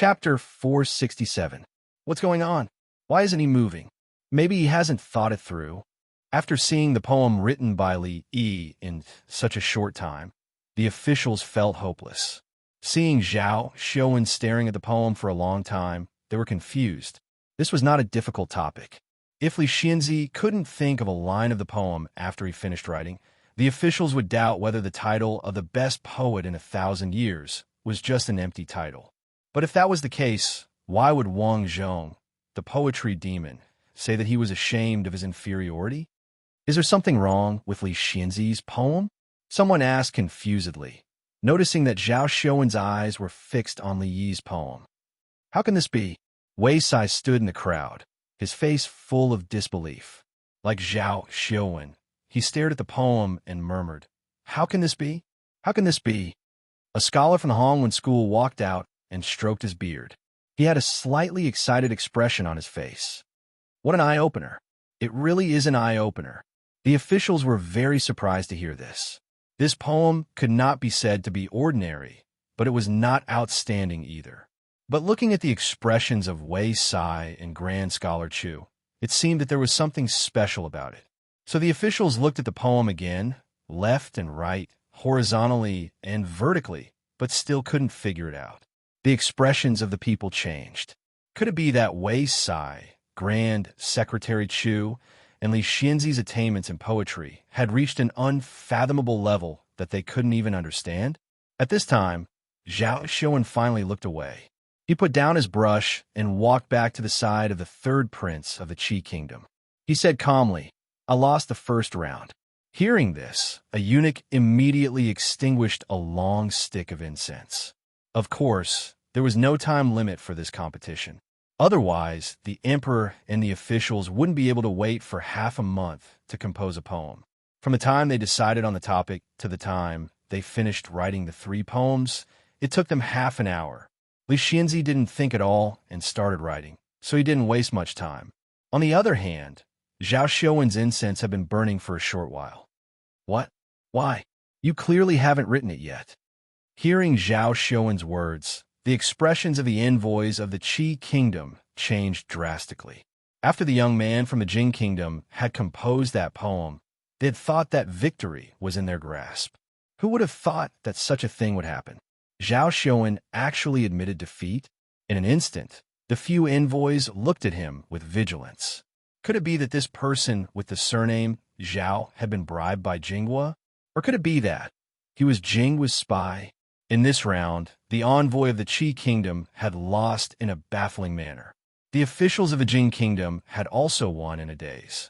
Chapter 467. What's going on? Why isn't he moving? Maybe he hasn't thought it through. After seeing the poem written by Li Yi in such a short time, the officials felt hopeless. Seeing Zhao Xiaowen staring at the poem for a long time, they were confused. This was not a difficult topic. If Li Xianzi couldn't think of a line of the poem after he finished writing, the officials would doubt whether the title of the best poet in 1,000 years was just an empty title. But if that was the case, why would Wang Zhong, the poetry demon, say that he was ashamed of his inferiority? Is there something wrong with Li Xianzi's poem? Someone asked confusedly, noticing that Zhao Xiaowen's eyes were fixed on Li Yi's poem. How can this be? Wei Sai stood in the crowd, his face full of disbelief. Like Zhao Xiaowen, he stared at the poem and murmured, "How can this be? How can this be?" A scholar from the Hongwen school walked out and stroked his beard. He had a slightly excited expression on his face. What an eye-opener. It really is an eye-opener. The officials were very surprised to hear this. This poem could not be said to be ordinary, but it was not outstanding either. But looking at the expressions of Wei Sai and Grand Scholar Chu, it seemed that there was something special about it. So the officials looked at the poem again, left and right, horizontally and vertically, but still couldn't figure it out. The expressions of the people changed. Could it be that Wei Sai, Grand Secretary Chu, and Li Xianzi's attainments in poetry had reached an unfathomable level that they couldn't even understand? At this time, Zhao Xiaowen finally looked away. He put down his brush and walked back to the side of the third prince of the Qi kingdom. He said calmly, "I lost the first round." Hearing this, a eunuch immediately extinguished a long stick of incense. Of course, there was no time limit for this competition. Otherwise, the emperor and the officials wouldn't be able to wait for half a month to compose a poem. From the time they decided on the topic to the time they finished writing the 3 poems, it took them half an hour. Li Xianzi didn't think at all and started writing, so he didn't waste much time. On the other hand, Zhao Xiaowen's incense had been burning for a short while. What? Why? You clearly haven't written it yet. Hearing Zhao Xiaowen's words, the expressions of the envoys of the Qi kingdom changed drastically. After the young man from the Jing kingdom had composed that poem, they had thought that victory was in their grasp. Who would have thought that such a thing would happen? Zhao Xiaowen actually admitted defeat. In an instant, the few envoys looked at him with vigilance. Could it be that this person with the surname Zhao had been bribed by Jinghua? Or could it be that he was Jinghua's spy? In this round, the envoy of the Qi kingdom had lost in a baffling manner. The officials of the Jing kingdom had also won in a daze.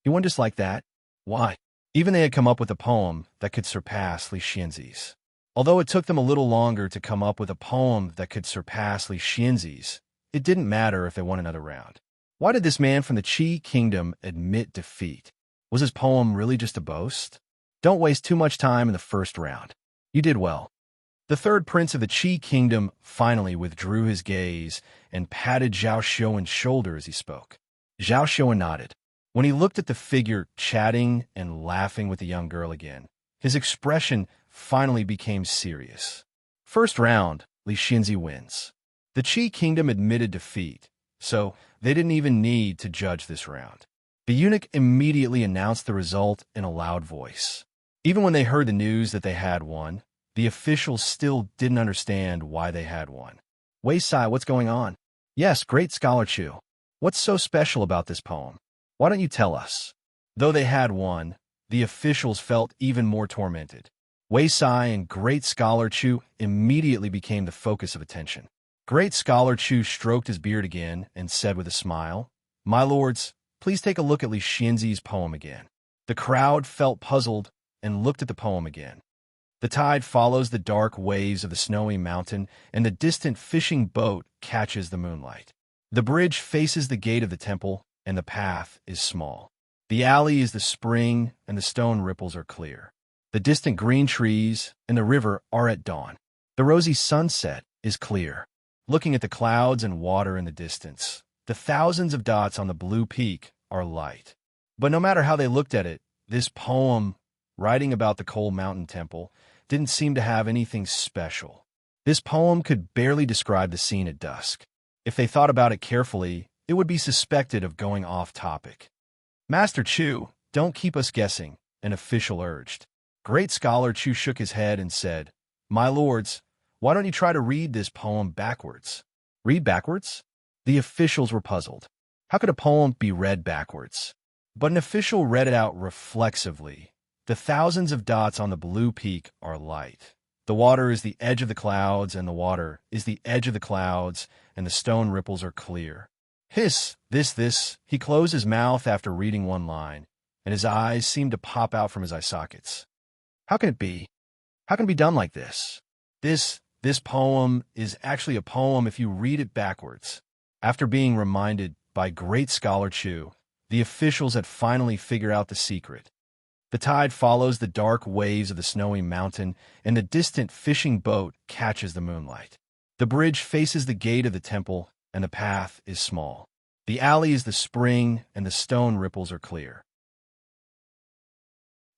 He won just like that? Why? Even they had come up with a poem that could surpass Li Xianzi's. Although it took them a little longer to come up with a poem that could surpass Li Xianzi's, it didn't matter if they won another round. Why did this man from the Qi kingdom admit defeat? Was his poem really just a boast? Don't waste too much time in the first round. You did well. The third prince of the Qi kingdom finally withdrew his gaze and patted Zhao Xiaowen's shoulder as he spoke. Zhao Xiaowen nodded. When he looked at the figure chatting and laughing with the young girl again, his expression finally became serious. First round, Li Xianzi wins. The Qi kingdom admitted defeat, so they didn't even need to judge this round. The eunuch immediately announced the result in a loud voice. Even when they heard the news that they had won, the officials still didn't understand why they had won. Wei Sai, what's going on? Yes, great Scholar Chu. What's so special about this poem? Why don't you tell us? Though they had won, the officials felt even more tormented. Wei Sai and Great Scholar Chu immediately became the focus of attention. Great Scholar Chu stroked his beard again and said with a smile, "My lords, please take a look at Li Xianzi's poem again." The crowd felt puzzled and looked at the poem again. The tide follows the dark waves of the snowy mountain, and the distant fishing boat catches the moonlight. The bridge faces the gate of the temple, and the path is small. The alley is the spring, and the stone ripples are clear. The distant green trees and the river are at dawn. The rosy sunset is clear. Looking at the clouds and water in the distance, the thousands of dots on the blue peak are light. But no matter how they looked at it, this poem, writing about the Coal Mountain Temple, didn't seem to have anything special. This poem could barely describe the scene at dusk. If they thought about it carefully, it would be suspected of going off topic. Master Chu, don't keep us guessing, an official urged. Great scholar Chu shook his head and said, My lords, why don't you try to read this poem backwards? Read backwards? The officials were puzzled. How could a poem be read backwards? But an official read it out reflexively. The thousands of dots on the blue peak are light. The water is the edge of the clouds, and the water is the edge of the clouds, and the stone ripples are clear. Hiss, this. He closed his mouth after reading one line, and his eyes seemed to pop out from his eye sockets. How can it be? How can it be done like this? This poem is actually a poem if you read it backwards. After being reminded by great scholar Chu, the officials had finally figured out the secret. The tide follows the dark waves of the snowy mountain, and the distant fishing boat catches the moonlight. The bridge faces the gate of the temple, and the path is small. The alley is the spring, and the stone ripples are clear.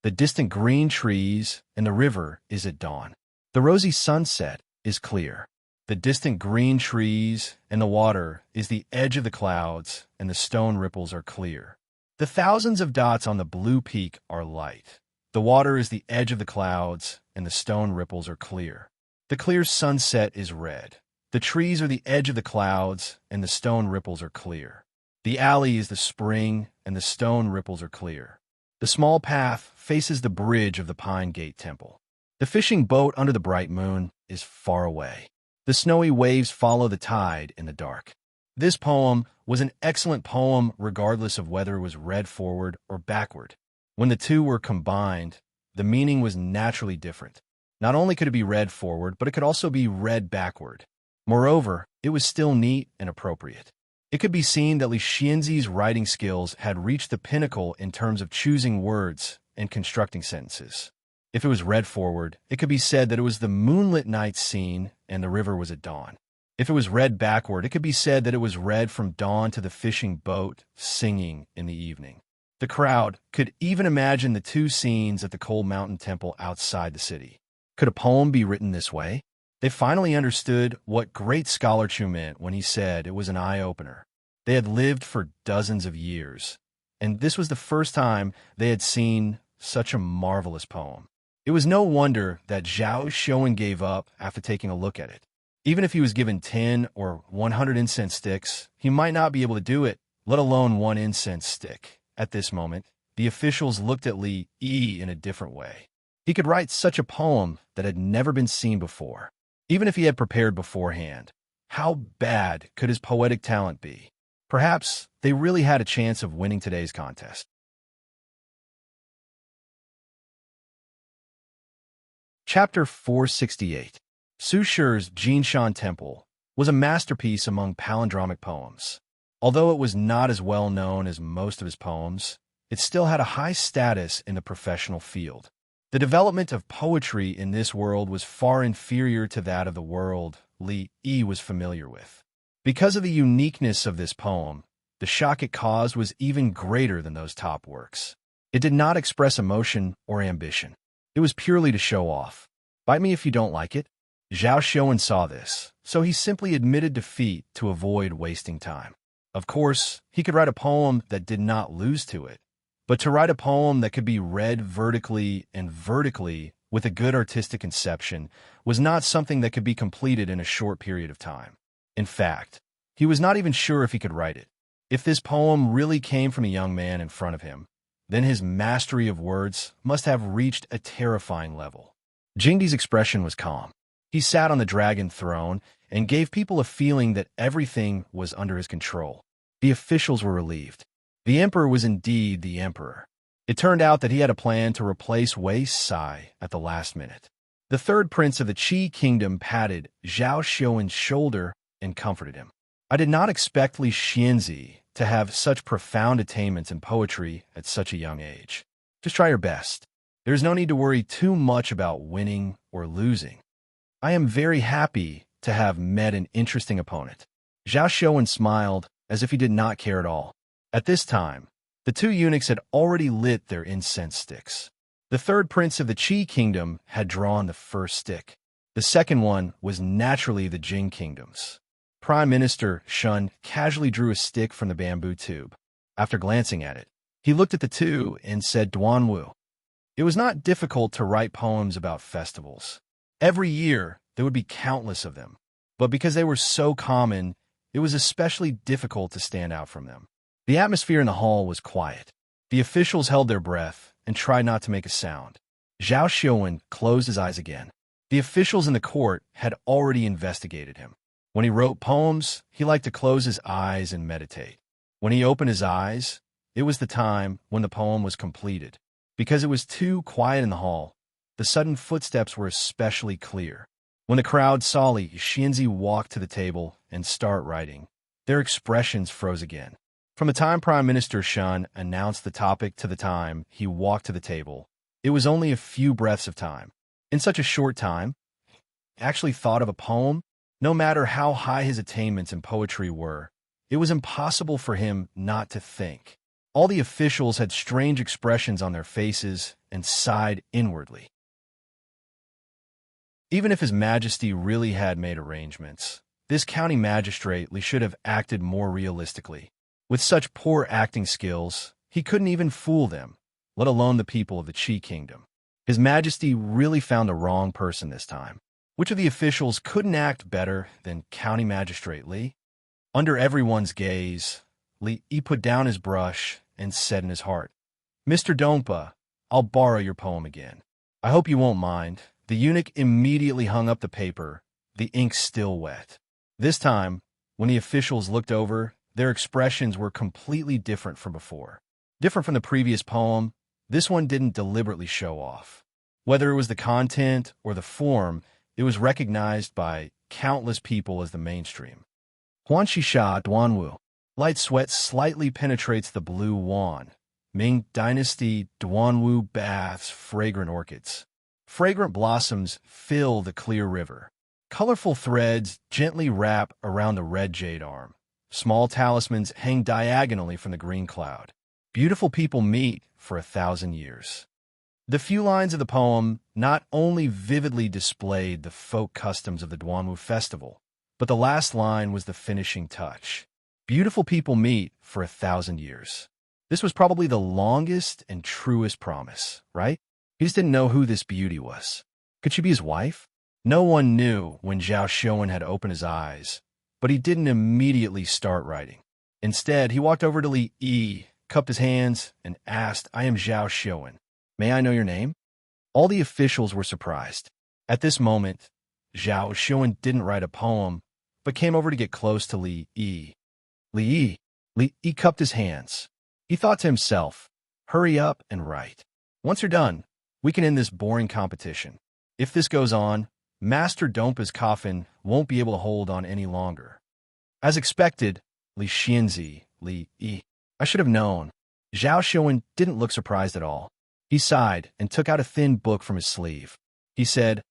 The distant green trees and the river is at dawn. The rosy sunset is clear. The distant green trees and the water is the edge of the clouds, and the stone ripples are clear. The thousands of dots on the blue peak are light. The water is the edge of the clouds, and the stone ripples are clear. The clear sunset is red. The trees are the edge of the clouds, and the stone ripples are clear. The alley is the spring, and the stone ripples are clear. The small path faces the bridge of the Pine Gate Temple. The fishing boat under the bright moon is far away. The snowy waves follow the tide in the dark. This poem was an excellent poem regardless of whether it was read forward or backward. When the two were combined, the meaning was naturally different. Not only could it be read forward, but it could also be read backward. Moreover, it was still neat and appropriate. It could be seen that Li Xianzi's writing skills had reached the pinnacle in terms of choosing words and constructing sentences. If it was read forward, it could be said that it was the moonlit night scene and the river was at dawn. If it was read backward, it could be said that it was read from dawn to the fishing boat singing in the evening. The crowd could even imagine the two scenes at the Cold Mountain Temple outside the city. Could a poem be written this way? They finally understood what great scholar Chu meant when he said it was an eye-opener. They had lived for dozens of years, and this was the first time they had seen such a marvelous poem. It was no wonder that Zhao Xuan gave up after taking a look at it. Even if he was given 10 or 100 incense sticks, he might not be able to do it, let alone one incense stick. At this moment, the officials looked at Li Yi in a different way. He could write such a poem that had never been seen before. Even if he had prepared beforehand, how bad could his poetic talent be? Perhaps they really had a chance of winning today's contest. Chapter 468. Su Shi's Jinshan Temple was a masterpiece among palindromic poems. Although it was not as well known as most of his poems, it still had a high status in the professional field. The development of poetry in this world was far inferior to that of the world Li Yi was familiar with. Because of the uniqueness of this poem, the shock it caused was even greater than those top works. It did not express emotion or ambition. It was purely to show off. Bite me if you don't like it. Zhao Xuan saw this, so he simply admitted defeat to avoid wasting time. Of course, he could write a poem that did not lose to it, but to write a poem that could be read vertically and vertically with a good artistic conception was not something that could be completed in a short period of time. In fact, he was not even sure if he could write it. If this poem really came from a young man in front of him, then his mastery of words must have reached a terrifying level. Jingdi's expression was calm. He sat on the dragon throne and gave people a feeling that everything was under his control. The officials were relieved. The emperor was indeed the emperor. It turned out that he had a plan to replace Wei Sai at the last minute. The third prince of the Qi kingdom patted Zhao Xuan's shoulder and comforted him. I did not expect Li Xianzi to have such profound attainments in poetry at such a young age. Just try your best. There is no need to worry too much about winning or losing. I am very happy to have met an interesting opponent. Zhao Xuan smiled as if he did not care at all. At this time, the two eunuchs had already lit their incense sticks. The third prince of the Qi kingdom had drawn the first stick. The second one was naturally the Jing kingdoms. Prime Minister Shun casually drew a stick from the bamboo tube. After glancing at it, he looked at the two and said Duanwu. It was not difficult to write poems about festivals. Every year, there would be countless of them. But because they were so common, it was especially difficult to stand out from them. The atmosphere in the hall was quiet. The officials held their breath and tried not to make a sound. Zhao Xiuwen closed his eyes again. The officials in the court had already investigated him. When he wrote poems, he liked to close his eyes and meditate. When he opened his eyes, it was the time when the poem was completed. Because it was too quiet in the hall, the sudden footsteps were especially clear. When the crowd saw Li Xianzi walk to the table and start writing, their expressions froze again. From the time Prime Minister Shun announced the topic to the time he walked to the table, it was only a few breaths of time. In such a short time, he actually thought of a poem. No matter how high his attainments in poetry were, it was impossible for him not to think. All the officials had strange expressions on their faces and sighed inwardly. Even if His Majesty really had made arrangements, this county magistrate should have acted more realistically. With such poor acting skills, he couldn't even fool them, let alone the people of the Qi Kingdom. His Majesty really found the wrong person this time. Which of the officials couldn't act better than County Magistrate Li? Under everyone's gaze, Li put down his brush and said in his heart, Mr. Dongpa, I'll borrow your poem again. I hope you won't mind. The eunuch immediately hung up the paper, the ink still wet. This time, when the officials looked over, their expressions were completely different from before. Different from the previous poem, this one didn't deliberately show off. Whether it was the content or the form, it was recognized by countless people as the mainstream. Huanshisha Duanwu. Light sweat slightly penetrates the blue wan. Ming Dynasty Duanwu baths fragrant orchids. Fragrant blossoms fill the clear river. Colorful threads gently wrap around the red jade arm. Small talismans hang diagonally from the green cloud. Beautiful people meet for 1,000 years. The few lines of the poem not only vividly displayed the folk customs of the Duanwu festival, but the last line was the finishing touch. Beautiful people meet for 1,000 years. This was probably the longest and truest promise, right? He just didn't know who this beauty was. Could she be his wife? No one knew when Zhao Xiuwen had opened his eyes, but he didn't immediately start writing. Instead, he walked over to Li Yi, cupped his hands, and asked, I am Zhao Xiuwen. May I know your name? All the officials were surprised. At this moment, Zhao Xiuwen didn't write a poem, but came over to get close to Li Yi. Li Yi cupped his hands. He thought to himself, hurry up and write. Once you're done, we can end this boring competition. If this goes on, Master Dompa's coffin won't be able to hold on any longer. As expected, Li Xianzi, Li Yi. I should have known. Zhao Xiuwen didn't look surprised at all. He sighed and took out a thin book from his sleeve. He said,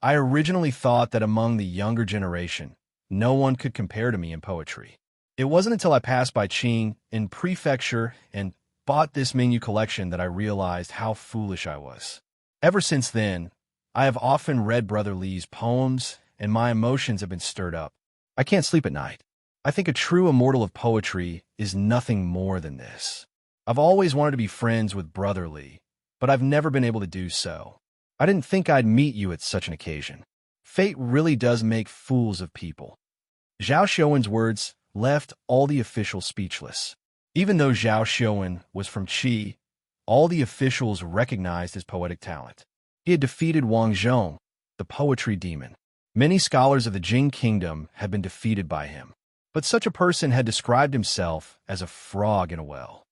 I originally thought that among the younger generation, no one could compare to me in poetry. It wasn't until I passed by Qing in prefecture and bought this menu collection that I realized how foolish I was. Ever since then, I have often read Brother Li's poems, and my emotions have been stirred up. I can't sleep at night. I think a true immortal of poetry is nothing more than this. I've always wanted to be friends with Brother Li, but I've never been able to do so. I didn't think I'd meet you at such an occasion. Fate really does make fools of people. Zhao Xiuwen's words left all the officials speechless. Even though Zhao Xiuwen was from Qi, all the officials recognized his poetic talent. He had defeated Wang Zhong, the poetry demon. Many scholars of the Jing Kingdom had been defeated by him, but such a person had described himself as a frog in a well.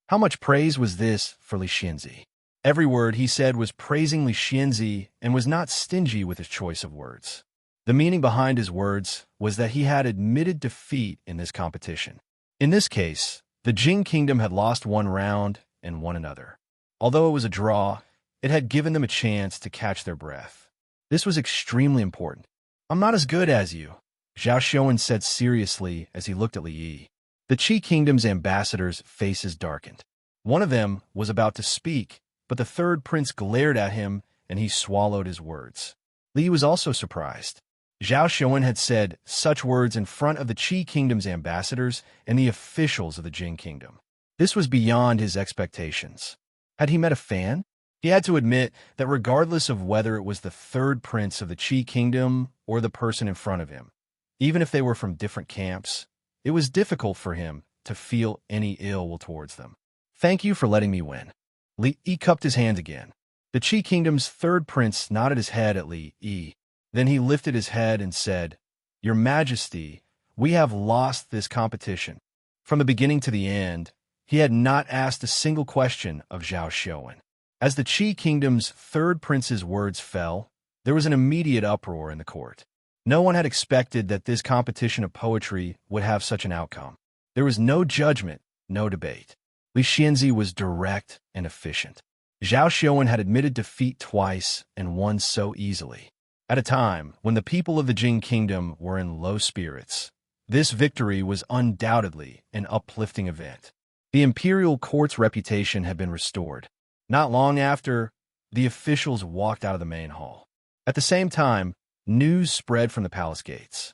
How much praise was this for Li Xianzi? Every word he said was praising Li Xianzi and was not stingy with his choice of words. The meaning behind his words was that he had admitted defeat in this competition. In this case, the Jing Kingdom had lost one round and won another. Although it was a draw, it had given them a chance to catch their breath. This was extremely important. I'm not as good as you, Zhao Xiuwen said seriously as he looked at Li Yi. The Qi Kingdom's ambassadors' faces darkened. One of them was about to speak, but the third prince glared at him and he swallowed his words. Li was also surprised. Zhao Xuan had said such words in front of the Qi Kingdom's ambassadors and the officials of the Jing Kingdom. This was beyond his expectations. Had he met a fan? He had to admit that regardless of whether it was the third prince of the Qi Kingdom or the person in front of him, even if they were from different camps, it was difficult for him to feel any ill will towards them. Thank you for letting me win. Li Yi cupped his hand again. The Qi Kingdom's third prince nodded his head at Li Yi. Then he lifted his head and said, Your Majesty, we have lost this competition. From the beginning to the end, he had not asked a single question of Zhao Xuan. As the Qi Kingdom's third prince's words fell, there was an immediate uproar in the court. No one had expected that this competition of poetry would have such an outcome. There was no judgment, no debate. Li Xianzi was direct and efficient. Zhao Xuan had admitted defeat twice and won so easily. At a time when the people of the Jing Kingdom were in low spirits, this victory was undoubtedly an uplifting event. The imperial court's reputation had been restored. Not long after, the officials walked out of the main hall. At the same time, news spread from the palace gates.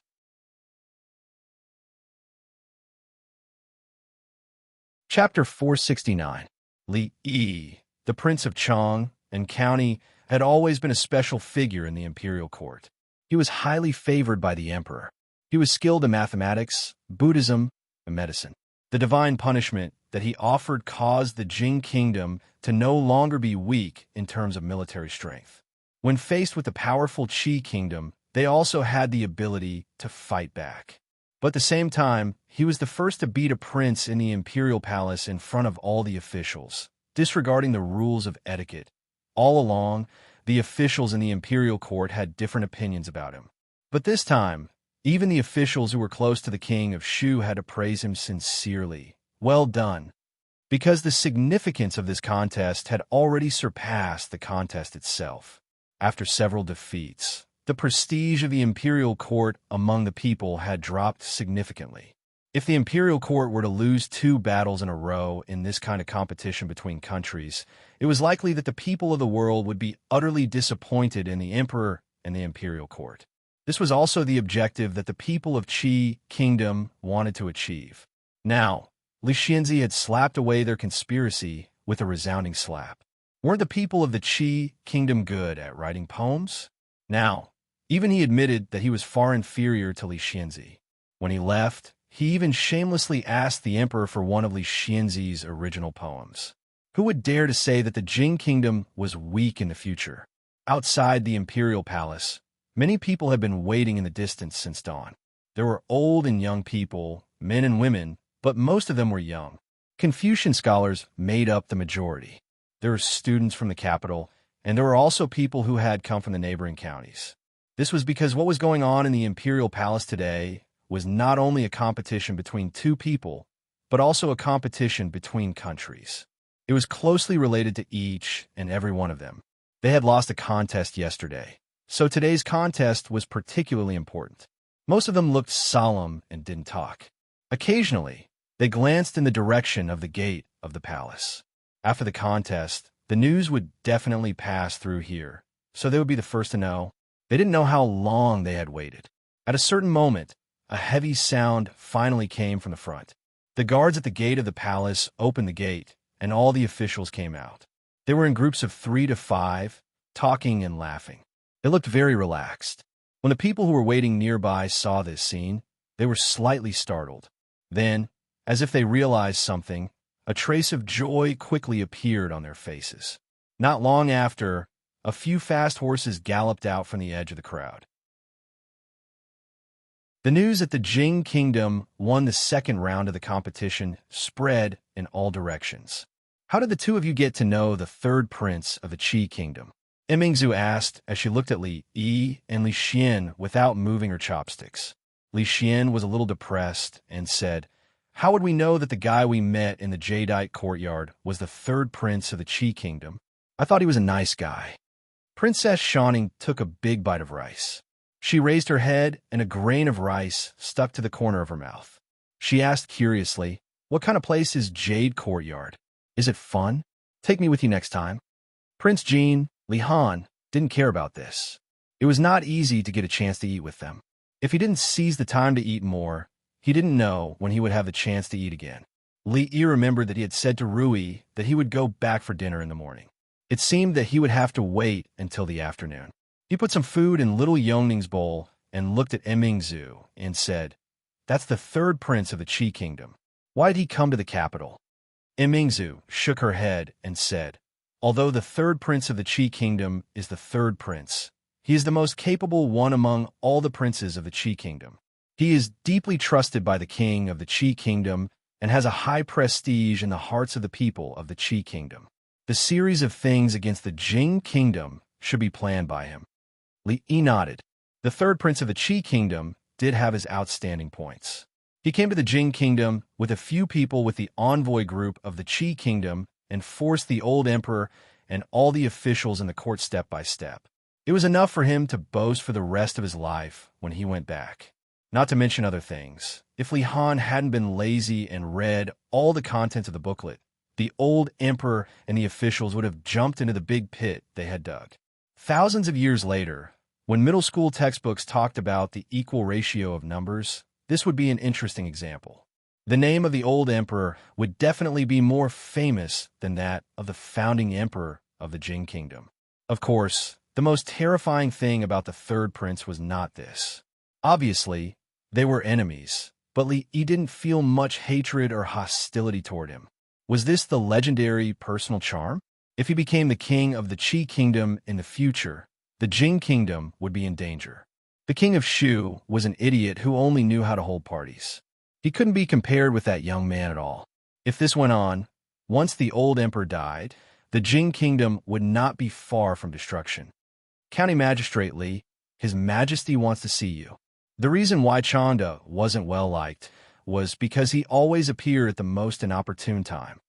Chapter 469. Li Yi, the Prince of Chang and County, had always been a special figure in the imperial court. He was highly favored by the emperor. He was skilled in mathematics, Buddhism, and medicine. The divine punishment that he offered caused the Jing Kingdom to no longer be weak in terms of military strength. When faced with the powerful Qi Kingdom, they also had the ability to fight back. But at the same time, he was the first to beat a prince in the imperial palace in front of all the officials, disregarding the rules of etiquette. All along, the officials in the imperial court had different opinions about him. But this time, even the officials who were close to the king of Shu had to praise him sincerely. Well done. Because the significance of this contest had already surpassed the contest itself. After several defeats, the prestige of the imperial court among the people had dropped significantly. If the imperial court were to lose 2 battles in a row in this kind of competition between countries, it was likely that the people of the world would be utterly disappointed in the emperor and the imperial court. This was also the objective that the people of Qi Kingdom wanted to achieve. Now, Li Xianzi had slapped away their conspiracy with a resounding slap. Weren't the people of the Qi Kingdom good at writing poems? Now, even he admitted that he was far inferior to Li Xianzi. When he left, he even shamelessly asked the emperor for one of Li Xianzi's original poems. Who would dare to say that the Jing Kingdom was weak in the future? Outside the imperial palace, many people had been waiting in the distance since dawn. There were old and young people, men and women, but most of them were young. Confucian scholars made up the majority. There were students from the capital, and there were also people who had come from the neighboring counties. This was because what was going on in the imperial palace today was not only a competition between 2 people, but also a competition between countries. It was closely related to each and every one of them. They had lost a contest yesterday, so today's contest was particularly important. Most of them looked solemn and didn't talk. Occasionally, they glanced in the direction of the gate of the palace. After the contest, the news would definitely pass through here, so they would be the first to know. They didn't know how long they had waited. At a certain moment, a heavy sound finally came from the front. The guards at the gate of the palace opened the gate, and all the officials came out. They were in groups of 3 to 5, talking and laughing. They looked very relaxed. When the people who were waiting nearby saw this scene, they were slightly startled. Then, as if they realized something, a trace of joy quickly appeared on their faces. Not long after, a few fast horses galloped out from the edge of the crowd. The news that the Jing Kingdom won the second round of the competition spread in all directions. How did the 2 of you get to know the third prince of the Qi Kingdom? Mingzhu asked as she looked at Li Yi and Li Xian without moving her chopsticks. Li Xian was a little depressed and said, How would we know that the guy we met in the Jadeite courtyard was the third prince of the Qi Kingdom? I thought he was a nice guy. Princess Shawning took a big bite of rice. She raised her head, and a grain of rice stuck to the corner of her mouth. She asked curiously, What kind of place is Jade Courtyard? Is it fun? Take me with you next time. Prince Jean, Li Han, didn't care about this. It was not easy to get a chance to eat with them. If he didn't seize the time to eat more, he didn't know when he would have the chance to eat again. Li Yi remembered that he had said to Rui that he would go back for dinner in the morning. It seemed that he would have to wait until the afternoon. He put some food in little Yongning's bowl and looked at Emingzu and said, "That's the third prince of the Qi kingdom. Why did he come to the capital?" Emingzu shook her head and said, "Although the third prince of the Qi kingdom is the third prince, he is the most capable one among all the princes of the Qi kingdom. He is deeply trusted by the king of the Qi kingdom and has a high prestige in the hearts of the people of the Qi kingdom. The series of things against the Jing kingdom should be planned by him." Li Yi nodded. The third prince of the Qi kingdom did have his outstanding points. He came to the Jing kingdom with a few people with the envoy group of the Qi kingdom and forced the old emperor and all the officials in the court step by step. It was enough for him to boast for the rest of his life when he went back. Not to mention other things. If Li Han hadn't been lazy and read all the contents of the booklet, the old emperor and the officials would have jumped into the big pit they had dug. Thousands of years later, when middle school textbooks talked about the equal ratio of numbers, this would be an interesting example. The name of the old emperor would definitely be more famous than that of the founding emperor of the Jing kingdom. Of course, the most terrifying thing about the third prince was not this. Obviously, they were enemies, but Li Yi didn't feel much hatred or hostility toward him. Was this the legendary personal charm? If he became the king of the Qi kingdom in the future, the Jing kingdom would be in danger. The king of Shu was an idiot who only knew how to hold parties. He couldn't be compared with that young man at all. If this went on, once the old emperor died, the Jing kingdom would not be far from destruction. County Magistrate Li, His Majesty wants to see you. The reason why Chanda wasn't well liked was because he always appeared at the most inopportune time.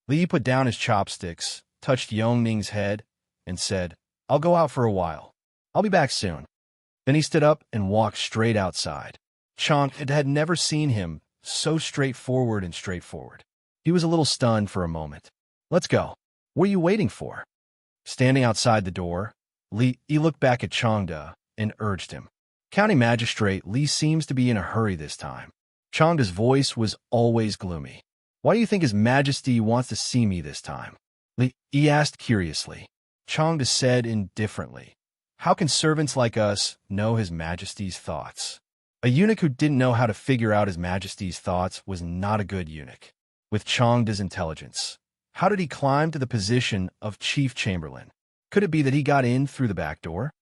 Li put down his chopsticks, touched Yongning's head, and said, "I'll go out for a while. I'll be back soon." Then he stood up and walked straight outside. Chang had never seen him so straightforward. He was a little stunned for a moment. "Let's go. What are you waiting for?" Standing outside the door, Li looked back at Changda and urged him. County Magistrate Li seems to be in a hurry this time. Changda's voice was always gloomy. "Why do you think His Majesty wants to see me this time?" Li asked curiously. Changda said indifferently, "How can servants like us know His Majesty's thoughts?" A eunuch who didn't know how to figure out His Majesty's thoughts was not a good eunuch. With Changda's intelligence, how did he climb to the position of Chief Chamberlain? Could it be that he got in through the back door?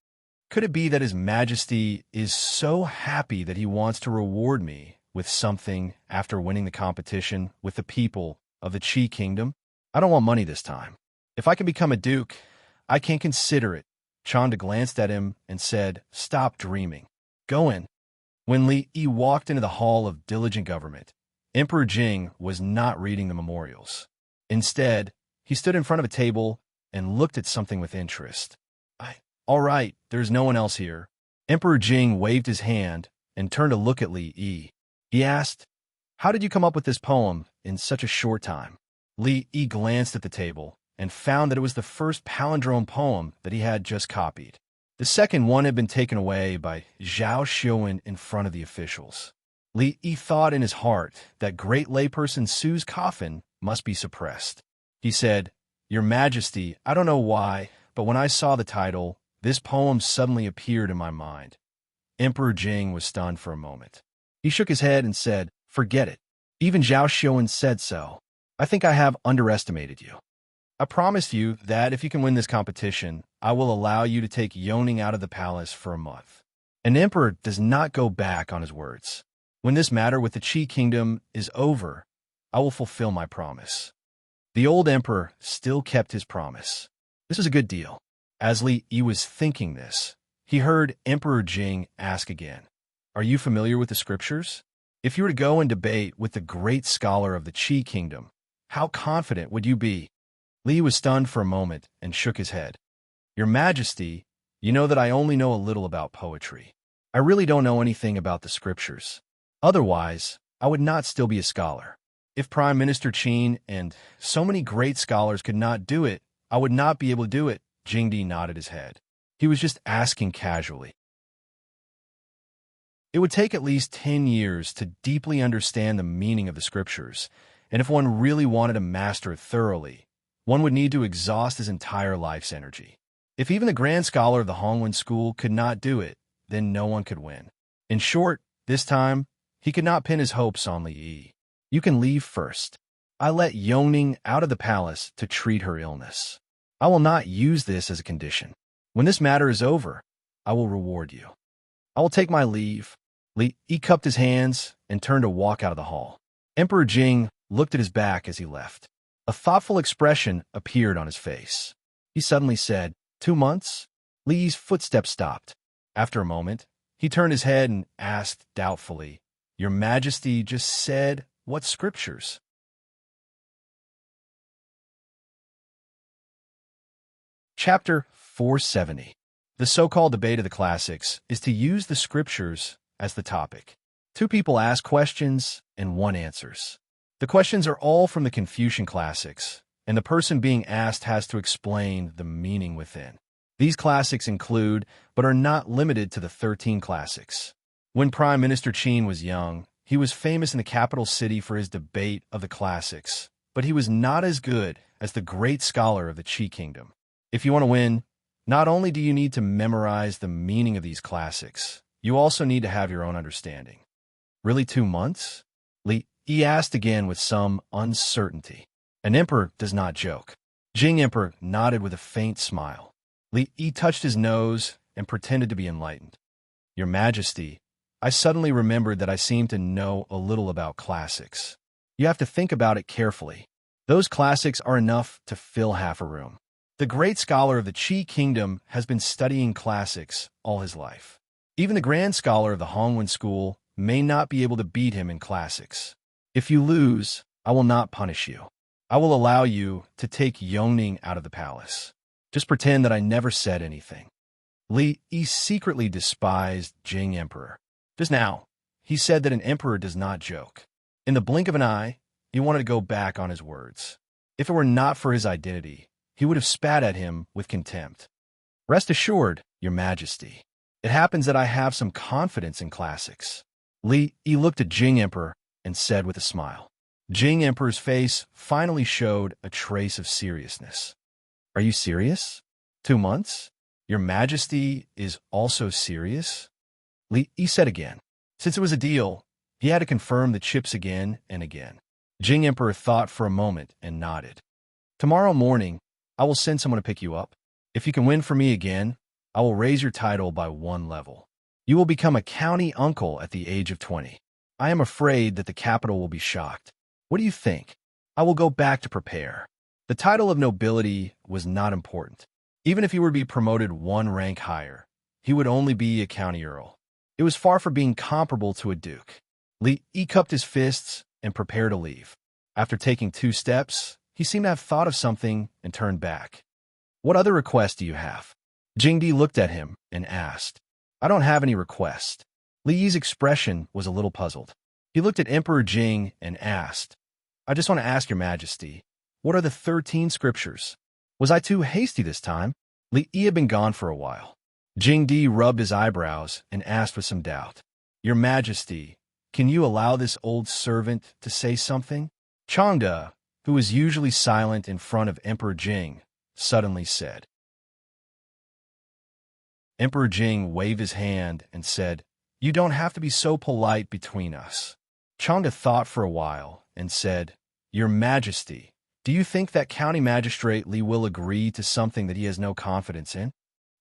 Could it be that His Majesty is so happy that he wants to reward me with something after winning the competition with the people of the Qi kingdom? I don't want money this time. If I can become a duke, I can consider it. Chanda glanced at him and said, "Stop dreaming. Go in." When Li Yi walked into the hall of diligent government, Emperor Jing was not reading the memorials. Instead, he stood in front of a table and looked at something with interest. All right, there's no one else here." Emperor Jing waved his hand and turned to look at Li Yi. He asked, "How did you come up with this poem in such a short time?" Li Yi glanced at the table and found that it was the first palindrome poem that he had just copied. The second one had been taken away by Zhao Xiuwen in front of the officials. Li Yi thought in his heart that great layperson Su's coffin must be suppressed. He said, "Your Majesty, I don't know why, but when I saw the title, this poem suddenly appeared in my mind." Emperor Jing was stunned for a moment. He shook his head and said, "Forget it. Even Zhao Xiuwen said so. I think I have underestimated you. I promise you that if you can win this competition, I will allow you to take Yongning out of the palace for a month." An emperor does not go back on his words. When this matter with the Qi kingdom is over, I will fulfill my promise. The old emperor still kept his promise. This was a good deal. As Li Yi was thinking this, he heard Emperor Jing ask again, "Are you familiar with the scriptures? If you were to go and debate with the great scholar of the Qi kingdom, how confident would you be?" Li was stunned for a moment and shook his head. "Your Majesty, you know that I only know a little about poetry. I really don't know anything about the scriptures. Otherwise, I would not still be a scholar. If Prime Minister Qin and so many great scholars could not do it, I would not be able to do it. Jingdi nodded his head. He was just asking casually. It would take at least 10 years to deeply understand the meaning of the scriptures, and if one really wanted to master it thoroughly, one would need to exhaust his entire life's energy. If even the grand scholar of the Hongwen school could not do it, then no one could win. In short, this time, he could not pin his hopes on Li Yi. You can leave first. I let Yongning out of the palace to treat her illness. I will not use this as a condition. When this matter is over, I will reward you. I will take my leave. Li Yi cupped his hands and turned to walk out of the hall. Emperor Jing looked at his back as he left. A thoughtful expression appeared on his face. He suddenly said, 2 months? Li Yi's footsteps stopped. After a moment, he turned his head and asked doubtfully, Your Majesty just said, what scriptures? Chapter 470. The so-called debate of the classics is to use the scriptures as the topic. 2 people ask questions and 1 answers. The questions are all from the Confucian classics, and the person being asked has to explain the meaning within. These classics include, but are not limited to, the 13 classics. When Prime Minister Qin was young, he was famous in the capital city for his debate of the classics, but he was not as good as the great scholar of the Qi kingdom. If you want to win, not only do you need to memorize the meaning of these classics, you also need to have your own understanding. Really 2 months? Li Yi asked again with some uncertainty. An emperor does not joke. Jing Emperor nodded with a faint smile. Li Yi touched his nose and pretended to be enlightened. Your Majesty, I suddenly remembered that I seem to know a little about classics. You have to think about it carefully. Those classics are enough to fill half a room. The great scholar of the Qi kingdom has been studying classics all his life. Even the grand scholar of the Hongwen school may not be able to beat him in classics. If you lose, I will not punish you. I will allow you to take Yongning out of the palace. Just pretend that I never said anything. Li Yi secretly despised Jing Emperor. Just now, he said that an emperor does not joke. In the blink of an eye, he wanted to go back on his words. If it were not for his identity, he would have spat at him with contempt. Rest assured, Your Majesty, it happens that I have some confidence in classics. Li Yi looked at Jing Emperor and said with a smile. Jing Emperor's face finally showed a trace of seriousness. Are you serious? 2 months? Your Majesty is also serious? Li Yi said again. Since it was a deal, he had to confirm the chips again and again. Jing Emperor thought for a moment and nodded. Tomorrow morning, I will send someone to pick you up. If you can win for me again, I will raise your title by 1 level. You will become a county uncle at the age of 20. I am afraid that the capital will be shocked. What do you think? I will go back to prepare. The title of nobility was not important. Even if he were to be promoted 1 rank higher, he would only be a county earl. It was far from being comparable to a duke. Li Yi cupped his fists and prepared to leave. After taking 2 steps, he seemed to have thought of something and turned back. What other request do you have? Jingdi looked at him and asked. I don't have any request. Li Yi's expression was a little puzzled. He looked at Emperor Jing and asked, I just want to ask Your Majesty, what are the 13 scriptures? Was I too hasty this time? Li Yi had been gone for a while. Jingdi rubbed his eyebrows and asked with some doubt, Your Majesty, can you allow this old servant to say something? Changde, who was usually silent in front of Emperor Jing, suddenly said. Emperor Jing waved his hand and said, You don't have to be so polite between us. Changde thought for a while and said, Your Majesty, do you think that County Magistrate Li will agree to something that he has no confidence in?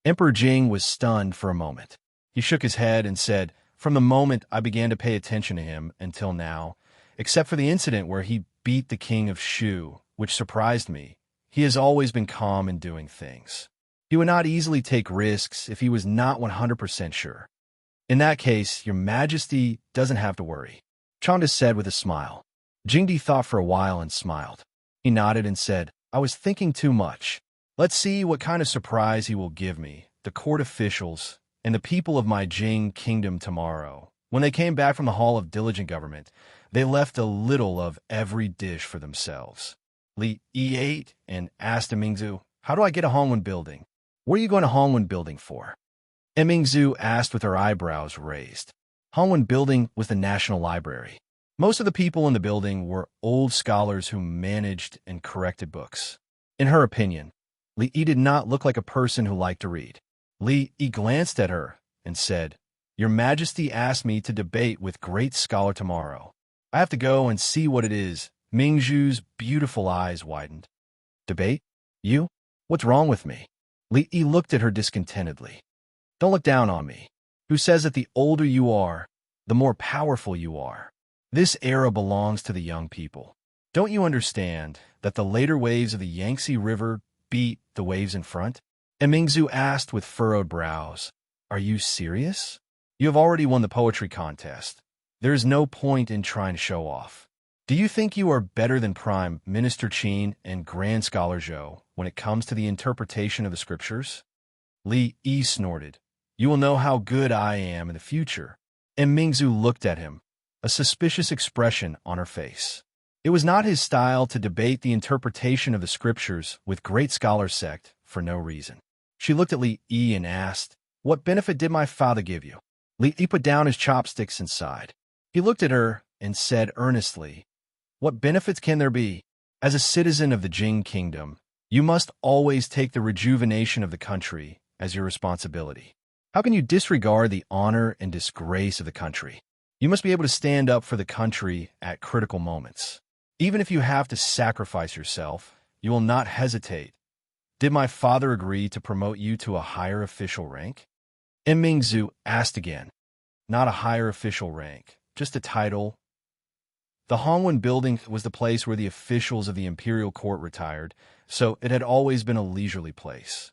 Emperor Jing was stunned for a moment. He shook his head and said, From the moment I began to pay attention to him until now, except for the incident where he beat the king of Shu, which surprised me, he has always been calm in doing things. He would not easily take risks if he was not 100% sure. In that case, Your Majesty doesn't have to worry, Changde said with a smile. Jingdi thought for a while and smiled. He nodded and said, I was thinking too much. Let's see what kind of surprise he will give me, the court officials, and the people of my Jing kingdom tomorrow. When they came back from the Hall of Diligent Government, they left a little of every dish for themselves. Li Yi ate and asked Mingzu, How do I get a Hongwen building? What are you going to Hongwen building for? Emingzu asked with her eyebrows raised. Hongwen building was the National Library. Most of the people in the building were old scholars who managed and corrected books. In her opinion, Li Yi did not look like a person who liked to read. Li Yi glanced at her and said, "Your Majesty asked me to debate with great scholar tomorrow. I have to go and see what it is." Mingzhu's beautiful eyes widened. "Debate? You? What's wrong with me?" Li Yi looked at her discontentedly. "Don't look down on me. Who says that the older you are, the more powerful you are? This era belongs to the young people. Don't you understand that the later waves of the Yangtze River beat the waves in front?" And Mingzhu asked with furrowed brows, "Are you serious? You have already won the poetry contest. There is no point in trying to show off. Do you think you are better than Prime Minister Qin and Grand Scholar Zhou when it comes to the interpretation of the scriptures?" Li Yi snorted. "You will know how good I am in the future." And Mingzhu looked at him, a suspicious expression on her face. It was not his style to debate the interpretation of the scriptures with great scholar sect for no reason. She looked at Li Yi and asked, "What benefit did my father give you?" Li Yi put down his chopsticks and sighed. He looked at her and said earnestly, "What benefits can there be? As a citizen of the Jing Kingdom, you must always take the rejuvenation of the country as your responsibility. How can you disregard the honor and disgrace of the country? You must be able to stand up for the country at critical moments. Even if you have to sacrifice yourself, you will not hesitate. Did my father agree to promote you to a higher official rank?" And Mingzhu asked again. "Not a higher official rank, just a title." The Hongwen building was the place where the officials of the imperial court retired, so it had always been a leisurely place.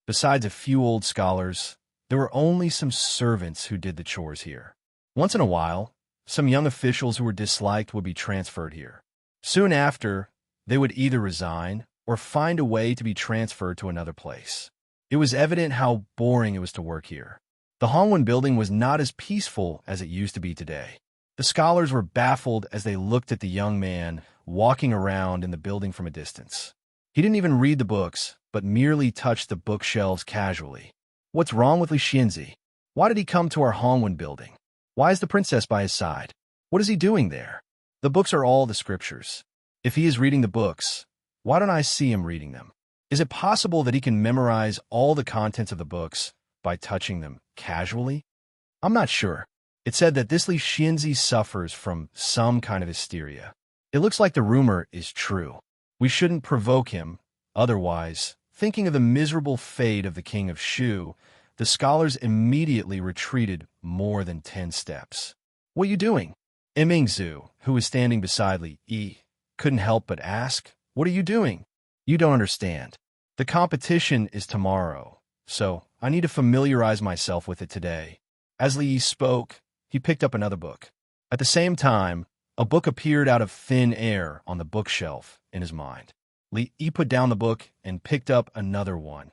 Besides a few old scholars, there were only some servants who did the chores here. Once in a while, some young officials who were disliked would be transferred here. Soon after, they would either resign or find a way to be transferred to another place. It was evident how boring it was to work here. The Hongwen building was not as peaceful as it used to be today. The scholars were baffled as they looked at the young man walking around in the building from a distance. He didn't even read the books, but merely touched the bookshelves casually. What's wrong with Li Xianzi? Why did he come to our Hongwen building? Why is the princess by his side? What is he doing there? The books are all the scriptures. If he is reading the books, why don't I see him reading them? Is it possible that he can memorize all the contents of the books by touching them casually? I'm not sure. It said that this Li Xianzi suffers from some kind of hysteria. It looks like the rumor is true. We shouldn't provoke him. Otherwise, thinking of the miserable fate of the king of Shu, the scholars immediately retreated more than 10 steps. "What are you doing?" Mingzhu, who was standing beside Li Yi, couldn't help but ask, "What are you doing?" "You don't understand. The competition is tomorrow, so I need to familiarize myself with it today." As Li Yi spoke, he picked up another book. At the same time, a book appeared out of thin air on the bookshelf in his mind. Li Yi put down the book and picked up another one.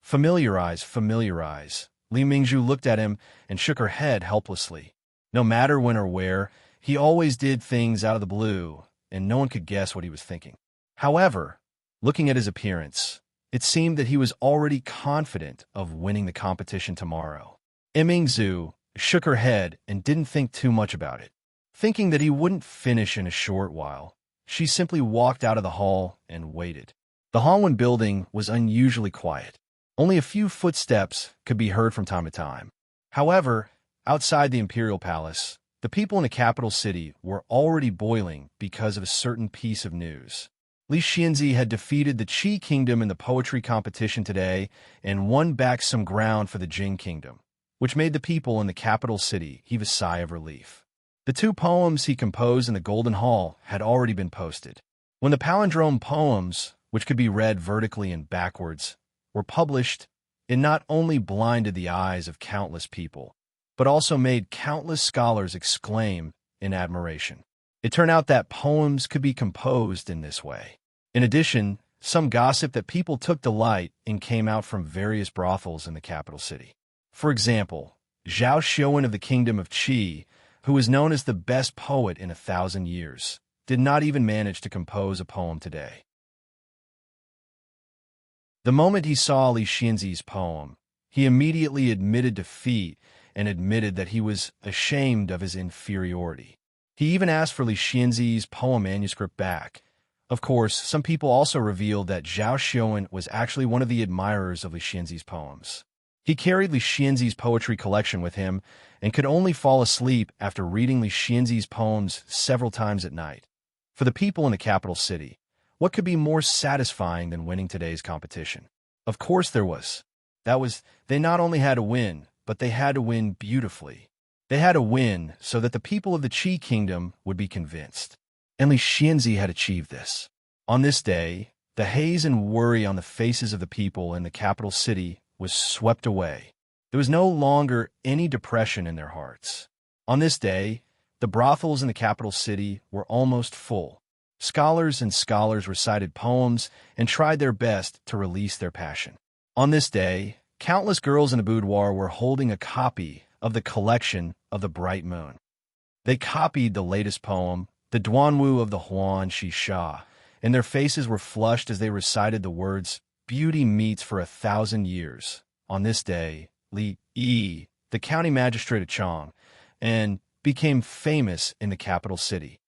Familiarize, familiarize. Li Mingzhu looked at him and shook her head helplessly. No matter when or where, he always did things out of the blue, and no one could guess what he was thinking. However, looking at his appearance, it seemed that he was already confident of winning the competition tomorrow. Mingzhu shook her head and didn't think too much about it. Thinking that he wouldn't finish in a short while, she simply walked out of the hall and waited. The Hongwen building was unusually quiet. Only a few footsteps could be heard from time to time. However, outside the imperial palace, the people in the capital city were already boiling because of a certain piece of news. Li Xianzi had defeated the Qi kingdom in the poetry competition today and won back some ground for the Jing kingdom, which made the people in the capital city heave a sigh of relief. The 2 poems he composed in the Golden Hall had already been posted. When the palindrome poems, which could be read vertically and backwards, were published, it not only blinded the eyes of countless people, but also made countless scholars exclaim in admiration. It turned out that poems could be composed in this way. In addition, some gossip that people took delight in came out from various brothels in the capital city. For example, Zhao Xiuwen of the kingdom of Qi, who was known as the best poet in 1,000 years, did not even manage to compose a poem today. The moment he saw Li Xianzi's poem, he immediately admitted defeat and admitted that he was ashamed of his inferiority. He even asked for Li Xianzi's poem manuscript back. Of course, some people also revealed that Zhao Xiuan was actually one of the admirers of Li Xianzi's poems. He carried Li Xianzi's poetry collection with him and could only fall asleep after reading Li Xianzi's poems several times at night. For the people in the capital city, what could be more satisfying than winning today's competition? Of course there was. They not only had to win, but they had to win beautifully. They had to win so that the people of the Qi Kingdom would be convinced. And Li Xianzi had achieved this. On this day, the haze and worry on the faces of the people in the capital city was swept away. There was no longer any depression in their hearts. On this day, the brothels in the capital city were almost full. Scholars recited poems and tried their best to release their passion. On this day, countless girls in the boudoir were holding a copy of the collection of the Bright Moon. They copied the latest poem, the Duanwu of the Huan Shi Sha, and their faces were flushed as they recited the words, "Beauty meets for 1,000 years." On this day, Li Yi, the county magistrate of Chang, and became famous in the capital city.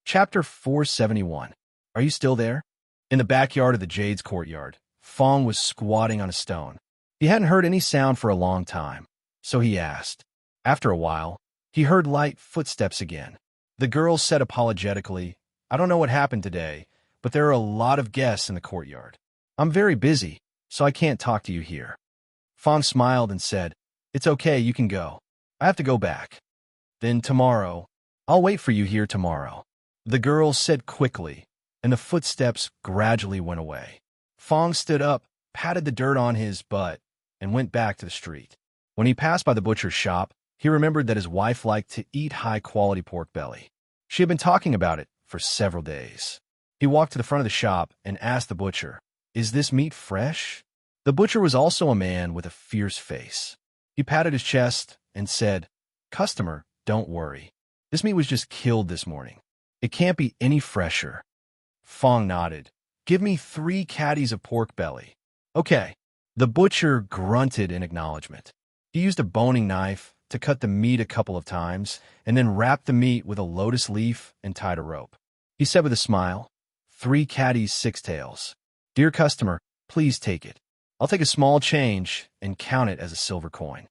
Chapter 471. Are you still there? In the backyard of the Jade's courtyard, Fong was squatting on a stone. He hadn't heard any sound for a long time, so he asked. After a while, he heard light footsteps again. The girl said apologetically, "I don't know what happened today, but there are a lot of guests in the courtyard. I'm very busy, so I can't talk to you here." Fong smiled and said, "It's okay, you can go. I have to go back. Then tomorrow, I'll wait for you here tomorrow." The girl said quickly, and the footsteps gradually went away. Fong stood up, patted the dirt on his butt, and went back to the street. When he passed by the butcher's shop, he remembered that his wife liked to eat high-quality pork belly. She had been talking about it for several days. He walked to the front of the shop and asked the butcher, "Is this meat fresh?" The butcher was also a man with a fierce face. He patted his chest and said, "Customer, don't worry. This meat was just killed this morning. It can't be any fresher." Fong nodded. "Give me 3 caddies of pork belly." "Okay." The butcher grunted in acknowledgement. He used a boning knife to cut the meat a couple of times and then wrapped the meat with a lotus leaf and tied a rope. He said with a smile, 3 caddies, 6 tails. Dear customer, please take it. I'll take a small change and count it as a silver coin."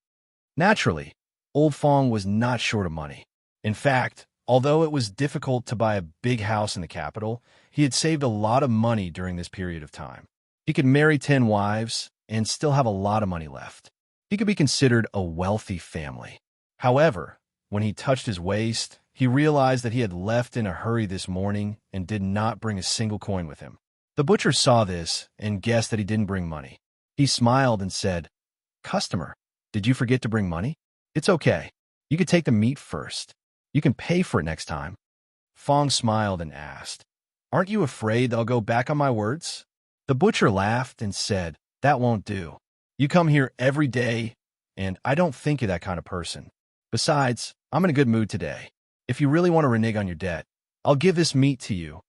Naturally, old Fong was not short of money. In fact, although it was difficult to buy a big house in the capital, he had saved a lot of money during this period of time. He could marry 10 wives and still have a lot of money left. He could be considered a wealthy family. However, when he touched his waist, he realized that he had left in a hurry this morning and did not bring a single coin with him. The butcher saw this and guessed that he didn't bring money. He smiled and said, "Customer, did you forget to bring money? It's okay. You could take the meat first. You can pay for it next time." Fong smiled and asked, "Aren't you afraid that I'll go back on my words?" The butcher laughed and said, "That won't do. You come here every day, and I don't think you're that kind of person. Besides, I'm in a good mood today. If you really want to renege on your debt, I'll give this meat to you.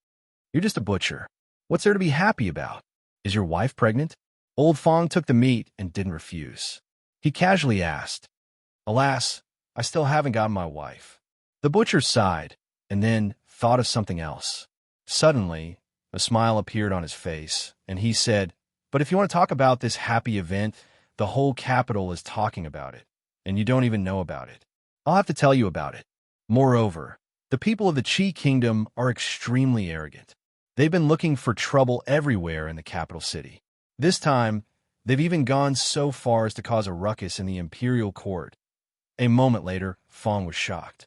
You're just a butcher. What's there to be happy about? Is your wife pregnant?" Old Fong took the meat and didn't refuse. He casually asked, "Alas, I still haven't gotten my wife." The butcher sighed and then thought of something else. Suddenly, a smile appeared on his face, and he said, "But if you want to talk about this happy event, the whole capital is talking about it, and you don't even know about it. I'll have to tell you about it. Moreover, the people of the Qi Kingdom are extremely arrogant. They've been looking for trouble everywhere in the capital city. This time, they've even gone so far as to cause a ruckus in the imperial court." A moment later, Fong was shocked.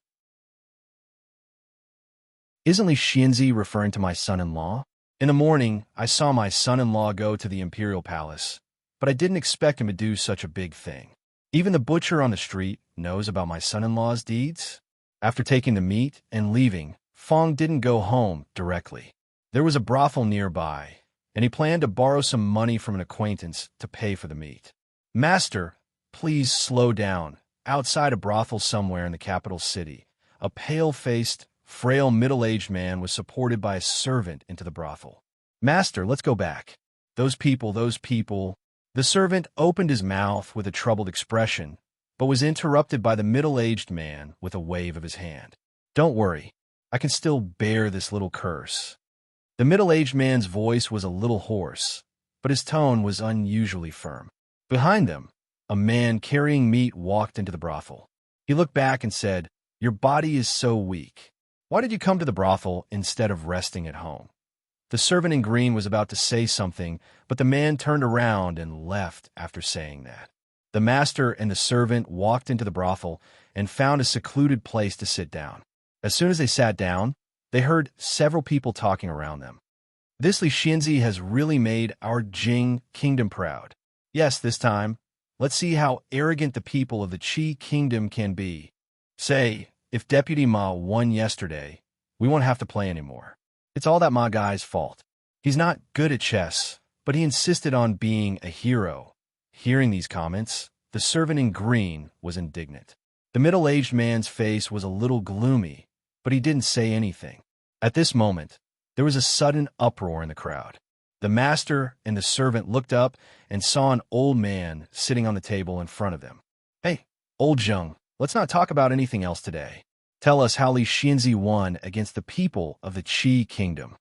"Isn't Li Xianzi referring to my son-in-law? In the morning, I saw my son-in-law go to the imperial palace, but I didn't expect him to do such a big thing. Even the butcher on the street knows about my son-in-law's deeds." After taking the meat and leaving, Fong didn't go home directly. There was a brothel nearby, and he planned to borrow some money from an acquaintance to pay for the meat. "Master, please slow down." Outside a brothel somewhere in the capital city, a pale-faced, frail middle-aged man was supported by a servant into the brothel. "Master, let's go back. Those people, those people." The servant opened his mouth with a troubled expression, but was interrupted by the middle-aged man with a wave of his hand. "Don't worry. I can still bear this little curse." The middle-aged man's voice was a little hoarse, but his tone was unusually firm. Behind them, a man carrying meat walked into the brothel. He looked back and said, "Your body is so weak. Why did you come to the brothel instead of resting at home?" The servant in green was about to say something, but the man turned around and left after saying that. The master and the servant walked into the brothel and found a secluded place to sit down. As soon as they sat down, they heard several people talking around them. "This Li Xianzi has really made our Jing kingdom proud. Yes, this time, let's see how arrogant the people of the Qi kingdom can be. Say, if Deputy Ma won yesterday, we won't have to play anymore. It's all that Ma guy's fault. He's not good at chess, but he insisted on being a hero." Hearing these comments, the servant in green was indignant. The middle-aged man's face was a little gloomy, but he didn't say anything. At this moment, there was a sudden uproar in the crowd. The master and the servant looked up and saw an old man sitting on the table in front of them. "Hey, old Zheng, let's not talk about anything else today. Tell us how Li Xianzi won against the people of the Qi kingdom."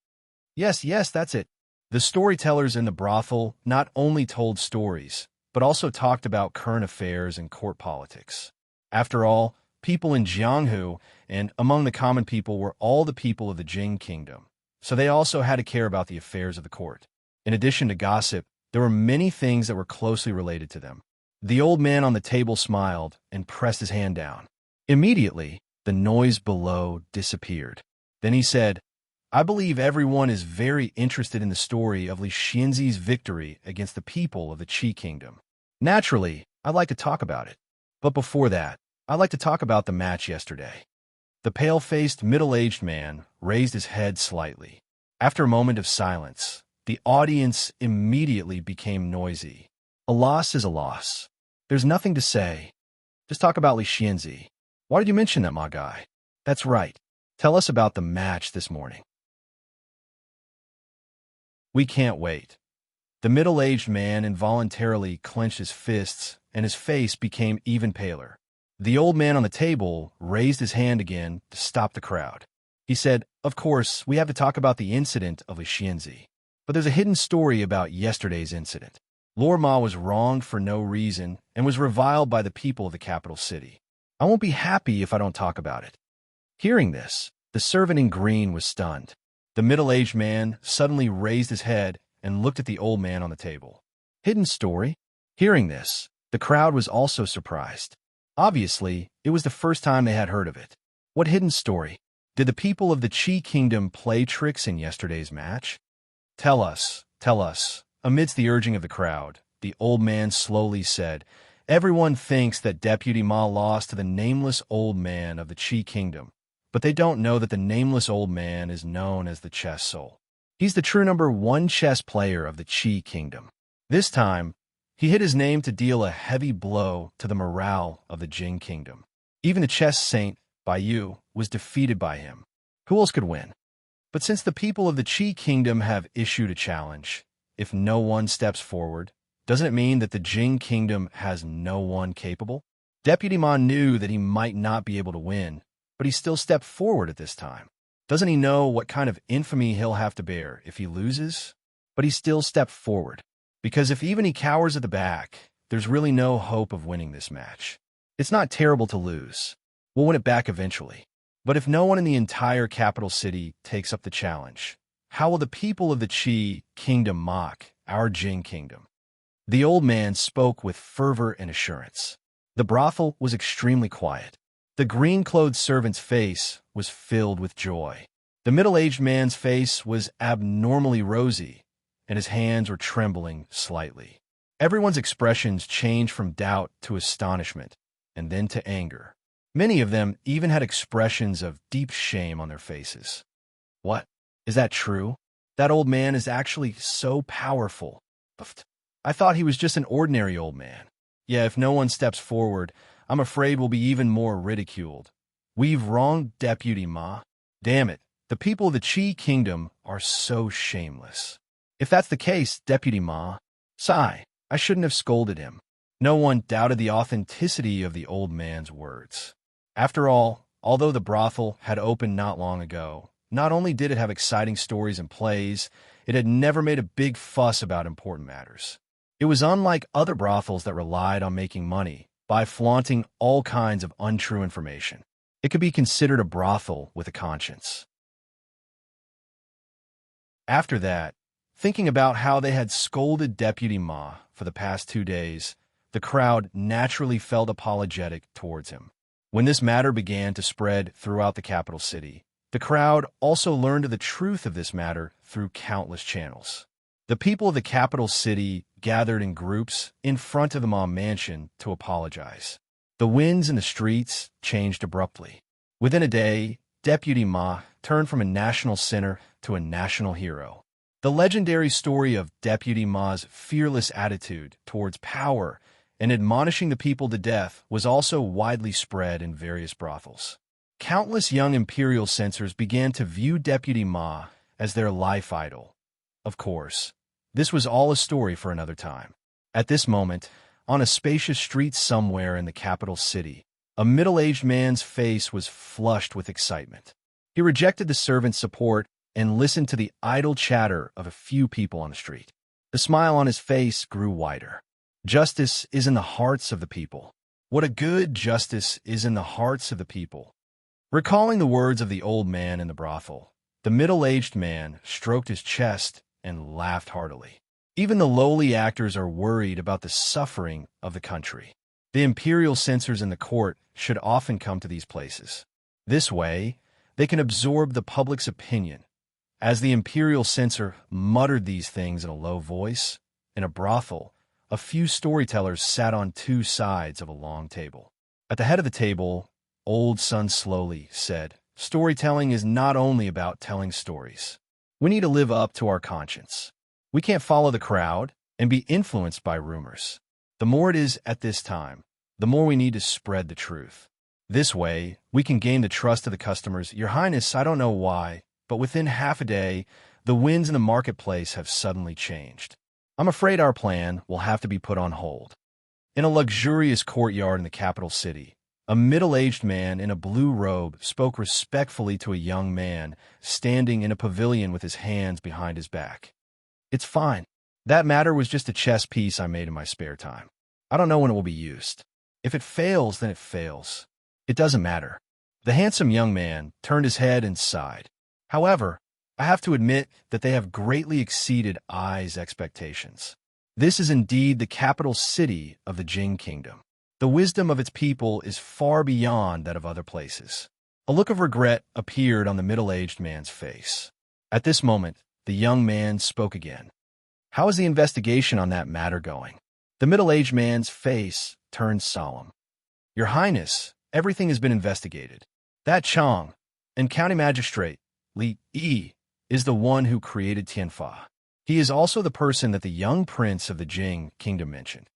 Yes, that's it. The storytellers in the brothel not only told stories, but also talked about current affairs and court politics. After all, people in Jianghu and among the common people were all the people of the Jing kingdom, so they also had to care about the affairs of the court. In addition to gossip, there were many things that were closely related to them. The old man on the table smiled and pressed his hand down. Immediately, the noise below disappeared. Then he said, "I believe everyone is very interested in the story of Li Xianzi's victory against the people of the Qi kingdom. Naturally, I'd like to talk about it. But before that, I'd like to talk about the match yesterday." The pale-faced, middle-aged man raised his head slightly. After a moment of silence, the audience immediately became noisy. "A loss is a loss. There's nothing to say. Just talk about Li Xianzi. Why did you mention that, my guy?" "That's right. Tell us about the match this morning." "We can't wait." The middle-aged man involuntarily clenched his fists, and his face became even paler. The old man on the table raised his hand again to stop the crowd. He said, "Of course, we have to talk about the incident of Li Xianzi. But there's a hidden story about yesterday's incident. Lord Ma was wronged for no reason and was reviled by the people of the capital city. I won't be happy if I don't talk about it." Hearing this, the servant in green was stunned. The middle-aged man suddenly raised his head and looked at the old man on the table. "Hidden story?" Hearing this, the crowd was also surprised. Obviously, it was the first time they had heard of it. What hidden story? Did the people of the Qi kingdom play tricks in yesterday's match? Tell us. Amidst the urging of the crowd, the old man slowly said, "Everyone thinks that Deputy Ma lost to the nameless old man of the Qi kingdom, but they don't know that the nameless old man is known as the chess soul. He's the true #1 chess player of the Qi kingdom. This time, he hit his name to deal a heavy blow to the morale of the Jing kingdom. Even the chess saint, Baiyu, was defeated by him. Who else could win? But since the people of the Qi kingdom have issued a challenge, if no one steps forward, doesn't it mean that the Jing kingdom has no one capable? Deputy Ma knew that he might not be able to win, but he still stepped forward at this time. Doesn't he know what kind of infamy he'll have to bear if he loses? But he still stepped forward, because if even he cowers at the back, there's really no hope of winning this match. It's not terrible to lose. We'll win it back eventually. But if no one in the entire capital city takes up the challenge, how will the people of the Qi kingdom mock our Jing kingdom?" The old man spoke with fervor and assurance. The brothel was extremely quiet. The green-clothed servant's face was filled with joy. The middle-aged man's face was abnormally rosy, and his hands were trembling slightly. Everyone's expressions changed from doubt to astonishment, and then to anger. Many of them even had expressions of deep shame on their faces. "What? Is that true? That old man is actually so powerful. I thought he was just an ordinary old man. Yeah, if no one steps forward, I'm afraid we'll be even more ridiculed. We've wronged Deputy Ma. Damn it, the people of the Qi Kingdom are so shameless. If that's the case, Deputy Ma, sigh, I shouldn't have scolded him. No one doubted the authenticity of the old man's words. After all, although the brothel had opened not long ago, not only did it have exciting stories and plays, it had never made a big fuss about important matters. It was unlike other brothels that relied on making money by flaunting all kinds of untrue information. It could be considered a brothel with a conscience. After that, thinking about how they had scolded Deputy Ma for the past 2 days, the crowd naturally felt apologetic towards him. When this matter began to spread throughout the capital city, the crowd also learned of the truth of this matter through countless channels. The people of the capital city gathered in groups in front of the Ma mansion to apologize. The winds in the streets changed abruptly. Within a day, Deputy Ma turned from a national sinner to a national hero. The legendary story of Deputy Ma's fearless attitude towards power and admonishing the people to death was also widely spread in various brothels. Countless young imperial censors began to view Deputy Ma as their life idol. Of course, this was all a story for another time. At this moment, on a spacious street somewhere in the capital city, a middle-aged man's face was flushed with excitement. He rejected the servant's support and listened to the idle chatter of a few people on the street. The smile on his face grew wider. Justice is in the hearts of the people. What a good justice is in the hearts of the people. Recalling the words of the old man in the brothel, the middle-aged man stroked his chest and laughed heartily. Even the lowly actors are worried about the suffering of the country. The imperial censors in the court should often come to these places. This way, they can absorb the public's opinion. As the imperial censor muttered these things in a low voice, in a brothel, a few storytellers sat on 2 sides of a long table. At the head of the table, Old Sun slowly said, "Storytelling is not only about telling stories. We need to live up to our conscience. We can't follow the crowd and be influenced by rumors. The more it is at this time, the more we need to spread the truth. This way, we can gain the trust of the customers. Your Highness, I don't know why, but within half a day, the winds in the marketplace have suddenly changed. I'm afraid our plan will have to be put on hold." In a luxurious courtyard in the capital city, a middle-aged man in a blue robe spoke respectfully to a young man standing in a pavilion with his hands behind his back. "It's fine. That matter was just a chess piece I made in my spare time. I don't know when it will be used. If it fails, then it fails. It doesn't matter." The handsome young man turned his head and sighed. "However, I have to admit that they have greatly exceeded I's expectations. This is indeed the capital city of the Jing Kingdom. The wisdom of its people is far beyond that of other places." A look of regret appeared on the middle-aged man's face. At this moment, the young man spoke again. "How is the investigation on that matter going?" The middle-aged man's face turned solemn. "Your Highness, everything has been investigated. That Chang and county magistrate, Li Yi, is the one who created Tianfa. He is also the person that the young prince of the Jing Kingdom mentioned.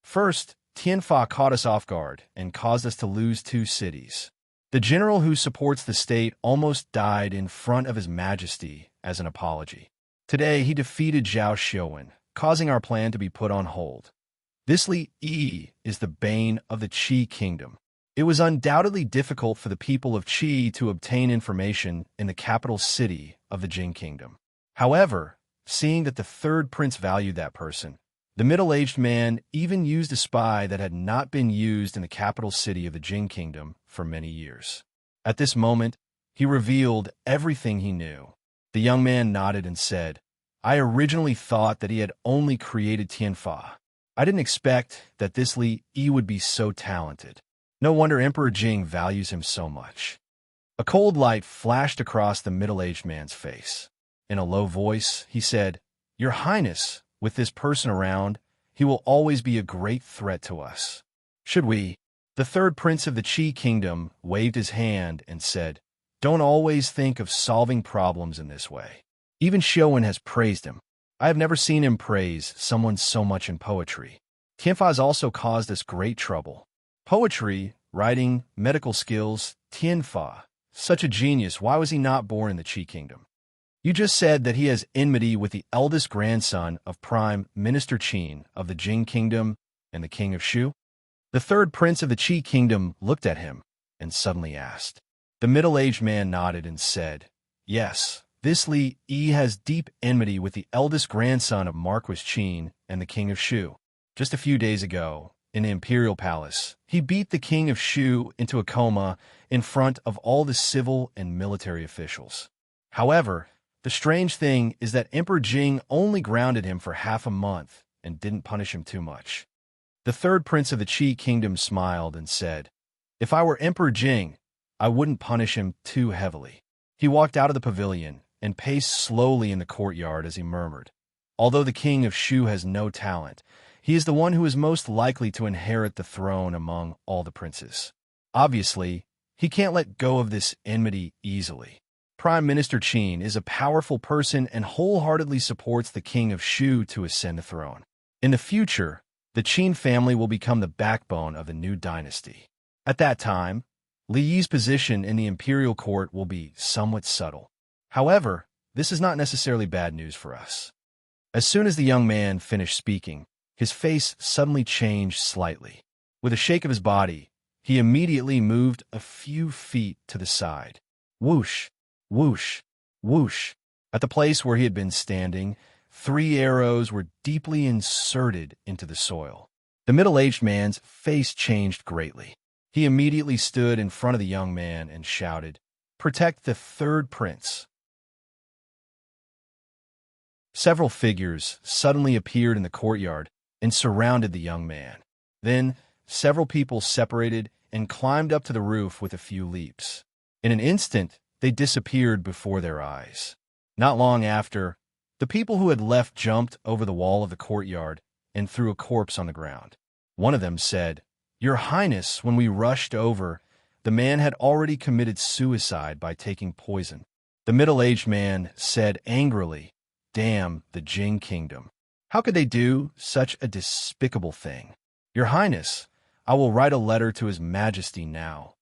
First, Tianfa caught us off guard and caused us to lose 2 cities. The general who supports the state almost died in front of His Majesty as an apology. Today, he defeated Zhao Xiuwen, causing our plan to be put on hold. This Li Yi is the bane of the Qi Kingdom. It was undoubtedly difficult for the people of Qi to obtain information in the capital city of the Jing Kingdom. However, seeing that the 3rd prince valued that person, the middle-aged man even used a spy that had not been used in the capital city of the Jing Kingdom for many years. At this moment, he revealed everything he knew. The young man nodded and said, "I originally thought that he had only created Tianfa. I didn't expect that this Li Yi would be so talented. No wonder Emperor Jing values him so much." A cold light flashed across the middle-aged man's face. In a low voice, he said, "Your Highness, with this person around, he will always be a great threat to us. Should we?" The 3rd prince of the Qi Kingdom waved his hand and said, "Don't always think of solving problems in this way. Even Xiuwen has praised him. I have never seen him praise someone so much in poetry. Tianfa has also caused us great trouble. Poetry writing, medical skills, Tianfa. Such a genius, why was he not born in the Qi Kingdom? You just said that he has enmity with the eldest grandson of Prime Minister Qin of the Jing Kingdom and the King of Shu? The third prince of the Qi Kingdom looked at him and suddenly asked. The middle-aged man nodded and said, yes, this Li Yi has deep enmity with the eldest grandson of Marquis Qin and the King of Shu. Just a few days ago, in the Imperial Palace, he beat the King of Shu into a coma in front of all the civil and military officials. However, the strange thing is that Emperor Jing only grounded him for half a month and didn't punish him too much. The third prince of the Qi Kingdom smiled and said, if I were Emperor Jing, I wouldn't punish him too heavily. He walked out of the pavilion and paced slowly in the courtyard as he murmured, although the King of Shu has no talent, he is the one who is most likely to inherit the throne among all the princes. Obviously, he can't let go of this enmity easily. Prime Minister Qin is a powerful person and wholeheartedly supports the King of Shu to ascend the throne. In the future, the Qin family will become the backbone of the new dynasty. At that time, Li Yi's position in the imperial court will be somewhat subtle. However, this is not necessarily bad news for us. As soon as the young man finished speaking, his face suddenly changed slightly. With a shake of his body, he immediately moved a few feet to the side. Whoosh, whoosh, whoosh. At the place where he had been standing, 3 arrows were deeply inserted into the soil. The middle-aged man's face changed greatly. He immediately stood in front of the young man and shouted, protect the third prince. Several figures suddenly appeared in the courtyard and surrounded the young man. Then, several people separated and climbed up to the roof with a few leaps. In an instant, they disappeared before their eyes. Not long after, the people who had left jumped over the wall of the courtyard and threw a corpse on the ground. One of them said, Your Highness, when we rushed over, the man had already committed suicide by taking poison. The middle-aged man said angrily, Damn the Jing Kingdom. How could they do such a despicable thing? Your Highness, I will write a letter to His Majesty now.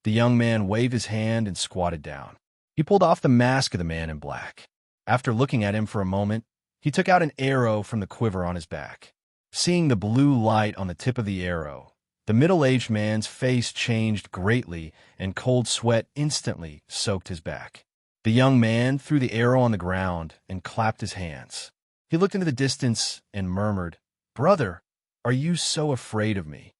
The young man waved his hand and squatted down. He pulled off the mask of the man in black. After looking at him for a moment, he took out an arrow from the quiver on his back. Seeing the blue light on the tip of the arrow, the middle-aged man's face changed greatly and cold sweat instantly soaked his back. The young man threw the arrow on the ground and clapped his hands. He looked into the distance and murmured, Brother, are you so afraid of me?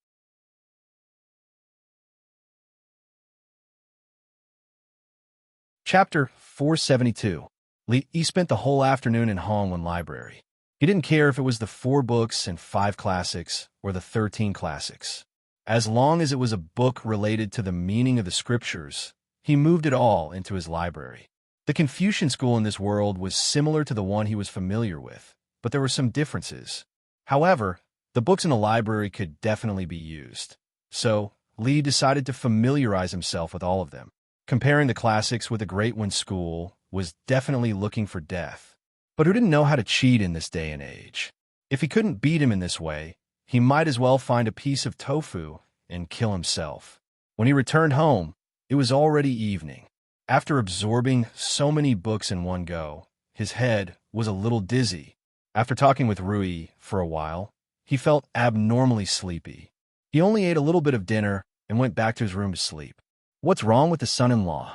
Chapter 472. Li Yi spent the whole afternoon in Hongwen Library. He didn't care if it was the 4 books and 5 classics or the 13 classics. As long as it was a book related to the meaning of the scriptures, he moved it all into his library. The Confucian school in this world was similar to the one he was familiar with, but there were some differences. However, the books in the library could definitely be used. So, Li decided to familiarize himself with all of them. Comparing the classics with the Great One school was definitely looking for death. But who didn't know how to cheat in this day and age? If he couldn't beat him in this way, he might as well find a piece of tofu and kill himself. When he returned home, it was already evening. After absorbing so many books in one go, his head was a little dizzy. After talking with Rui for a while, he felt abnormally sleepy. He only ate a little bit of dinner and went back to his room to sleep. What's wrong with the son-in-law?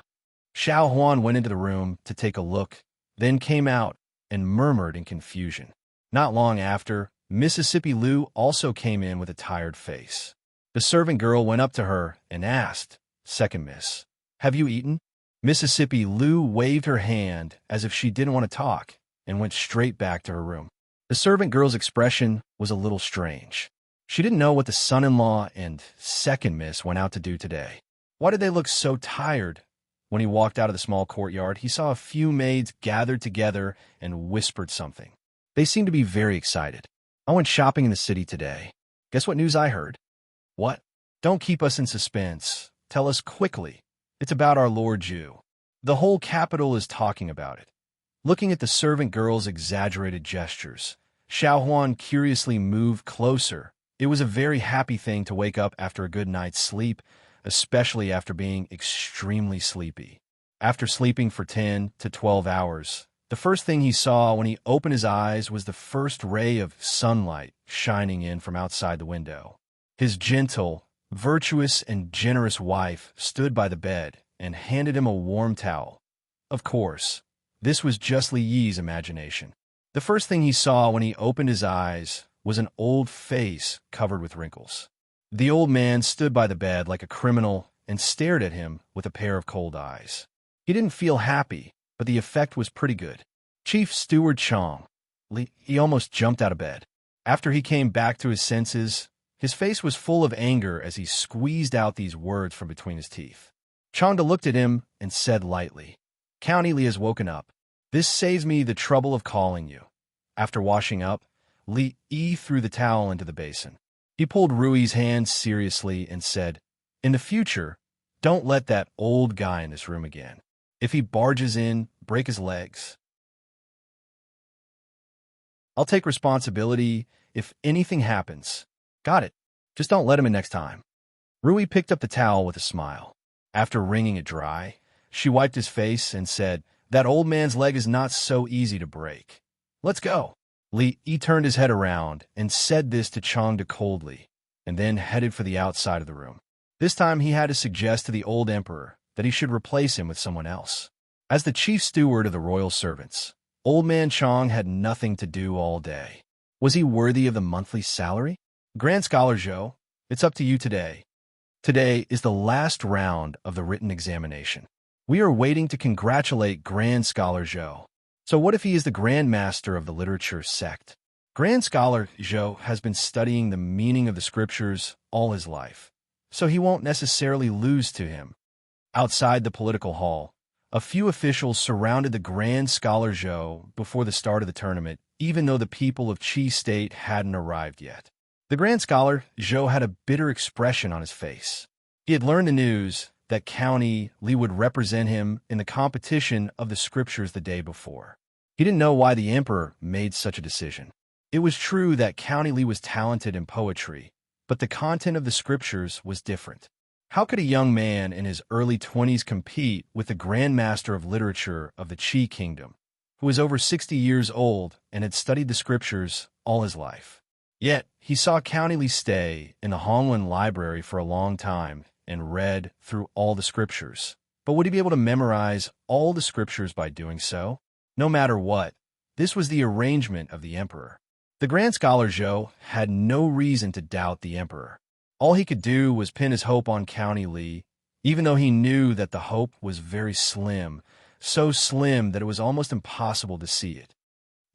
Xiao Huan went into the room to take a look, then came out and murmured in confusion. Not long after, Mississippi Lu also came in with a tired face. The servant girl went up to her and asked, Second Miss, have you eaten? Mississippi Lu waved her hand as if she didn't want to talk and went straight back to her room. The servant girl's expression was a little strange. She didn't know what the son-in-law and second miss went out to do today. Why did they look so tired? When he walked out of the small courtyard, he saw a few maids gathered together and whispered something. They seemed to be very excited. I went shopping in the city today. Guess what news I heard? What? Don't keep us in suspense. Tell us quickly. It's about our Lord Jew. The whole capital is talking about it. Looking at the servant girl's exaggerated gestures, Xiao Huan curiously moved closer. It was a very happy thing to wake up after a good night's sleep, especially after being extremely sleepy. After sleeping for 10 to 12 hours, the first thing he saw when he opened his eyes was the first ray of sunlight shining in from outside the window. His gentle, virtuous, and generous wife stood by the bed and handed him a warm towel. Of course, this was just Li Yi's imagination. The first thing he saw when he opened his eyes was an old face covered with wrinkles. The old man stood by the bed like a criminal and stared at him with a pair of cold eyes. He didn't feel happy, but the effect was pretty good. Chief Steward Chong. He almost jumped out of bed. After he came back to his senses, his face was full of anger as he squeezed out these words from between his teeth. Chongda looked at him and said lightly, "County Li has woken up. This saves me the trouble of calling you." After washing up, Li Yi threw the towel into the basin. He pulled Rui's hand seriously and said, "In the future, don't let that old guy in this room again. If he barges in, break his legs. I'll take responsibility if anything happens. Got it. Just don't let him in next time." Rui picked up the towel with a smile. After wringing it dry, she wiped his face and said, "That old man's leg is not so easy to break. Let's go." Li Yi turned his head around and said this to Changda coldly, and then headed for the outside of the room. This time he had to suggest to the old emperor that he should replace him with someone else. As the chief steward of the royal servants, Old Man Chong had nothing to do all day. Was he worthy of the monthly salary? Grand Scholar Zhou, it's up to you today. Today is the last round of the written examination. We are waiting to congratulate Grand Scholar Zhou. So what if he is the Grand Master of the literature sect? Grand Scholar Zhou has been studying the meaning of the scriptures all his life, so he won't necessarily lose to him. Outside the political hall, a few officials surrounded the Grand Scholar Zhou before the start of the tournament, even though the people of Qi State hadn't arrived yet. The Grand Scholar Zhou had a bitter expression on his face. He had learned the news that County Li would represent him in the competition of the scriptures the day before. He didn't know why the emperor made such a decision. It was true that County Li was talented in poetry, but the content of the scriptures was different. How could a young man in his early 20s compete with the Grand Master of Literature of the Qi Kingdom, who was over 60 years old and had studied the scriptures all his life? Yet, he saw County Li stay in the Hongwen Library for a long time and read through all the scriptures. But would he be able to memorize all the scriptures by doing so? No matter what, this was the arrangement of the emperor. The Grand Scholar Zhou had no reason to doubt the emperor. All he could do was pin his hope on County Li, even though he knew that the hope was very slim, so slim that it was almost impossible to see it.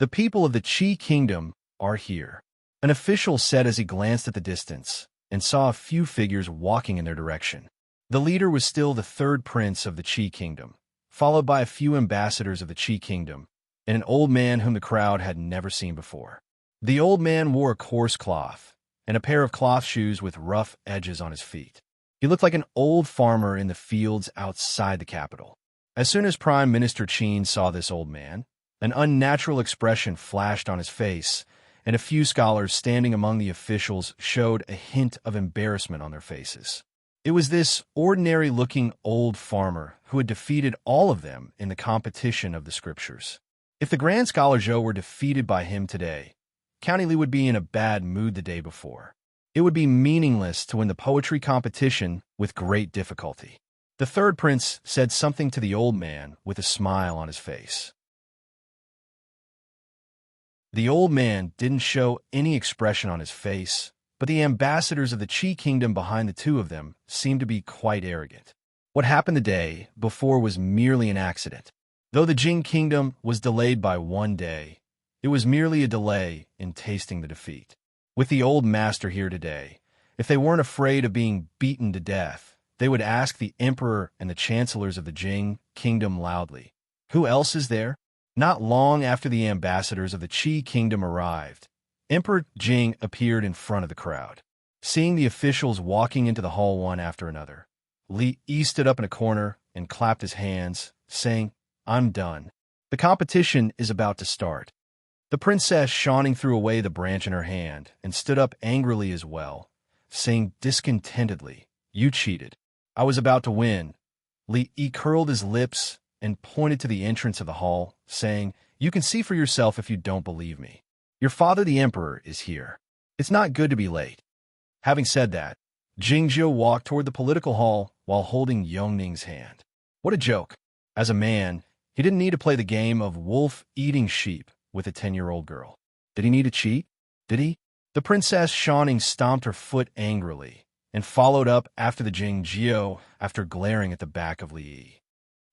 The people of the Qi Kingdom are here, an official said as he glanced at the distance and saw a few figures walking in their direction. The leader was still the third prince of the Qi Kingdom, followed by a few ambassadors of the Qi Kingdom, and an old man whom the crowd had never seen before. The old man wore a coarse cloth and a pair of cloth shoes with rough edges on his feet. He looked like an old farmer in the fields outside the capital. As soon as Prime Minister Qin saw this old man, an unnatural expression flashed on his face, and a few scholars standing among the officials showed a hint of embarrassment on their faces. It was this ordinary-looking old farmer who had defeated all of them in the competition of the scriptures. If the Grand Scholar Zhou were defeated by him today, County Li would be in a bad mood the day before. It would be meaningless to win the poetry competition with great difficulty. The third prince said something to the old man with a smile on his face. The old man didn't show any expression on his face, but the ambassadors of the Qi Kingdom behind the two of them seemed to be quite arrogant. What happened the day before was merely an accident. Though the Jing Kingdom was delayed by 1 day, it was merely a delay in tasting the defeat. With the old master here today, if they weren't afraid of being beaten to death, they would ask the emperor and the chancellors of the Jing Kingdom loudly, "Who else is there?" Not long after the ambassadors of the Qi Kingdom arrived, Emperor Jing appeared in front of the crowd. Seeing the officials walking into the hall one after another, Li Yi stood up in a corner and clapped his hands, saying, "I'm done. The competition is about to start." The princess Shawning threw away the branch in her hand and stood up angrily as well, saying discontentedly, "You cheated. I was about to win. Li Yi curled his lips and pointed to the entrance of the hall, saying, "You can see for yourself if you don't believe me. Your father, the emperor, is here. It's not good to be late." Having said that, Jingzhou walked toward the political hall while holding Yongning's hand. What a joke. As a man, he didn't need to play the game of wolf eating sheep with a 10-year-old girl. Did he need to cheat? Did he? The Princess Shawning stomped her foot angrily and followed up after the Jingzhou after glaring at the back of Li Yi.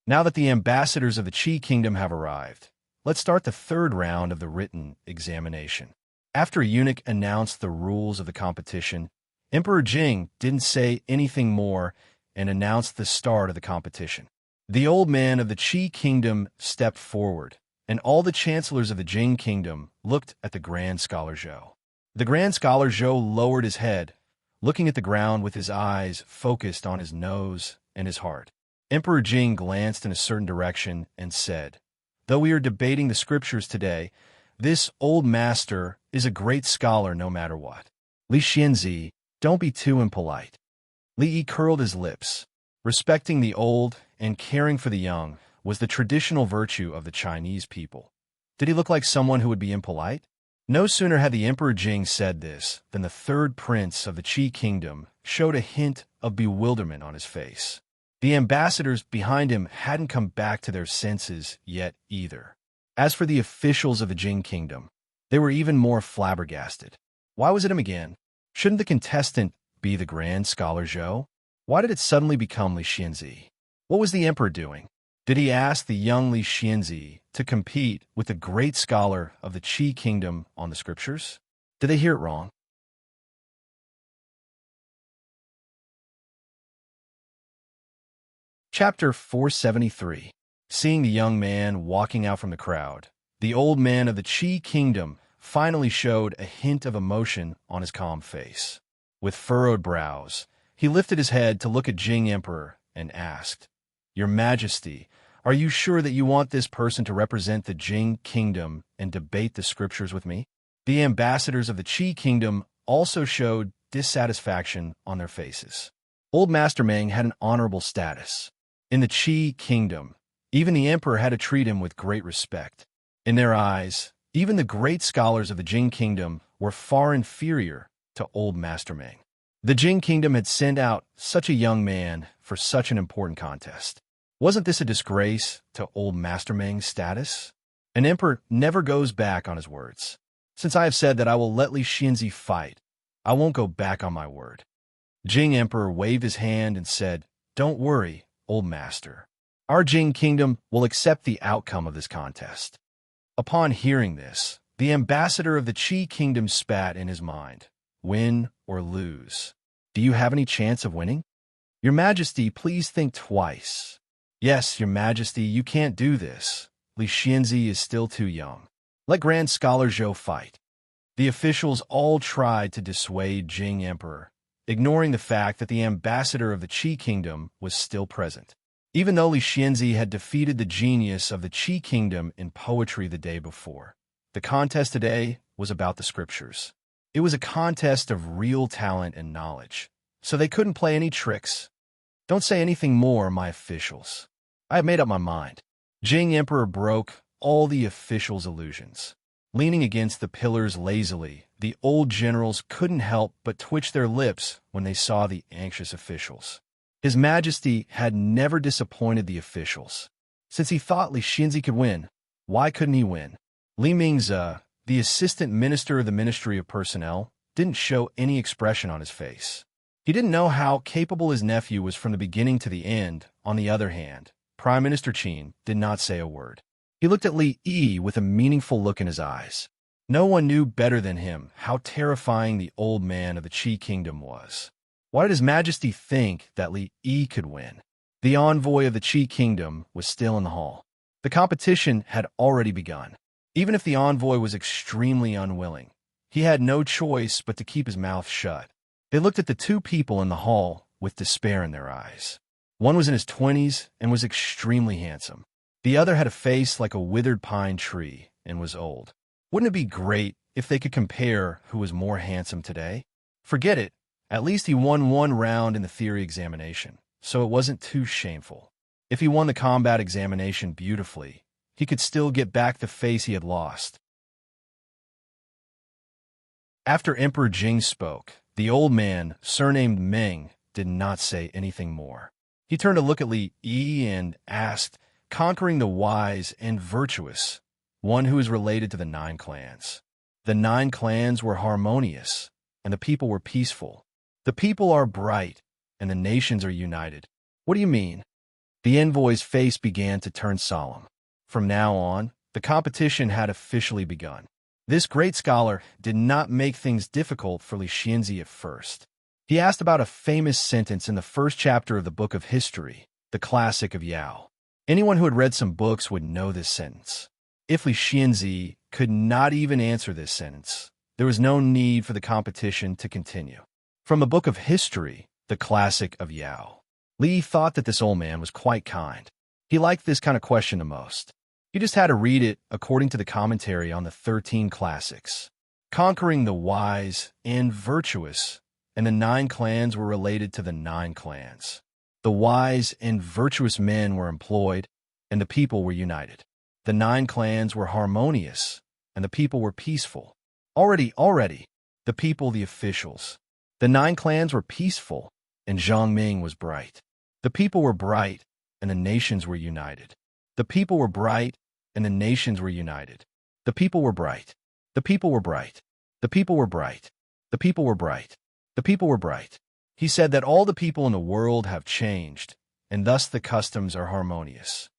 Now that the ambassadors of the Qi Kingdom have arrived, let's start the third round of the written examination. After a eunuch announced the rules of the competition, Emperor Jing didn't say anything more and announced the start of the competition. The old man of the Qi Kingdom stepped forward, and all the chancellors of the Jing Kingdom looked at the Grand Scholar Zhou. The Grand Scholar Zhou lowered his head, looking at the ground with his eyes focused on his nose and his heart. Emperor Jing glanced in a certain direction and said, "Though we are debating the scriptures today, this old master is a great scholar no matter what. Li Xianzi, don't be too impolite." Li Yi curled his lips. Respecting the old and caring for the young was the traditional virtue of the Chinese people. Did he look like someone who would be impolite? No sooner had the Emperor Jing said this than the third prince of the Qi Kingdom showed a hint of bewilderment on his face. The ambassadors behind him hadn't come back to their senses yet either. As for the officials of the Jing Kingdom, they were even more flabbergasted. Why was it him again? Shouldn't the contestant be the Grand Scholar Zhou? Why did it suddenly become Li Xianzi? What was the emperor doing? Did he ask the young Li Xianzi to compete with the great scholar of the Qi Kingdom on the scriptures? Did they hear it wrong? Chapter 473. Seeing the young man walking out from the crowd, the old man of the Qi Kingdom finally showed a hint of emotion on his calm face. With furrowed brows, he lifted his head to look at Jing Emperor and asked, "Your Majesty, are you sure that you want this person to represent the Jing Kingdom and debate the scriptures with me?" The ambassadors of the Qi Kingdom also showed dissatisfaction on their faces. Old Master Meng had an honorable status. In the Qi Kingdom, even the emperor had to treat him with great respect. In their eyes, even the great scholars of the Jing Kingdom were far inferior to Old Master Meng. The Jing Kingdom had sent out such a young man for such an important contest. Wasn't this a disgrace to Old Master Meng's status? An emperor never goes back on his words. Since I have said that I will let Li Xianzi fight, I won't go back on my word. Jing Emperor waved his hand and said, "Don't worry, Old Master. Our Jing Kingdom will accept the outcome of this contest." Upon hearing this, the ambassador of the Qi Kingdom spat in his mind. Win or lose. Do you have any chance of winning? Your Majesty, please think twice. Yes, Your Majesty, you can't do this. Li Xianzi is still too young. Let Grand Scholar Zhou fight. The officials all tried to dissuade Jing Emperor, ignoring the fact that the ambassador of the Qi Kingdom was still present. Even though Li Xianzi had defeated the genius of the Qi Kingdom in poetry the day before, the contest today was about the scriptures. It was a contest of real talent and knowledge, so they couldn't play any tricks. Don't say anything more, my officials. I have made up my mind. Jing Emperor broke all the officials' illusions. Leaning against the pillars lazily, the old generals couldn't help but twitch their lips when they saw the anxious officials. His Majesty had never disappointed the officials. Since he thought Li Xianzi could win, why couldn't he win? Li Mingze, the assistant minister of the Ministry of Personnel, didn't show any expression on his face. He didn't know how capable his nephew was from the beginning to the end. On the other hand, Prime Minister Qin did not say a word. He looked at Li Yi with a meaningful look in his eyes. No one knew better than him how terrifying the old man of the Qi Kingdom was. Why did His Majesty think that Li Yi could win? The envoy of the Qi Kingdom was still in the hall. The competition had already begun. Even if the envoy was extremely unwilling, he had no choice but to keep his mouth shut. They looked at the two people in the hall with despair in their eyes. One was in his 20s and was extremely handsome. The other had a face like a withered pine tree and was old. Wouldn't it be great if they could compare who was more handsome today? Forget it. At least he won one round in the theory examination, so it wasn't too shameful. If he won the combat examination beautifully, he could still get back the face he had lost. After Emperor Jing spoke, the old man, surnamed Meng, did not say anything more. He turned to look at Li Yi and asked, "Conquering the wise and virtuous, one who is related to the 9 clans. The 9 clans were harmonious, and the people were peaceful. The people are bright, and the nations are united." "What do you mean?" The envoy's face began to turn solemn. From now on, the competition had officially begun. This great scholar did not make things difficult for Li Xianzi at first. He asked about a famous sentence in the first chapter of the Book of History, the classic of Yao. Anyone who had read some books would know this sentence. If Li Xianzi could not even answer this sentence, there was no need for the competition to continue. From the Book of History, the classic of Yao. Li thought that this old man was quite kind. He liked this kind of question the most. You just had to read it according to the commentary on the 13 classics. Conquering the wise and virtuous, and the 9 clans were related to the 9 clans. The wise and virtuous men were employed, and the people were united. The 9 clans were harmonious, and the people were peaceful. Already, the people, the officials. The 9 clans were peaceful, and Zhang Ming was bright. The people were bright, and the nations were united. The people were bright, and the nations were united. The people were bright. The people were bright. The people were bright. The people were bright. The people were bright. He said that all the people in the world have changed, and thus the customs are harmonious.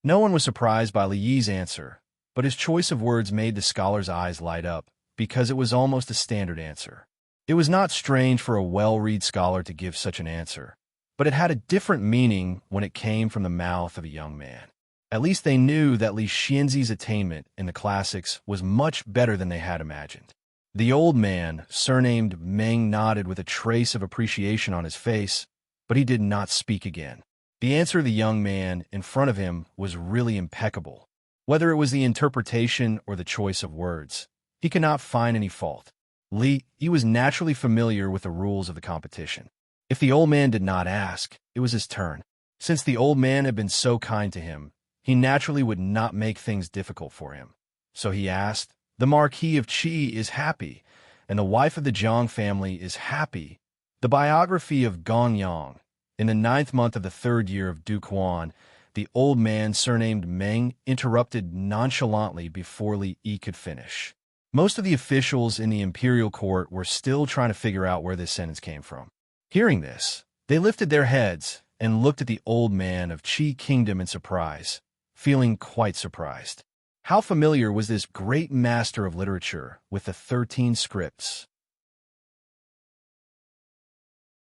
No one was surprised by Li Yi's answer, but his choice of words made the scholar's eyes light up, because it was almost a standard answer. It was not strange for a well-read scholar to give such an answer, but it had a different meaning when it came from the mouth of a young man. At least they knew that Li Xianzi's attainment in the classics was much better than they had imagined. The old man, surnamed Meng, nodded with a trace of appreciation on his face, but he did not speak again. The answer of the young man in front of him was really impeccable. Whether it was the interpretation or the choice of words, he could not find any fault. He was naturally familiar with the rules of the competition. If the old man did not ask, it was his turn. Since the old man had been so kind to him, he naturally would not make things difficult for him. So he asked, "The Marquis of Qi is happy, and the wife of the Jiang family is happy." The biography of Gongyang. In the 9th month of the 3rd year of Duke Huan, the old man, surnamed Meng, interrupted nonchalantly before Li Yi could finish. Most of the officials in the imperial court were still trying to figure out where this sentence came from. Hearing this, they lifted their heads and looked at the old man of Qi Kingdom in surprise, feeling quite surprised. How familiar was this great master of literature with the 13 scripts?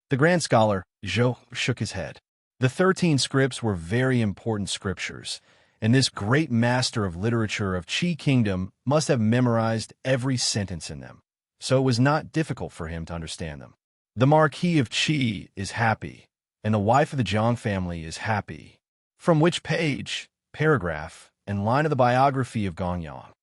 The grand scholar, Zhou, shook his head. The 13 scripts were very important scriptures, and this great master of literature of Qi Kingdom must have memorized every sentence in them, so it was not difficult for him to understand them. The Marquis of Qi is happy, and the wife of the Jiang family is happy. From which page, paragraph, and line of the biography of Gongyang?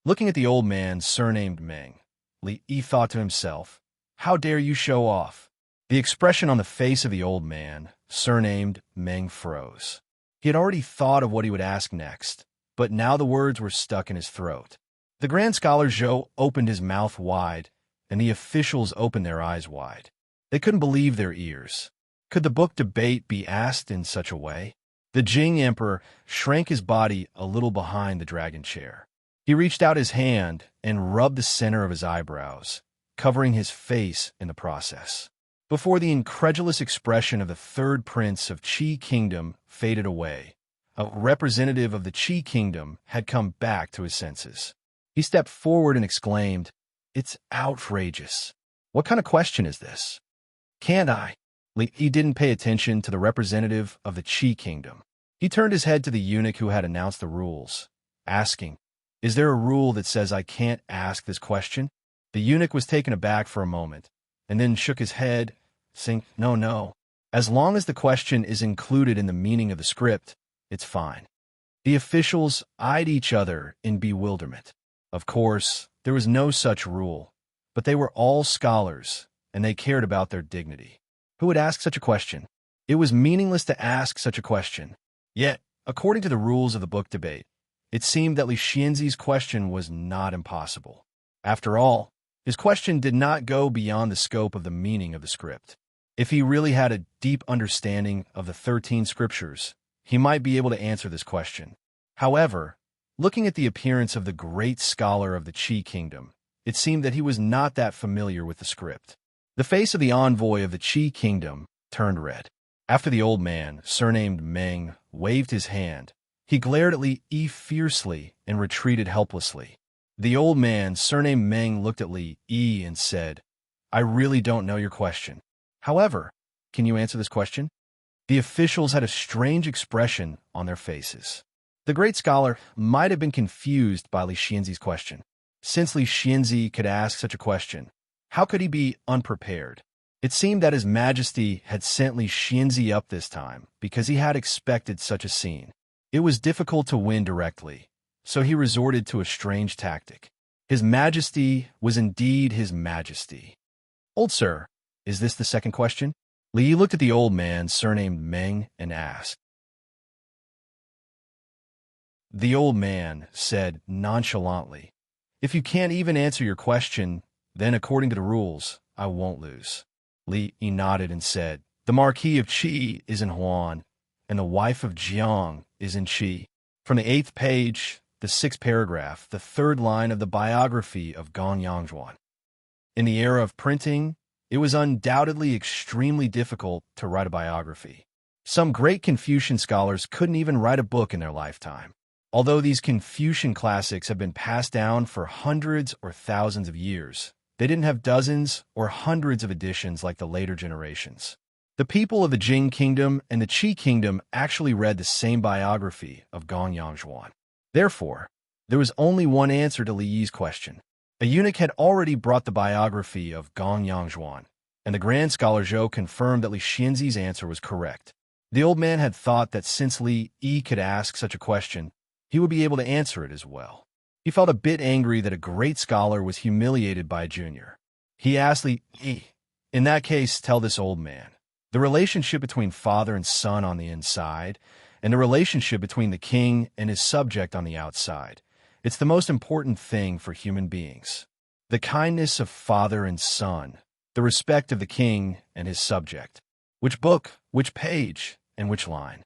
Looking at the old man, surnamed Meng, Li Yi thought to himself, "How dare you show off?" The expression on the face of the old man, surnamed Meng, froze. He had already thought of what he would ask next, but now the words were stuck in his throat. The grand scholar Zhou opened his mouth wide, and the officials opened their eyes wide. They couldn't believe their ears. Could the book debate be asked in such a way? The Jing emperor shrank his body a little behind the dragon chair. He reached out his hand and rubbed the center of his eyebrows, covering his face in the process. Before the incredulous expression of the 3rd prince of Qi Kingdom faded away, a representative of the Qi Kingdom had come back to his senses. He stepped forward and exclaimed, "It's outrageous. What kind of question is this? Can't I?" He didn't pay attention to the representative of the Qi Kingdom. He turned his head to the eunuch who had announced the rules, asking, "Is there a rule that says I can't ask this question?" The eunuch was taken aback for a moment, and then shook his head, saying, No. As long as the question is included in the meaning of the script, it's fine." The officials eyed each other in bewilderment. Of course, there was no such rule, but they were all scholars, and they cared about their dignity. Who would ask such a question? It was meaningless to ask such a question. Yet, according to the rules of the book debate, it seemed that Li Xianzi's question was not impossible. After all, his question did not go beyond the scope of the meaning of the script. If he really had a deep understanding of the 13 scriptures, he might be able to answer this question. However, looking at the appearance of the great scholar of the Qi kingdom, it seemed that he was not that familiar with the script. The face of the envoy of the Qi kingdom turned red. After the old man, surnamed Meng, waved his hand, he glared at Li Yi fiercely and retreated helplessly. The old man, surnamed Meng, looked at Li Yi and said, "I really don't know your question. However, can you answer this question?" The officials had a strange expression on their faces. The great scholar might have been confused by Li Xianzi's question. Since Li Xianzi could ask such a question, how could he be unprepared? It seemed that His Majesty had sent Li Xianzi up this time because he had expected such a scene. It was difficult to win directly, so he resorted to a strange tactic. His Majesty was indeed His Majesty. "Old sir, is this the second question?" Li looked at the old man, surnamed Meng, and asked. The old man said nonchalantly, "If you can't even answer your question, then according to the rules, I won't lose." Li Yi nodded and said, "The Marquis of Qi is in Huan, and the wife of Jiang is in Qi." From the 8th page, the 6th paragraph, the 3rd line of the biography of Gong Yangzhuan. In the era of printing, it was undoubtedly extremely difficult to write a biography. Some great Confucian scholars couldn't even write a book in their lifetime. Although these Confucian classics have been passed down for hundreds or thousands of years, they didn't have dozens or hundreds of editions like the later generations. The people of the Jing Kingdom and the Qi Kingdom actually read the same biography of Gong Yangzhuan. Therefore, there was only one answer to Li Yi's question. A eunuch had already brought the biography of Gong Yangzhuan, and the grand scholar Zhou confirmed that Li Xianzi's answer was correct. The old man had thought that since Li Yi could ask such a question, he would be able to answer it as well. He felt a bit angry that a great scholar was humiliated by a junior. He asked Li Yi, "In that case, tell this old man, the relationship between father and son on the inside, and the relationship between the king and his subject on the outside. It's the most important thing for human beings. The kindness of father and son, the respect of the king and his subject. Which book, which page, and which line?"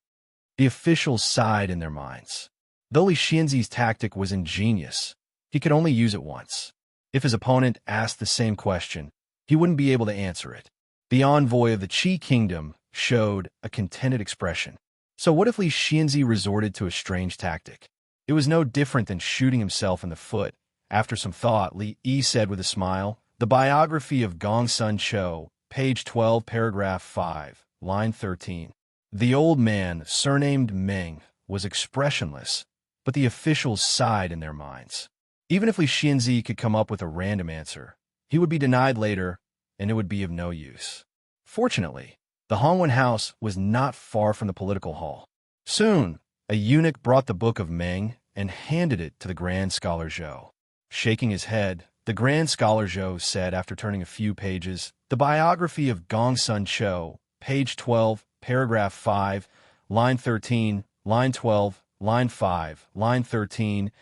The officials sighed in their minds. Though Li Xianzi's tactic was ingenious, he could only use it once. If his opponent asked the same question, he wouldn't be able to answer it. The envoy of the Qi kingdom showed a contented expression. So what if Li Xianzi resorted to a strange tactic? It was no different than shooting himself in the foot. After some thought, Li Yi said with a smile, "The biography of Gong Sun Chou, page 12, paragraph 5, line 13. The old man, surnamed Meng, was expressionless, but the officials sighed in their minds. Even if Li Xianzi could come up with a random answer, he would be denied later, and it would be of no use. Fortunately, the Hongwen house was not far from the political hall. Soon, a eunuch brought the book of Meng and handed it to the grand scholar Zhou. Shaking his head, the grand scholar Zhou said after turning a few pages, "The biography of Gong Sun Chou, page 12, paragraph 5, line 13, line 12, line 5, line 13,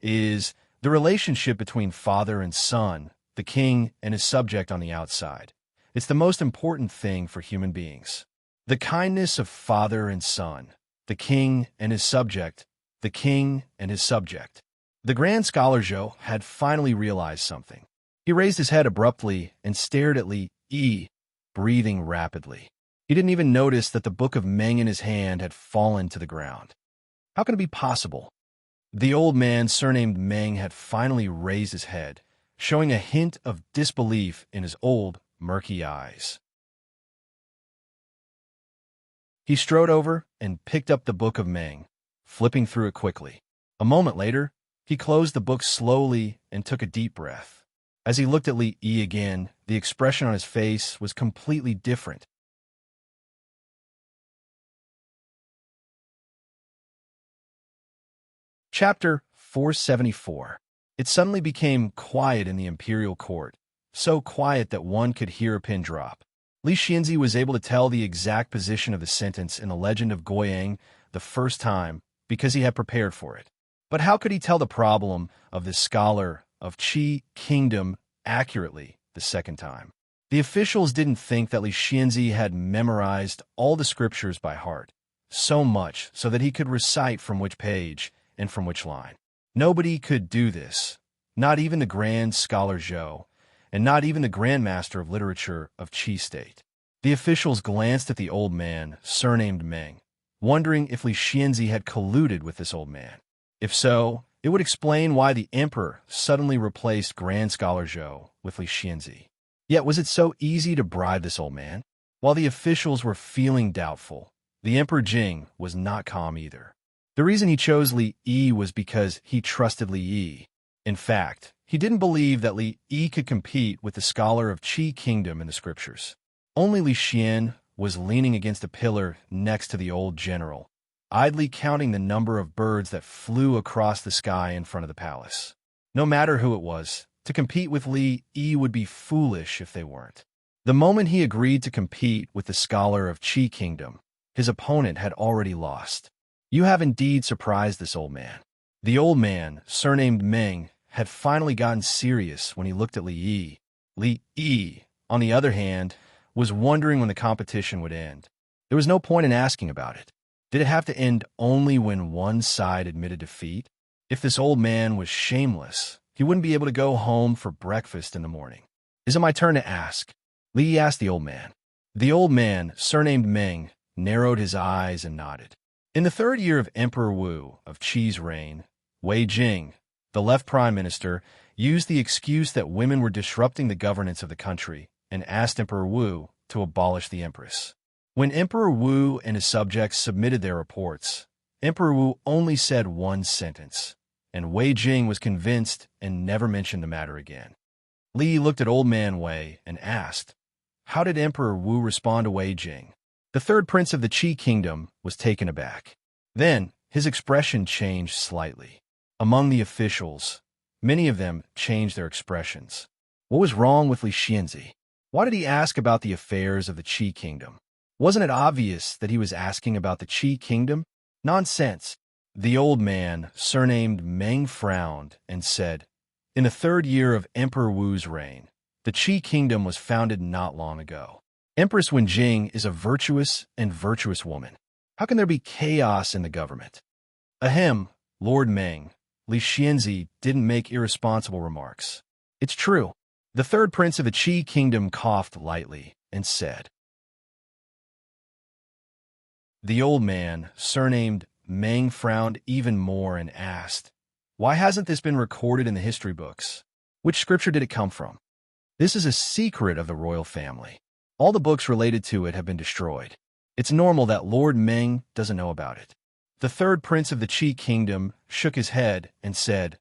is the relationship between father and son, the king and his subject on the outside. It's the most important thing for human beings. The kindness of father and son, the king and his subject, the king and his subject." The grand scholar Zhou had finally realized something. He raised his head abruptly and stared at Li Yi, breathing rapidly. He didn't even notice that the book of Meng in his hand had fallen to the ground. How can it be possible? The old man, surnamed Meng, had finally raised his head, showing a hint of disbelief in his old, murky eyes. He strode over and picked up the book of Meng, flipping through it quickly. A moment later, he closed the book slowly and took a deep breath. As he looked at Li Yi again, the expression on his face was completely different. Chapter 474. It suddenly became quiet in the imperial court, so quiet that one could hear a pin drop. Li Xianzi was able to tell the exact position of the sentence in the legend of Guoyang the first time because he had prepared for it. But how could he tell the problem of this scholar of Qi kingdom accurately the second time? The officials didn't think that Li Xianzi had memorized all the scriptures by heart, so much so that he could recite from which page and from which line. Nobody could do this, not even the grand scholar Zhou, and not even the Grand Master of Literature of Qi State. The officials glanced at the old man, surnamed Meng, wondering if Li Xianzi had colluded with this old man. If so, it would explain why the emperor suddenly replaced Grand Scholar Zhou with Li Xianzi. Yet was it so easy to bribe this old man? While the officials were feeling doubtful, the Emperor Jing was not calm either. The reason he chose Li Yi was because he trusted Li Yi. In fact, he didn't believe that Li Yi could compete with the scholar of Qi Kingdom in the scriptures. Only Li Xian was leaning against a pillar next to the old general, idly counting the number of birds that flew across the sky in front of the palace. No matter who it was, to compete with Li Yi would be foolish if they weren't. The moment he agreed to compete with the scholar of Qi Kingdom, his opponent had already lost. You have indeed surprised this old man. The old man, surnamed Meng, had finally gotten serious when he looked at Li Yi. Li Yi, on the other hand, was wondering when the competition would end. There was no point in asking about it. Did it have to end only when one side admitted defeat? If this old man was shameless, he wouldn't be able to go home for breakfast in the morning. Is it my turn to ask? Li Yi asked the old man. The old man, surnamed Meng, narrowed his eyes and nodded. In the third year of Emperor Wu of Qi's reign, Wei Jing, the left prime minister, used the excuse that women were disrupting the governance of the country and asked Emperor Wu to abolish the empress. When Emperor Wu and his subjects submitted their reports, Emperor Wu only said one sentence, and Wei Jing was convinced and never mentioned the matter again. Li looked at old man Wei and asked, how did Emperor Wu respond to Wei Jing? The third prince of the Qi kingdom was taken aback. Then, his expression changed slightly. Among the officials, many of them changed their expressions. What was wrong with Li Xianzi? Why did he ask about the affairs of the Qi kingdom? Wasn't it obvious that he was asking about the Qi kingdom? Nonsense. The old man, surnamed Meng, frowned and said, in the third year of Emperor Wu's reign, the Qi kingdom was founded not long ago. Empress Wenjing is a virtuous woman. How can there be chaos in the government? Ahem, Lord Meng, Li Xianzi didn't make irresponsible remarks. It's true. The third prince of the Qi kingdom coughed lightly and said. The old man, surnamed Meng, frowned even more and asked, why hasn't this been recorded in the history books? Which scripture did it come from? This is a secret of the royal family. All the books related to it have been destroyed. It's normal that Lord Meng doesn't know about it. The third prince of the Qi kingdom shook his head and said,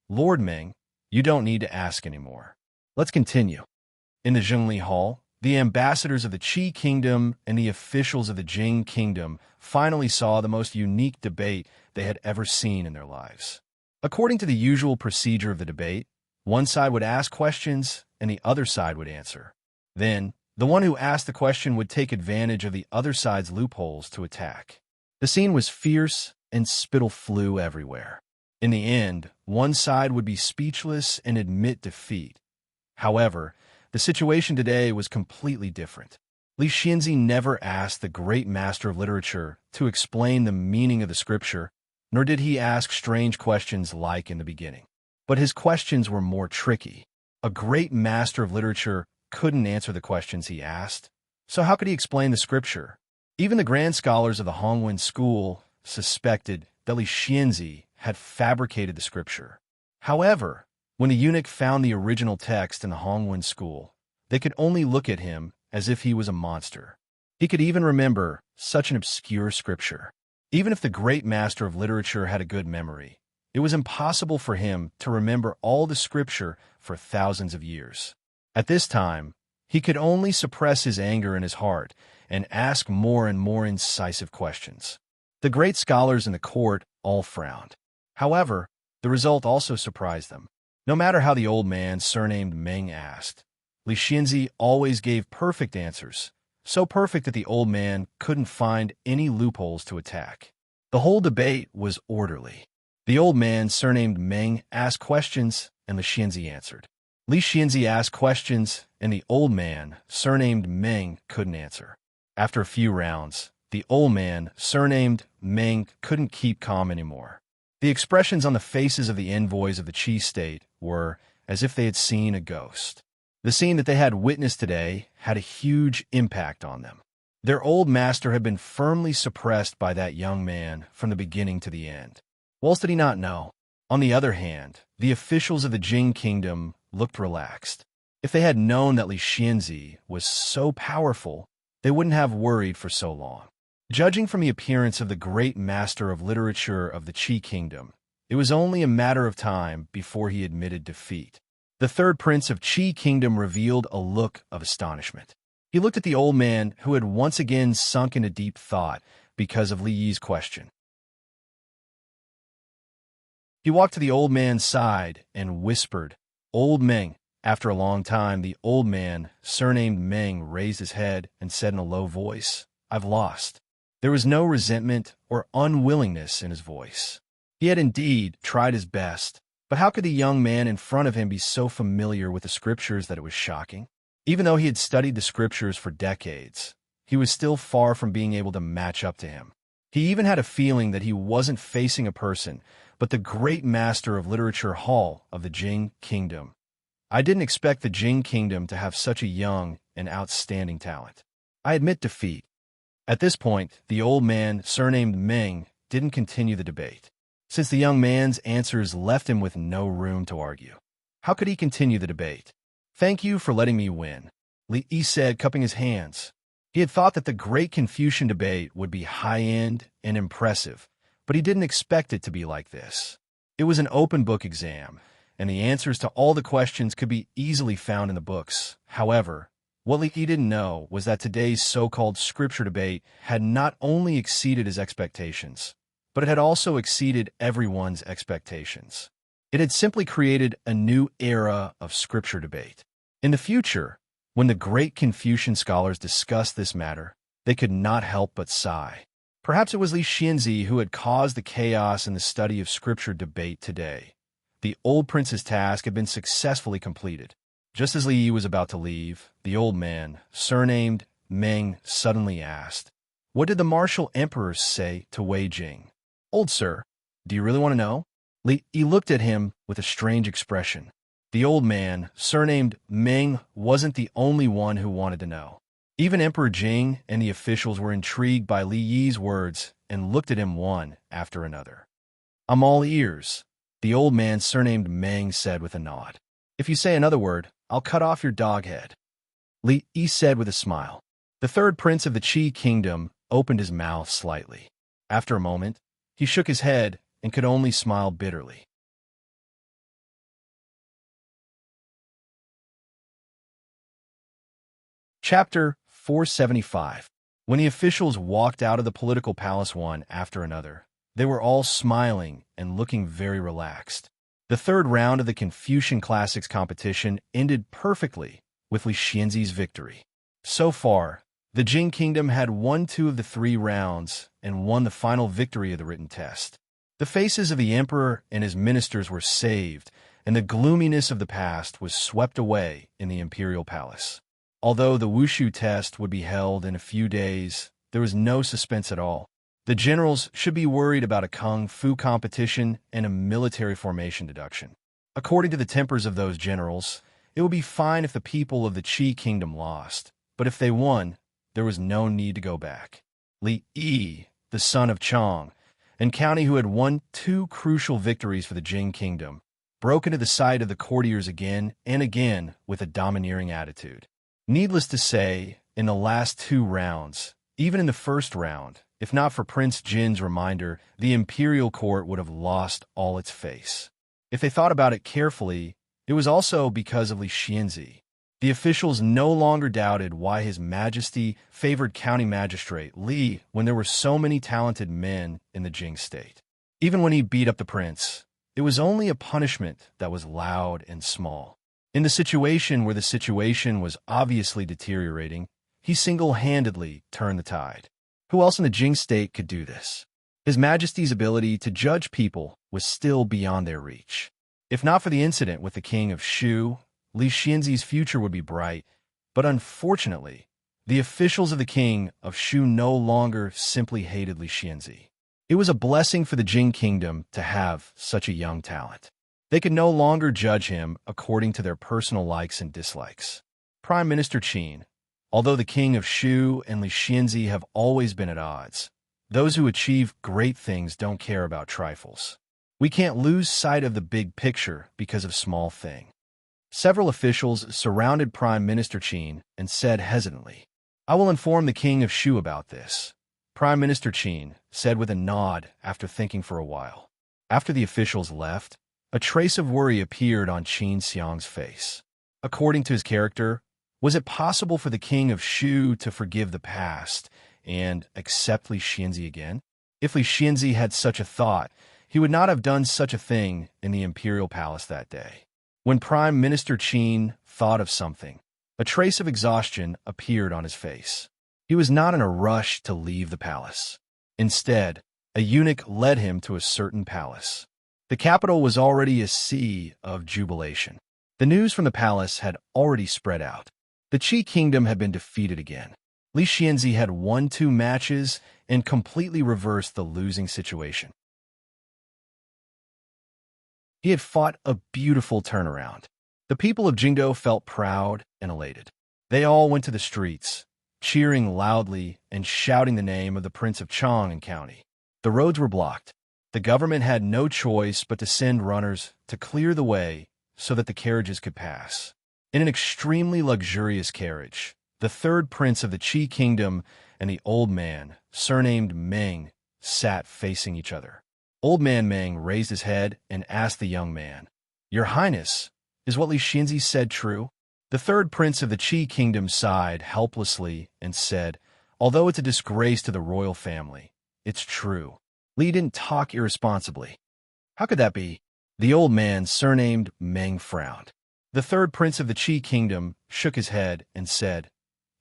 Lord Meng, you don't need to ask anymore. Let's continue. In the Zhongli Hall, the ambassadors of the Qi kingdom and the officials of the Jing kingdom finally saw the most unique debate they had ever seen in their lives. According to the usual procedure of the debate, one side would ask questions and the other side would answer. Then, the one who asked the question would take advantage of the other side's loopholes to attack. The scene was fierce and spittle flew everywhere. In the end, one side would be speechless and admit defeat. However, the situation today was completely different. Li Xianzi never asked the great master of literature to explain the meaning of the scripture, nor did he ask strange questions like in the beginning. But his questions were more tricky. A great master of literature couldn't answer the questions he asked, so how could he explain the scripture? Even the grand scholars of the Hongwen school suspected that Li Xianzi had fabricated the scripture. However, when the eunuch found the original text in the Hongwen school, they could only look at him as if he was a monster. He could even remember such an obscure scripture. Even if the great master of literature had a good memory, it was impossible for him to remember all the scripture for thousands of years. At this time, he could only suppress his anger in his heart and ask more and more incisive questions. The great scholars in the court all frowned. However, the result also surprised them. No matter how the old man, surnamed Meng, asked, Li Xianzi always gave perfect answers, so perfect that the old man couldn't find any loopholes to attack. The whole debate was orderly. The old man, surnamed Meng, asked questions, and Li Xianzi answered. Li Xianzi asked questions, and the old man, surnamed Meng, couldn't answer. After a few rounds, the old man, surnamed Meng, couldn't keep calm anymore. The expressions on the faces of the envoys of the Qi state were as if they had seen a ghost. The scene that they had witnessed today had a huge impact on them. Their old master had been firmly suppressed by that young man from the beginning to the end. What else did he not know? On the other hand, the officials of the Jing kingdom looked relaxed. If they had known that Li Xianzi was so powerful, they wouldn't have worried for so long. Judging from the appearance of the great master of literature of the Qi kingdom, it was only a matter of time before he admitted defeat. The third prince of Qi kingdom revealed a look of astonishment. He looked at the old man, who had once again sunk into deep thought because of Li Yi's question. He walked to the old man's side and whispered, "Old Meng." After a long time, the old man, surnamed Meng, raised his head and said in a low voice, "I've lost." There was no resentment or unwillingness in his voice. He had indeed tried his best, but how could the young man in front of him be so familiar with the scriptures that it was shocking? Even though he had studied the scriptures for decades, he was still far from being able to match up to him. He even had a feeling that he wasn't facing a person, but the great master of literature hall of the Jing kingdom. I didn't expect the Jing kingdom to have such a young and outstanding talent. I admit defeat. At this point, the old man, surnamed Meng, didn't continue the debate, since the young man's answers left him with no room to argue. How could he continue the debate? "Thank you for letting me win," Li Yi said, cupping his hands. He had thought that the Great Confucian debate would be high-end and impressive, but he didn't expect it to be like this. It was an open-book exam, and the answers to all the questions could be easily found in the books. However, what Li Yi didn't know was that today's so-called scripture debate had not only exceeded his expectations, but it had also exceeded everyone's expectations. It had simply created a new era of scripture debate. In the future, when the great Confucian scholars discussed this matter, they could not help but sigh. Perhaps it was Li Xianzi who had caused the chaos in the study of scripture debate today. The old prince's task had been successfully completed. Just as Li Yi was about to leave, the old man, surnamed Meng, suddenly asked, "What did the martial emperors say to Wei Jing?" "Old sir, do you really want to know?" Li Yi looked at him with a strange expression. The old man, surnamed Meng, wasn't the only one who wanted to know. Even Emperor Jing and the officials were intrigued by Li Yi's words and looked at him one after another. "I'm all ears," the old man, surnamed Meng, said with a nod. "If you say another word, I'll cut off your dog head," Li Yi said with a smile. The third prince of the Qi kingdom opened his mouth slightly. After a moment, he shook his head and could only smile bitterly. Chapter 475. When the officials walked out of the political palace one after another, they were all smiling and looking very relaxed. The third round of the Confucian Classics competition ended perfectly with Li Xianzi's victory. So far, the Jing kingdom had won 2 of the 3 rounds and won the final victory of the written test. The faces of the emperor and his ministers were saved, and the gloominess of the past was swept away in the imperial palace. Although the Wushu test would be held in a few days, there was no suspense at all. The generals should be worried about a kung fu competition and a military formation deduction. According to the tempers of those generals, it would be fine if the people of the Qi kingdom lost, but if they won, there was no need to go back. Li Yi, the son of Chong, and county who had won 2 crucial victories for the Jing kingdom, broke into the sight of the courtiers again and again with a domineering attitude. Needless to say, in the last 2 rounds, even in the first round, if not for Prince Jin's reminder, the imperial court would have lost all its face. If they thought about it carefully, it was also because of Li Xianzi. The officials no longer doubted why His Majesty favored county magistrate Li when there were so many talented men in the Jing state. Even when he beat up the prince, it was only a punishment that was loud and small. In the situation where the situation was obviously deteriorating, he single-handedly turned the tide. Who else in the Jing state could do this? His Majesty's ability to judge people was still beyond their reach. If not for the incident with the king of Shu, Li Xianzi's future would be bright, but unfortunately, the officials of the king of Shu no longer simply hated Li Xianzi. It was a blessing for the Jing kingdom to have such a young talent. They could no longer judge him according to their personal likes and dislikes. Prime Minister Qin, although the king of Shu and Li Xianzi have always been at odds, those who achieve great things don't care about trifles. We can't lose sight of the big picture because of small things. Several officials surrounded Prime Minister Qin and said hesitantly, "I will inform the king of Shu about this." Prime Minister Qin said with a nod after thinking for a while. After the officials left, a trace of worry appeared on Qin Xiang's face. According to his character, was it possible for the king of Shu to forgive the past and accept Li Xianzi again? If Li Xianzi had such a thought, he would not have done such a thing in the imperial palace that day. When Prime Minister Qin thought of something, a trace of exhaustion appeared on his face. He was not in a rush to leave the palace. Instead, a eunuch led him to a certain palace. The capital was already a sea of jubilation. The news from the palace had already spread out. The Qi kingdom had been defeated again. Li Xianzi had won 2 matches and completely reversed the losing situation. He had fought a beautiful turnaround. The people of Jingdo felt proud and elated. They all went to the streets, cheering loudly and shouting the name of the Prince of Chang and County. The roads were blocked. The government had no choice but to send runners to clear the way so that the carriages could pass. In an extremely luxurious carriage, the 3rd prince of the Qi kingdom and the old man, surnamed Meng, sat facing each other. Old man Meng raised his head and asked the young man, "Your Highness, is what Li Xianzi said true?" The 3rd prince of the Qi kingdom sighed helplessly and said, "Although it's a disgrace to the royal family, it's true. Li didn't talk irresponsibly." "How could that be?" The old man, surnamed Meng, frowned. The 3rd prince of the Qi kingdom shook his head and said,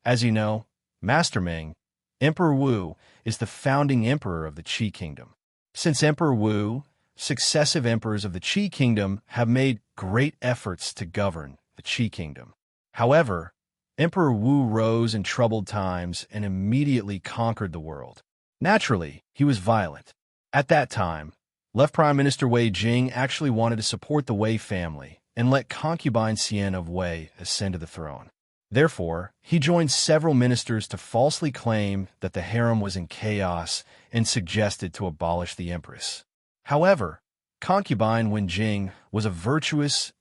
"As you know, Master Meng, Emperor Wu is the founding emperor of the Qi kingdom. Since Emperor Wu, successive emperors of the Qi kingdom have made great efforts to govern the Qi kingdom. However, Emperor Wu rose in troubled times and immediately conquered the world. Naturally, he was violent. At that time, left Prime Minister Wei Jing actually wanted to support the Wei family and let concubine Xian of Wei ascend to the throne. Therefore, he joined several ministers to falsely claim that the harem was in chaos and suggested to abolish the empress. However, concubine Wen Jing was a virtuous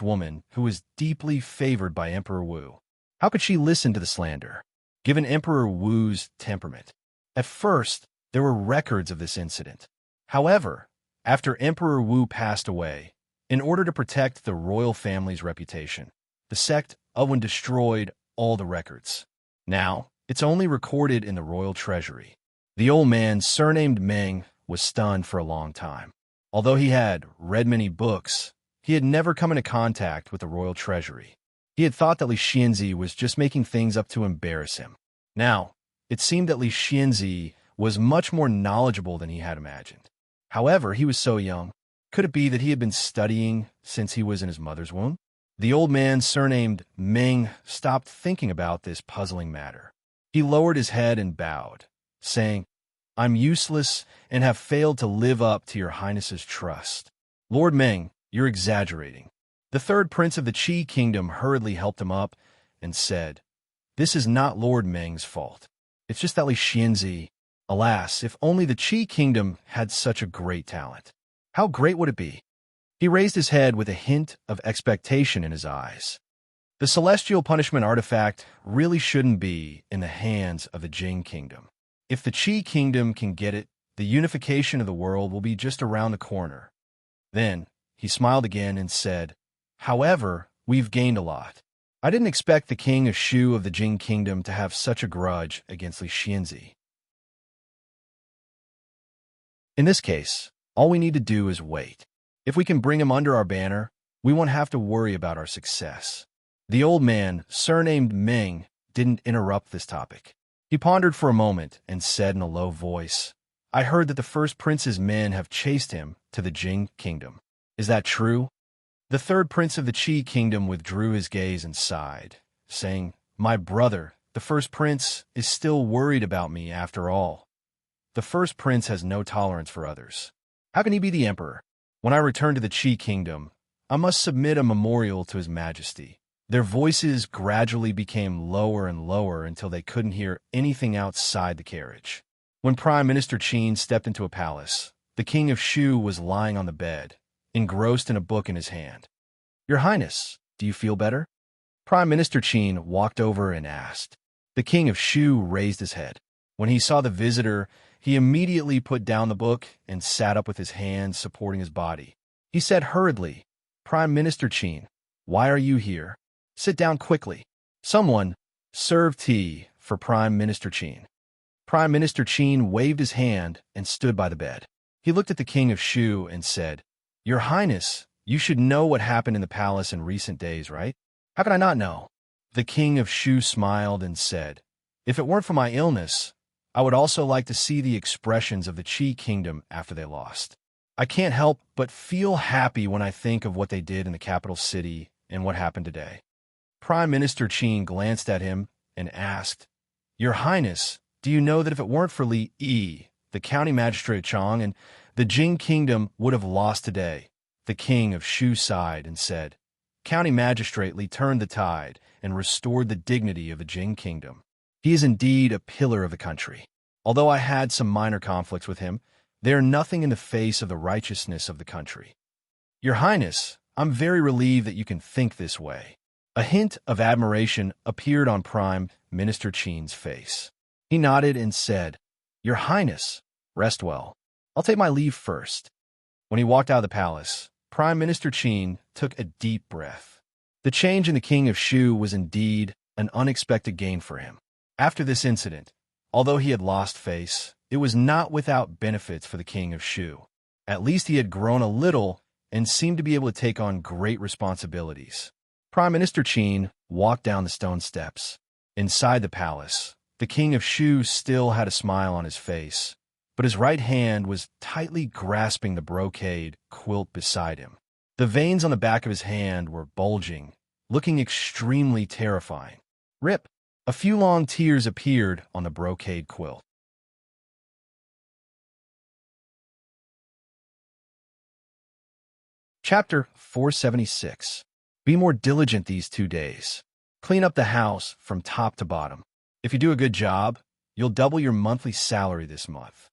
woman who was deeply favored by Emperor Wu. How could she listen to the slander, given Emperor Wu's temperament? At first, there were records of this incident. However, after Emperor Wu passed away, in order to protect the royal family's reputation, the sect of Wen destroyed all the records. Now, it's only recorded in the royal treasury. The old man, surnamed Meng, was stunned for a long time. Although he had read many books, he had never come into contact with the royal treasury. He had thought that Li Xianzi was just making things up to embarrass him. Now, it seemed that Li Xianzi was much more knowledgeable than he had imagined. However, he was so young. Could it be that he had been studying since he was in his mother's womb? The old man, surnamed Meng, stopped thinking about this puzzling matter. He lowered his head and bowed, saying, "I'm useless and have failed to live up to your highness's trust. Lord Meng, you're exaggerating." The 3rd prince of the Qi kingdom hurriedly helped him up and said, "This is not Lord Meng's fault. It's just that Li Xianzi, alas, if only the Qi kingdom had such a great talent. How great would it be?" He raised his head with a hint of expectation in his eyes. The celestial punishment artifact really shouldn't be in the hands of the Jing kingdom. If the Qi kingdom can get it, the unification of the world will be just around the corner. Then, he smiled again and said, "However, we've gained a lot. I didn't expect the king of Shu of the Jing kingdom to have such a grudge against Li Xianzi. In this case, all we need to do is wait. If we can bring him under our banner, we won't have to worry about our success. The old man, surnamed Ming, didn't interrupt this topic. He pondered for a moment and said in a low voice, I heard that the first prince's men have chased him to the Jing kingdom. Is that true? The third prince of the Qi kingdom withdrew his gaze and sighed, saying, My brother, the first prince, is still worried about me after all. The first prince has no tolerance for others. How can he be the emperor? When I return to the Qi kingdom, I must submit a memorial to his majesty. Their voices gradually became lower and lower until they couldn't hear anything outside the carriage. When Prime Minister Qin stepped into a palace, the king of Shu was lying on the bed, engrossed in a book in his hand. Your Highness, do you feel better? Prime Minister Qin walked over and asked. The king of Shu raised his head. When he saw the visitor, he immediately put down the book and sat up with his hands supporting his body. He said hurriedly, Prime Minister Qin, why are you here? Sit down quickly. Someone, serve tea for Prime Minister Qin. Prime Minister Qin waved his hand and stood by the bed. He looked at the king of Shu and said, Your Highness, you should know what happened in the palace in recent days, right? How could I not know? The king of Shu smiled and said, If it weren't for my illness, I would also like to see the expressions of the Qi kingdom after they lost. I can't help but feel happy when I think of what they did in the capital city and what happened today. Prime Minister Qin glanced at him and asked, Your Highness, do you know that if it weren't for Li Yi, the county magistrate of Chang, and the Jing kingdom would have lost today? The king of Shu sighed and said, County magistrate Li turned the tide and restored the dignity of the Jing kingdom. He is indeed a pillar of the country. Although I had some minor conflicts with him, they are nothing in the face of the righteousness of the country. Your Highness, I'm very relieved that you can think this way. A hint of admiration appeared on Prime Minister Qin's face. He nodded and said, Your Highness, rest well. I'll take my leave first. When he walked out of the palace, Prime Minister Qin took a deep breath. The change in the king of Shu was indeed an unexpected gain for him. After this incident, although he had lost face, it was not without benefits for the king of Shu. At least he had grown a little and seemed to be able to take on great responsibilities. Prime Minister Qin walked down the stone steps. Inside the palace, the king of Shu still had a smile on his face, but his right hand was tightly grasping the brocade quilt beside him. The veins on the back of his hand were bulging, looking extremely terrifying. Rip! A few long tears appeared on the brocade quilt. Chapter 476. Be more diligent these 2 days. Clean up the house from top to bottom. If you do a good job, you'll double your monthly salary this month.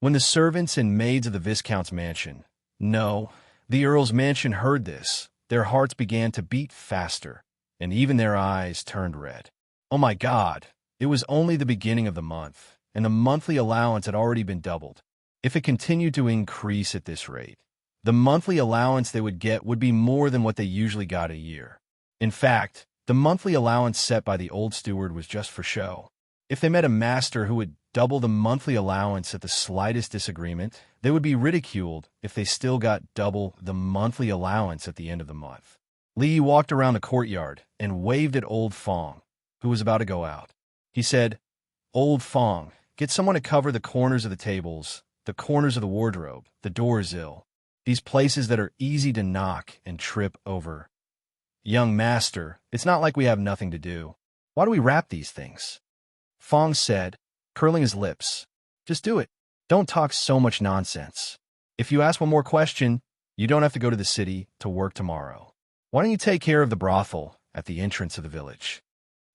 When the servants and maids of the Viscount's mansion, no, the Earl's mansion heard this, their hearts began to beat faster, and even their eyes turned red. Oh my God, it was only the beginning of the month, and the monthly allowance had already been doubled. If it continued to increase at this rate, the monthly allowance they would get would be more than what they usually got a year. In fact, the monthly allowance set by the old steward was just for show. If they met a master who would double the monthly allowance at the slightest disagreement, they would be ridiculed if they still got double the monthly allowance at the end of the month. Li walked around the courtyard and waved at Old Fong, who was about to go out. He said, Old Fong, get someone to cover the corners of the tables, the corners of the wardrobe, the doors ill. These places that are easy to knock and trip over. Young master, it's not like we have nothing to do. Why do we wrap these things? Fong said, curling his lips. Just do it. Don't talk so much nonsense. If you ask one more question, you don't have to go to the city to work tomorrow. Why don't you take care of the brothel at the entrance of the village?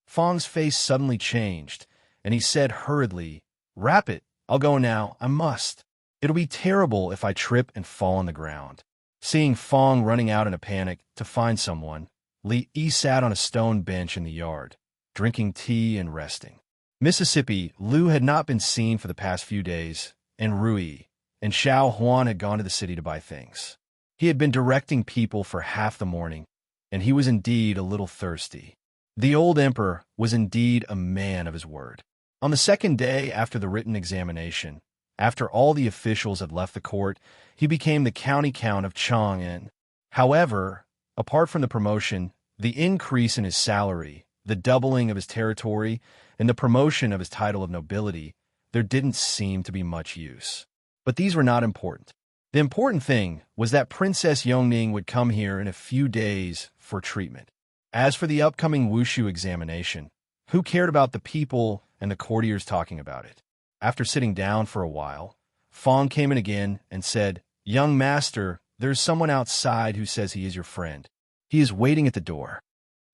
Fong's face suddenly changed, and he said hurriedly, Wrap it. I'll go now. I must. It'll be terrible if I trip and fall on the ground. Seeing Fong running out in a panic to find someone, Li Yi sat on a stone bench in the yard, drinking tea and resting. Mississippi, Lu had not been seen for the past few days, and Rui and Xiao Huan had gone to the city to buy things. He had been directing people for half the morning, and he was indeed a little thirsty. The old emperor was indeed a man of his word. On the second day after the written examination, after all the officials had left the court, he became the county count of Chang'an. However, Apart from the promotion, the increase in his salary, the doubling of his territory, and the promotion of his title of nobility, there didn't seem to be much use. But these were not important. The important thing was that Princess Yongning would come here in a few days for treatment. As for the upcoming wushu examination, who cared about the people and the courtiers talking about it? After sitting down for a while, Fong came in again and said, "Young master, there's someone outside who says he is your friend. He is waiting at the door."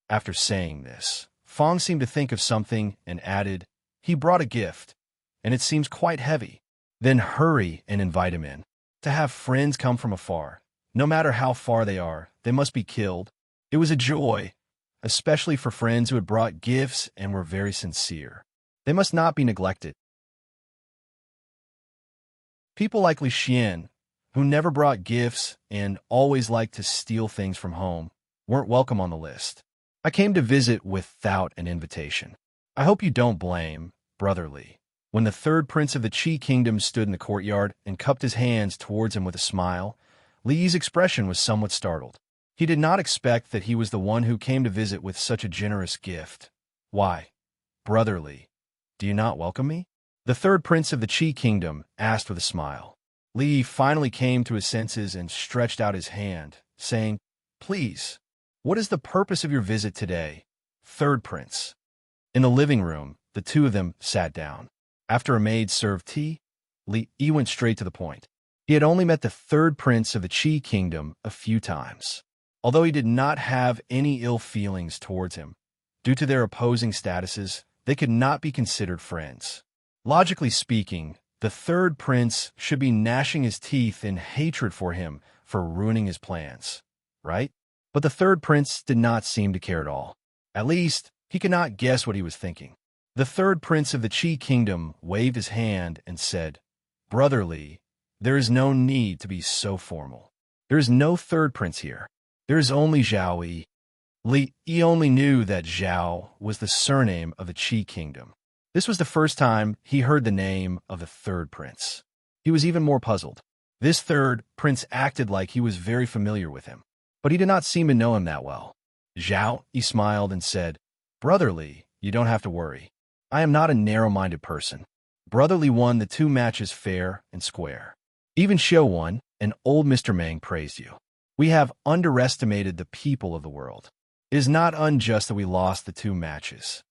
After saying this, Fong seemed to think of something and added, "He brought a gift, and it seems quite heavy. Then hurry and invite him in. To have friends come from afar, no matter how far they are, they must be killed." It was a joy, especially for friends who had brought gifts and were very sincere. They must not be neglected. People like Li Xian, who never brought gifts and always liked to steal things from home, weren't welcome on the list. I came to visit without an invitation. I hope you don't blame Brother Li. When the third prince of the Qi kingdom stood in the courtyard and cupped his hands towards him with a smile, Li's expression was somewhat startled. He did not expect that he was the one who came to visit with such a generous gift. "Why, Brother Li, do you not welcome me?" The third prince of the Qi kingdom asked with a smile. Li finally came to his senses and stretched out his hand, saying, "Please, what is the purpose of your visit today, third prince?" In the living room, the two of them sat down. After a maid served tea, Li went straight to the point. He had only met the third prince of the Qi kingdom a few times. Although he did not have any ill feelings towards him, due to their opposing statuses, they could not be considered friends. Logically speaking, the third prince should be gnashing his teeth in hatred for him for ruining his plans, right? But the third prince did not seem to care at all. At least, he could not guess what he was thinking. The third prince of the Qi kingdom waved his hand and said, "Brother Li, there is no need to be so formal. There is no third prince here. There is only Zhao Yi." Li only knew that Zhao was the surname of the Qi kingdom. This was the first time he heard the name of the third prince. He was even more puzzled. This third prince acted like he was very familiar with him, but he did not seem to know him that well. Zhao Yi smiled and said, "Brother Li, you don't have to worry. I am not a narrow-minded person. Brother Li won the 2 matches fair and square. Even Xiu won, and old Mr. Meng praised you. We have underestimated the people of the world. It is not unjust that we lost the 2 matches."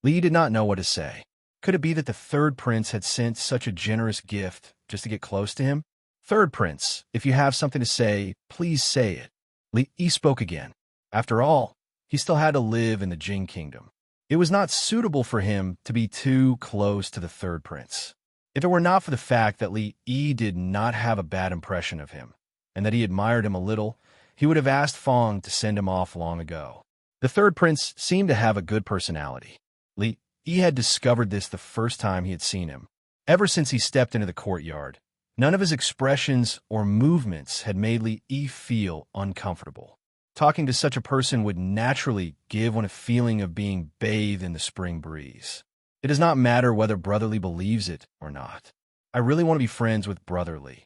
Li did not know what to say. Could it be that the third prince had sent such a generous gift just to get close to him? "Third prince, if you have something to say, please say it." Li spoke again. After all, he still had to live in the Jing kingdom. It was not suitable for him to be too close to the third prince. If it were not for the fact that Li did not have a bad impression of him, and that he admired him a little, he would have asked Fong to send him off long ago. The third prince seemed to have a good personality. Li had discovered this the first time he had seen him. Ever since he stepped into the courtyard, none of his expressions or movements had made Li feel uncomfortable. Talking to such a person would naturally give one a feeling of being bathed in the spring breeze. It does not matter whether Brother Li believes it or not. I really want to be friends with Brother Li.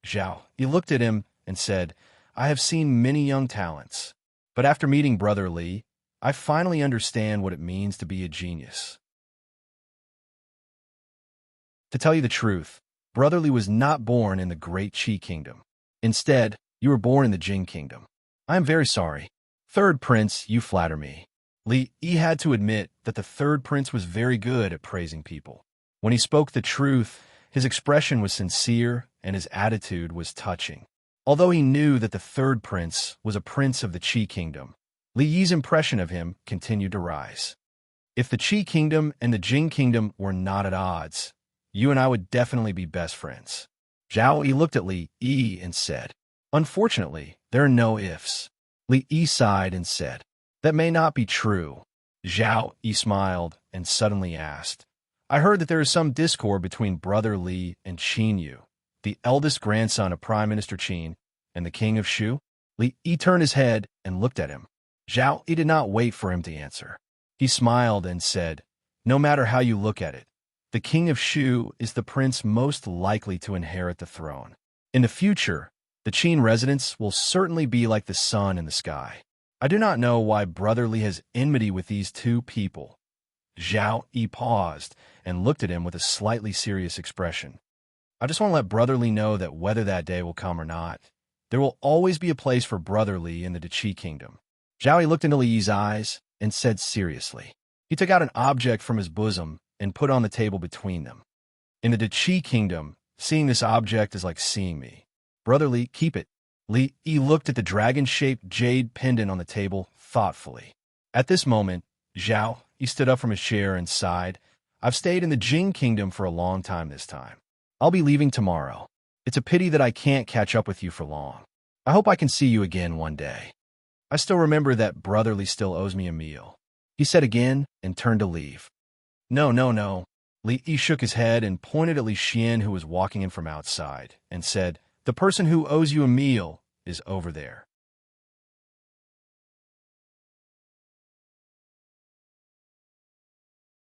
Zhao Yi looked at him and said, "I have seen many young talents, but after meeting Brother Li, I finally understand what it means to be a genius." To tell you the truth, Brother Li was not born in the great Qi kingdom. Instead, you were born in the Jing kingdom. I am very sorry. Third prince, you flatter me. Li had to admit that the third prince was very good at praising people. When he spoke the truth, his expression was sincere and his attitude was touching. Although he knew that the third prince was a prince of the Qi kingdom, Li's impression of him continued to rise. If the Qi kingdom and the Jing kingdom were not at odds, you and I would definitely be best friends. Zhao Yi looked at Li and said, "Unfortunately, there are no ifs." Li sighed and said, "That may not be true." Zhao Yi smiled and suddenly asked, "I heard that there is some discord between Brother Li and Qin Yu, the eldest grandson of Prime Minister Qin and the king of Shu?" Li turned his head and looked at him. Zhao Yi did not wait for him to answer. He smiled and said, "No matter how you look at it, the king of Shu is the prince most likely to inherit the throne. In the future, The Qin residents will certainly be like the sun in the sky. I do not know why Brother Li has enmity with these two people. Zhao Yi paused and looked at him with a slightly serious expression. I just want to let Brother Li know that whether that day will come or not, there will always be a place for Brother Li in the Qi kingdom. Zhao Yi looked into Li's eyes and said seriously. He took out an object from his bosom and put on the table between them. In the Qi kingdom, seeing this object is like seeing me. Brother Li, keep it. Li looked at the dragon-shaped jade pendant on the table thoughtfully. At this moment, Zhao Yi stood up from his chair and sighed. I've stayed in the Jing kingdom for a long time this time. I'll be leaving tomorrow. It's a pity that I can't catch up with you for long. I hope I can see you again one day. I still remember that Brother Li still owes me a meal. He said again and turned to leave. No. Li shook his head and pointed at Li Xian, who was walking in from outside, and said, the person who owes you a meal is over there.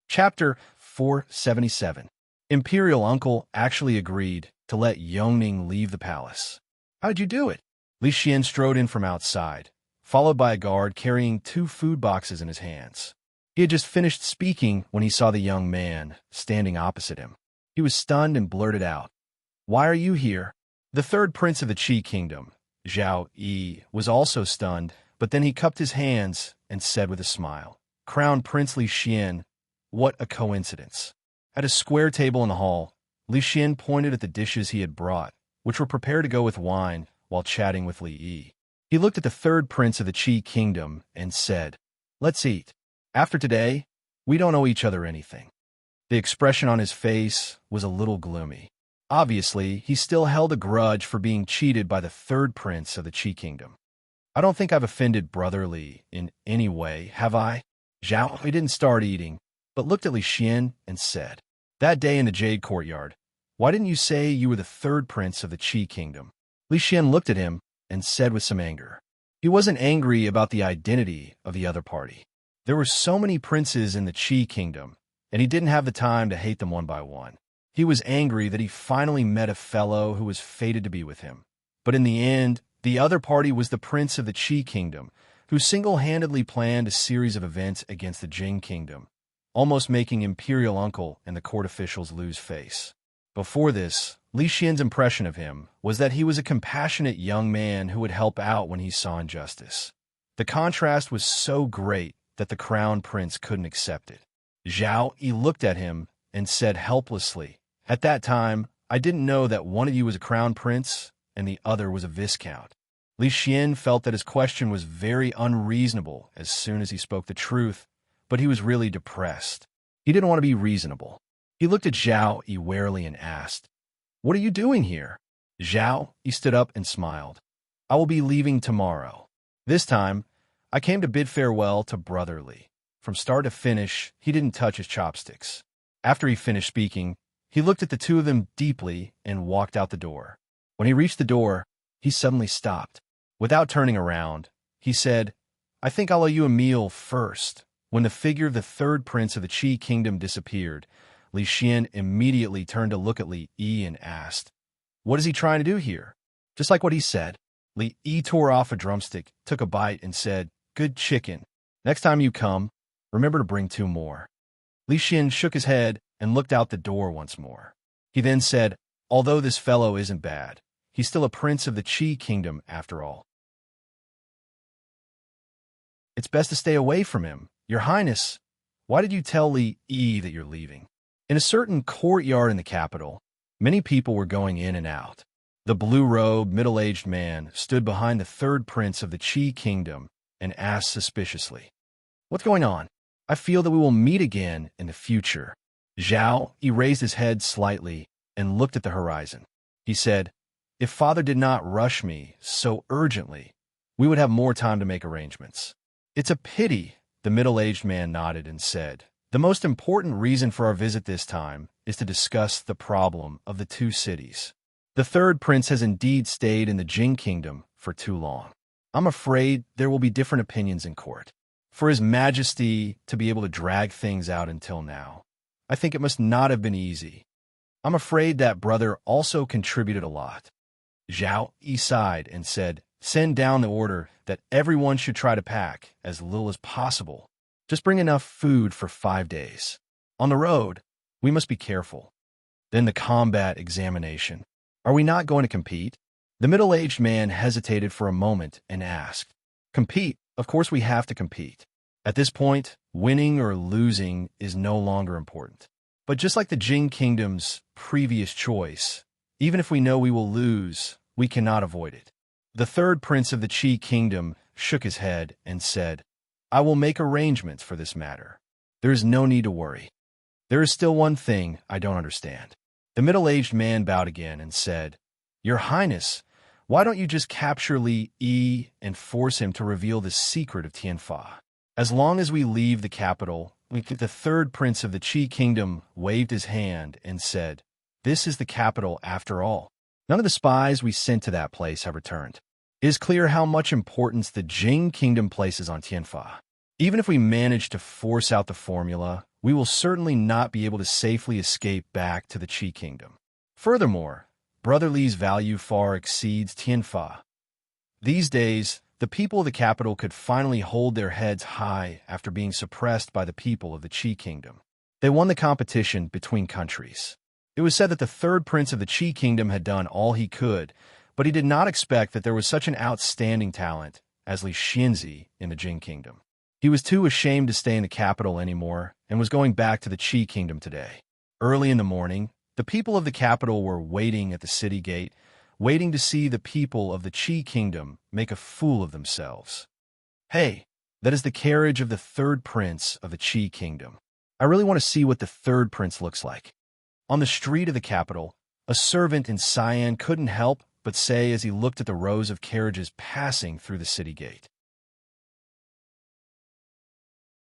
Chapter 477. Imperial Uncle actually agreed to let Yongning leave the palace. How'd you do it? Li Xian strode in from outside, followed by a guard carrying 2 food boxes in his hands. He had just finished speaking when he saw the young man standing opposite him. He was stunned and blurted out, why are you here? The third prince of the Qi kingdom, Zhao Yi, was also stunned, but then he cupped his hands and said with a smile, Crown Prince Li Xian, what a coincidence. At a square table in the hall, Li Xian pointed at the dishes he had brought, which were prepared to go with wine, while chatting with Li Yi. He looked at the third prince of the Qi kingdom and said, let's eat. After today, we don't owe each other anything. The expression on his face was a little gloomy. Obviously, he still held a grudge for being cheated by the third prince of the Qi kingdom. I don't think I've offended Brother Li in any way, have I? Zhao Yi didn't start eating, but looked at Li Xian and said, that day in the Jade Courtyard, why didn't you say you were the third prince of the Qi kingdom? Li Xian looked at him and said with some anger. He wasn't angry about the identity of the other party. There were so many princes in the Qi kingdom, and he didn't have the time to hate them one by one. He was angry that he finally met a fellow who was fated to be with him. But in the end, the other party was the prince of the Qi kingdom, who single-handedly planned a series of events against the Jing kingdom, almost making Imperial Uncle and the court officials lose face. Before this, Li Xian's impression of him was that he was a compassionate young man who would help out when he saw injustice. The contrast was so great that the crown prince couldn't accept it. Zhao Yi looked at him and said helplessly, at that time, I didn't know that one of you was a crown prince and the other was a viscount. Li Xian felt that his question was very unreasonable as soon as he spoke the truth, but he was really depressed. He didn't want to be reasonable. He looked at Zhao Yi warily and asked, what are you doing here? Zhao Yi stood up and smiled. I will be leaving tomorrow. This time, I came to bid farewell to Brother Li. From start to finish, he didn't touch his chopsticks. After he finished speaking, he looked at the two of them deeply and walked out the door. When he reached the door, he suddenly stopped. Without turning around, he said, I think I'll owe you a meal first. When the figure of the third prince of the Qi kingdom disappeared, Li Xian immediately turned to look at Li Yi and asked, what is he trying to do here? Just like what he said, Li Yi tore off a drumstick, took a bite, and said, good chicken. Next time you come, remember to bring 2 more. Li Xian shook his head and looked out the door once more. He then said, although this fellow isn't bad, he's still a prince of the Qi kingdom after all. It's best to stay away from him. Your Highness, why did you tell Li Yi that you're leaving? In a certain courtyard in the capital, many people were going in and out. The blue-robed, middle-aged man stood behind the third prince of the Qi kingdom and asked suspiciously, what's going on? I feel that we will meet again in the future. Zhao Yi raised his head slightly and looked at the horizon. He said, if father did not rush me so urgently, we would have more time to make arrangements. It's a pity, the middle-aged man nodded and said, the most important reason for our visit this time is to discuss the problem of the 2 cities. The third prince has indeed stayed in the Jing kingdom for too long. I'm afraid there will be different opinions in court. For His Majesty to be able to drag things out until now, I think it must not have been easy. I'm afraid that brother also contributed a lot. Zhao Yi sighed and said, "Send down the order that everyone should try to pack as little as possible. Just bring enough food for 5 days. On the road, we must be careful." Then the combat examination. Are we not going to compete? The middle-aged man hesitated for a moment and asked, "Compete? Of course we have to compete. At this point, winning or losing is no longer important. But just like the Jing Kingdom's previous choice, even if we know we will lose, we cannot avoid it." The third prince of the Qi Kingdom shook his head and said, "I will make arrangements for this matter. There is no need to worry. There is still one thing I don't understand." The middle-aged man bowed again and said, "Your Highness, why don't you just capture Li Yi and force him to reveal the secret of Tianfa? As long as we leave the capital," the third prince of the Qi Kingdom waved his hand and said, "This is the capital after all. None of the spies we sent to that place have returned. It is clear how much importance the Jing Kingdom places on Tianfa. Even if we manage to force out the formula, we will certainly not be able to safely escape back to the Qi Kingdom. Furthermore, Brother Li's value far exceeds Tianfa. These days, the people of the capital could finally hold their heads high after being suppressed by the people of the Qi Kingdom. They won the competition between countries. It was said that the third prince of the Qi Kingdom had done all he could, but he did not expect that there was such an outstanding talent as Li Xinzi in the Jing Kingdom. He was too ashamed to stay in the capital anymore and was going back to the Qi Kingdom today. Early in the morning, the people of the capital were waiting at the city gate, waiting to see the people of the Qi Kingdom make a fool of themselves. "Hey, that is the carriage of the third prince of the Qi Kingdom. I really want to see what the third prince looks like." On the street of the capital, a servant in Cyan couldn't help but say as he looked at the rows of carriages passing through the city gate,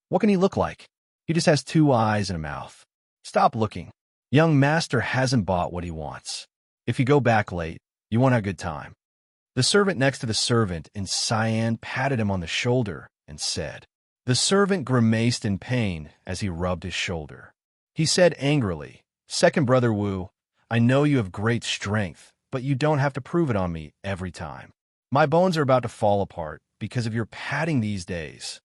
"What can he look like? He just has 2 eyes and a mouth. Stop looking. Young master hasn't bought what he wants. If you go back late, you won't have a good time." The servant next to the servant in Cyan patted him on the shoulder and said. The servant grimaced in pain as he rubbed his shoulder. He said angrily, "Second brother Wu, I know you have great strength, but you don't have to prove it on me every time. My bones are about to fall apart because of your patting these days.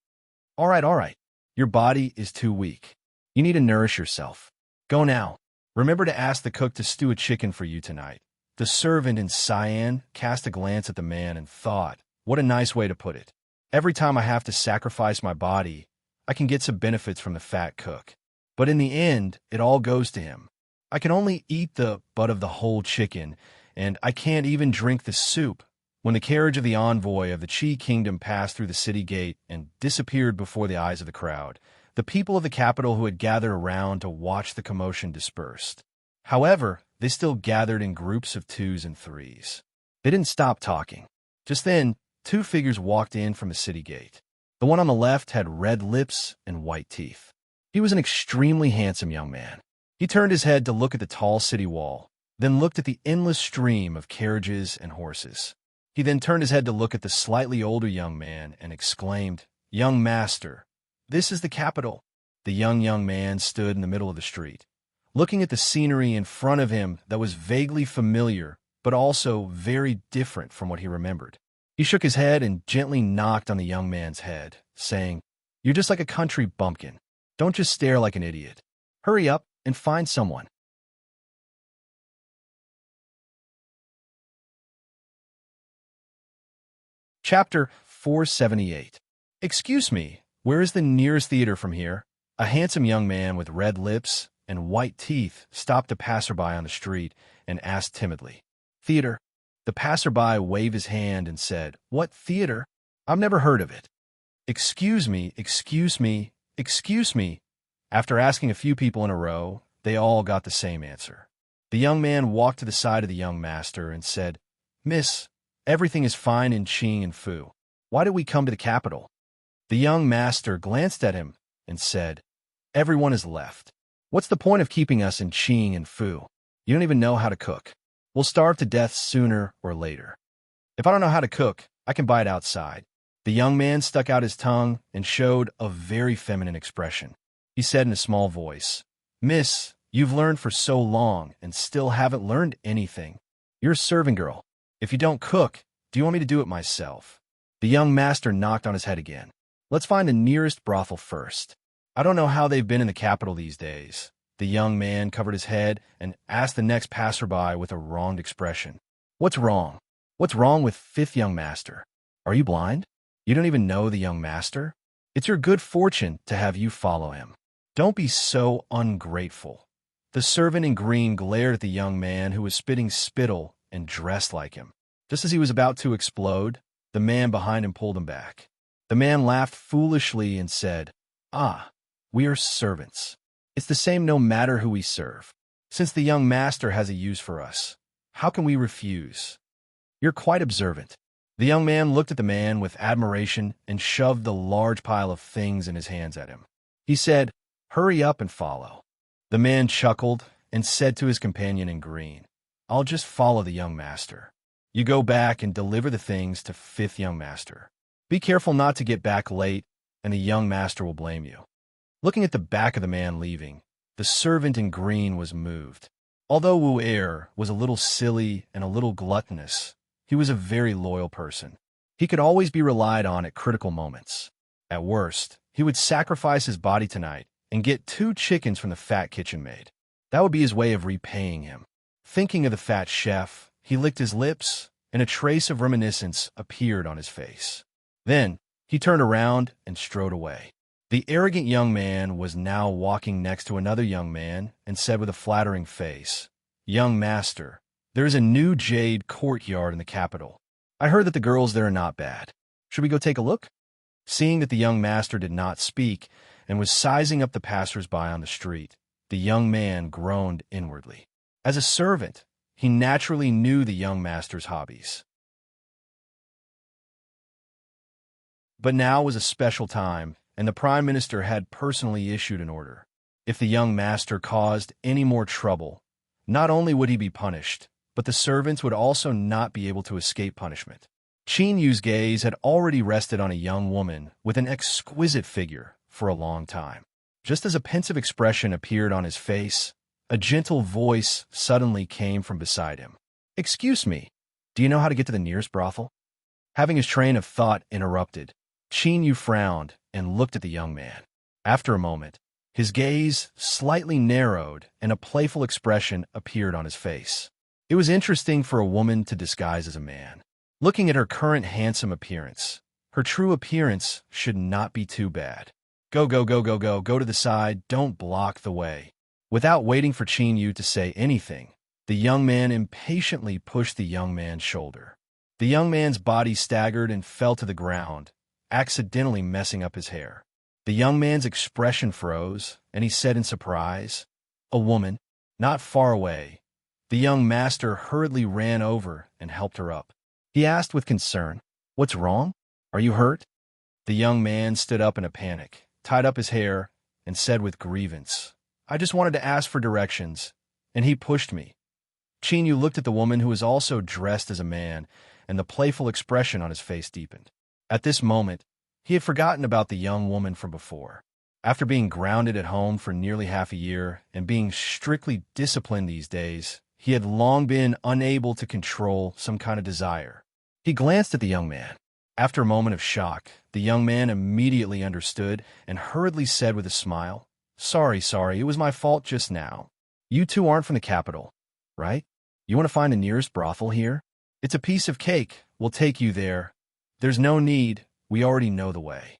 All right. Your body is too weak. You need to nourish yourself. Go now. Remember to ask the cook to stew a chicken for you tonight." The servant in Cyan cast a glance at the man and thought, what a nice way to put it. Every time I have to sacrifice my body, I can get some benefits from the fat cook. But in the end, it all goes to him. I can only eat the butt of the whole chicken, and I can't even drink the soup. When the carriage of the envoy of the Qi Kingdom passed through the city gate and disappeared before the eyes of the crowd, the people of the capital who had gathered around to watch the commotion dispersed. However, they still gathered in groups of 2s and 3s. They didn't stop talking. Just then, 2 figures walked in from the city gate. The one on the left had red lips and white teeth. He was an extremely handsome young man. He turned his head to look at the tall city wall, then looked at the endless stream of carriages and horses. He then turned his head to look at the slightly older young man and exclaimed, "Young master, this is the capital." The young man stood in the middle of the street, looking at the scenery in front of him that was vaguely familiar, but also very different from what he remembered. He shook his head and gently knocked on the young man's head, saying, "You're just like a country bumpkin. Don't just stare like an idiot. Hurry up and find someone." Chapter 478. "Excuse me, where is the nearest theater from here?" A handsome young man with red lips and white teeth stopped a passerby on the street and asked timidly. "Theater?" The passerby waved his hand and said, "What theater? I've never heard of it." Excuse me. After asking a few people in a row, they all got the same answer. The young man walked to the side of the young master and said, "Miss, everything is fine in Qing and Fu. Why did we come to the capital?" The young master glanced at him and said, "Everyone has left. What's the point of keeping us in Qing and Fu? You don't even know how to cook. We'll starve to death sooner or later. If I don't know how to cook, I can buy it outside." The young man stuck out his tongue and showed a very feminine expression. He said in a small voice, "Miss, you've learned for so long and still haven't learned anything. You're a serving girl. If you don't cook, do you want me to do it myself? The young master knocked on his head again. Let's find the nearest brothel first. I don't know how they've been in the capital these days. The young man covered his head and asked the next passerby with a wronged expression. What's wrong? What's wrong with fifth young master? Are you blind? You don't even know the young master? It's your good fortune to have you follow him. Don't be so ungrateful. The servant in green glared at the young man who was spitting spittle and dressed like him. Just as he was about to explode, the man behind him pulled him back. The man laughed foolishly and said, "Ah, we are servants. It's the same no matter who we serve. Since the young master has a use for us, how can we refuse? You're quite observant." The young man looked at the man with admiration and shoved the large pile of things in his hands at him. He said, "Hurry up and follow." The man chuckled and said to his companion in green, "I'll just follow the young master. You go back and deliver the things to fifth young master. Be careful not to get back late, and the young master will blame you." Looking at the back of the man leaving, the servant in green was moved. Although Wu Er was a little silly and a little gluttonous, he was a very loyal person. He could always be relied on at critical moments. At worst, he would sacrifice his body tonight and get 2 chickens from the fat kitchen maid. That would be his way of repaying him. Thinking of the fat chef, he licked his lips, and a trace of reminiscence appeared on his face. Then, he turned around and strode away. The arrogant young man was now walking next to another young man and said with a flattering face, "Young master, there is a new jade courtyard in the capital. I heard that the girls there are not bad. Should we go take a look?" Seeing that the young master did not speak and was sizing up the passers-by on the street, the young man groaned inwardly. As a servant, he naturally knew the young master's hobbies. But now was a special time, and the Prime Minister had personally issued an order. If the young master caused any more trouble, not only would he be punished, but the servants would also not be able to escape punishment. Qin Yu's gaze had already rested on a young woman with an exquisite figure for a long time. Just as a pensive expression appeared on his face, a gentle voice suddenly came from beside him. "Excuse me, do you know how to get to the nearest brothel?" Having his train of thought interrupted, Qin Yu frowned and looked at the young man. After a moment, his gaze slightly narrowed and a playful expression appeared on his face. It was interesting for a woman to disguise as a man. Looking at her current handsome appearance, her true appearance should not be too bad. Go to the side, don't block the way." Without waiting for Qin Yu to say anything, the young man impatiently pushed the young man's shoulder. The young man's body staggered and fell to the ground, accidentally messing up his hair. The young man's expression froze, and he said in surprise, "A woman?" Not far away, the young master hurriedly ran over and helped her up. He asked with concern, "What's wrong? Are you hurt?" The young man stood up in a panic, tied up his hair, and said with grievance, "I just wanted to ask for directions, and he pushed me." Qin Yu looked at the woman who was also dressed as a man, and the playful expression on his face deepened. At this moment, he had forgotten about the young woman from before. After being grounded at home for nearly half a year and being strictly disciplined these days, he had long been unable to control some kind of desire. He glanced at the young man. After a moment of shock, the young man immediately understood and hurriedly said with a smile, Sorry, it was my fault just now. You two aren't from the capital, right? You want to find the nearest brothel here? It's a piece of cake. We'll take you there. There's no need. We already know the way."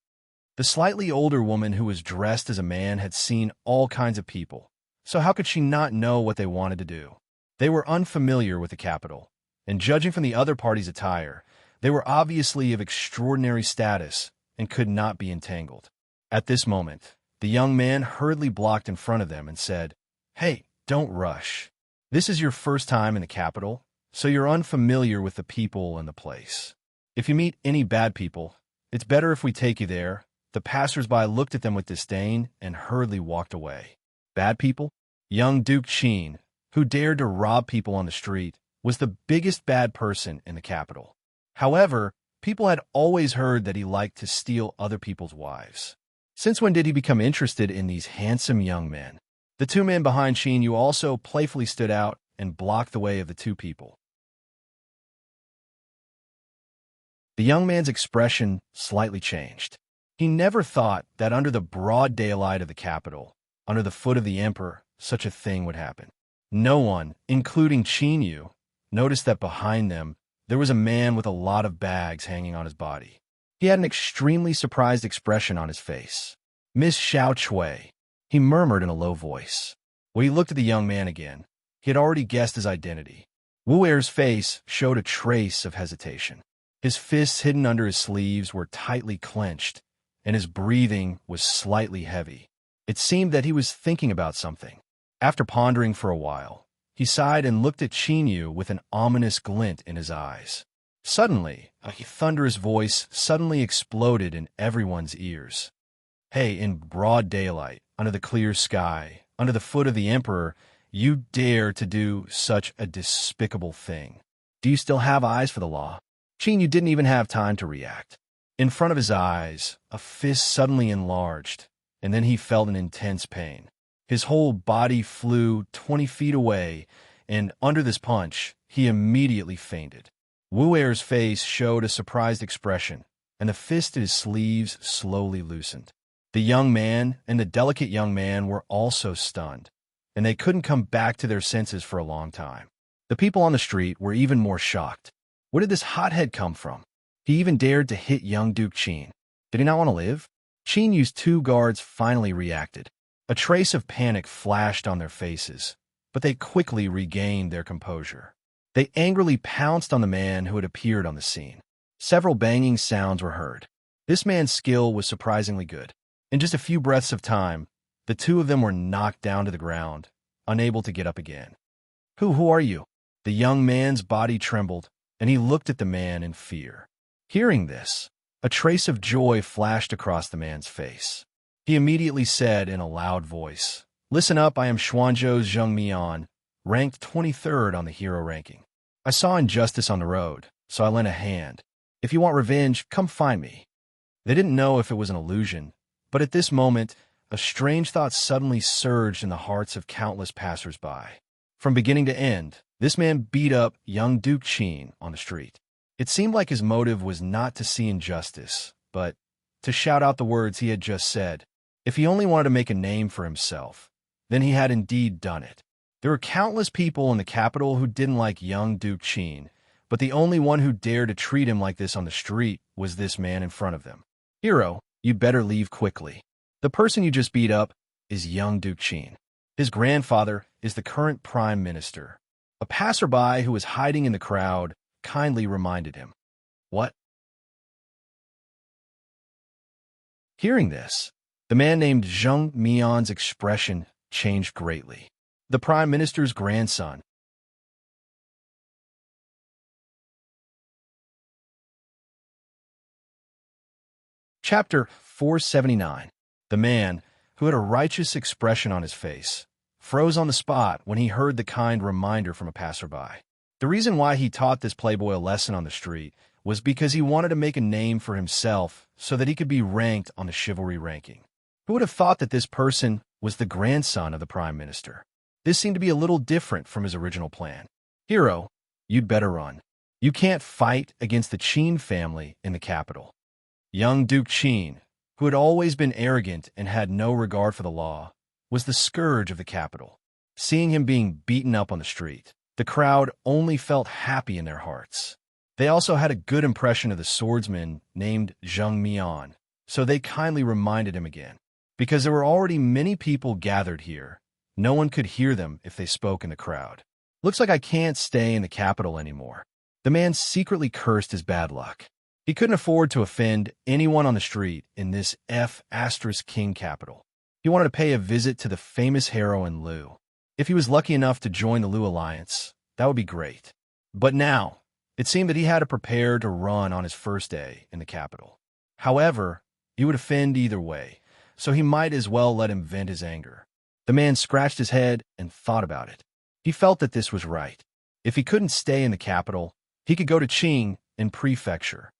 The slightly older woman who was dressed as a man had seen all kinds of people, so how could she not know what they wanted to do? They were unfamiliar with the capital, and judging from the other party's attire, they were obviously of extraordinary status and could not be entangled. At this moment, the young man hurriedly blocked in front of them and said, "Hey, don't rush. This is your first time in the capital, so you're unfamiliar with the people and the place. If you meet any bad people, it's better if we take you there." The passers-by looked at them with disdain and hurriedly walked away. Bad people? Young Duke Qin, who dared to rob people on the street, was the biggest bad person in the capital. However, people had always heard that he liked to steal other people's wives. Since when did he become interested in these handsome young men? The two men behind Qin Yu also playfully stood out and blocked the way of the two people. The young man's expression slightly changed. He never thought that under the broad daylight of the capital, under the foot of the emperor, such a thing would happen. No one, including Qin, noticed that behind them there was a man with a lot of bags hanging on his body. He had an extremely surprised expression on his face. "Miss Xiao Chui," he murmured in a low voice. When he looked at the young man again, he had already guessed his identity. Wu Er's face showed a trace of hesitation. His fists hidden under his sleeves were tightly clenched, and his breathing was slightly heavy. It seemed that he was thinking about something. After pondering for a while, he sighed and looked at Qin with an ominous glint in his eyes. Suddenly, a thunderous voice suddenly exploded in everyone's ears. "Hey, in broad daylight, under the clear sky, under the foot of the emperor, you dare to do such a despicable thing. Do you still have eyes for the law?" Qin didn't even have time to react. In front of his eyes, a fist suddenly enlarged, and then he felt an intense pain. His whole body flew 20 feet away, and under this punch, he immediately fainted. Wu Er's face showed a surprised expression, and the fist at his sleeves slowly loosened. The young man and the delicate young man were also stunned, and they couldn't come back to their senses for a long time. The people on the street were even more shocked. Where did this hothead come from? He even dared to hit young Duke Qin. Did he not want to live? Qin's two guards finally reacted. A trace of panic flashed on their faces, but they quickly regained their composure. They angrily pounced on the man who had appeared on the scene. Several banging sounds were heard. This man's skill was surprisingly good. In just a few breaths of time, the two of them were knocked down to the ground, unable to get up again. Who are you?" The young man's body trembled, and he looked at the man in fear. Hearing this, a trace of joy flashed across the man's face. He immediately said in a loud voice, "Listen up, I am Xuanzhou's Zheng Mian, ranked 23rd on the hero ranking. I saw injustice on the road, so I lent a hand. If you want revenge, come find me." They didn't know if it was an illusion, but at this moment, a strange thought suddenly surged in the hearts of countless passers-by. From beginning to end, this man beat up young Duke Qin on the street. It seemed like his motive was not to see injustice, but to shout out the words he had just said. If he only wanted to make a name for himself, then he had indeed done it. There were countless people in the capital who didn't like young Duke Qin, but the only one who dared to treat him like this on the street was this man in front of them. "Hero, you'd better leave quickly. The person you just beat up is young Duke Qin. His grandfather is the current prime minister." A passerby who was hiding in the crowd kindly reminded him. "What?" Hearing this, the man named Zheng Mian's expression changed greatly. The prime minister's grandson. Chapter 479. The man, who had a righteous expression on his face, froze on the spot when he heard the kind reminder from a passerby. The reason why he taught this playboy a lesson on the street was because he wanted to make a name for himself so that he could be ranked on the chivalry ranking. Who would have thought that this person was the grandson of the prime minister? This seemed to be a little different from his original plan. "Hero, you'd better run. You can't fight against the Qin family in the capital." Young Duke Qin, who had always been arrogant and had no regard for the law, was the scourge of the capital. Seeing him being beaten up on the street, the crowd only felt happy in their hearts. They also had a good impression of the swordsman named Zheng Mian, so they kindly reminded him again. Because there were already many people gathered here, no one could hear them if they spoke in the crowd. "Looks like I can't stay in the capital anymore." The man secretly cursed his bad luck. He couldn't afford to offend anyone on the street in this King capital. He wanted to pay a visit to the famous heroine Lu. If he was lucky enough to join the Lu Alliance, that would be great. But now, it seemed that he had to prepare to run on his first day in the capital. However, he would offend either way, so he might as well let him vent his anger. The man scratched his head and thought about it. He felt that this was right. If he couldn't stay in the capital, he could go to Qing in prefecture.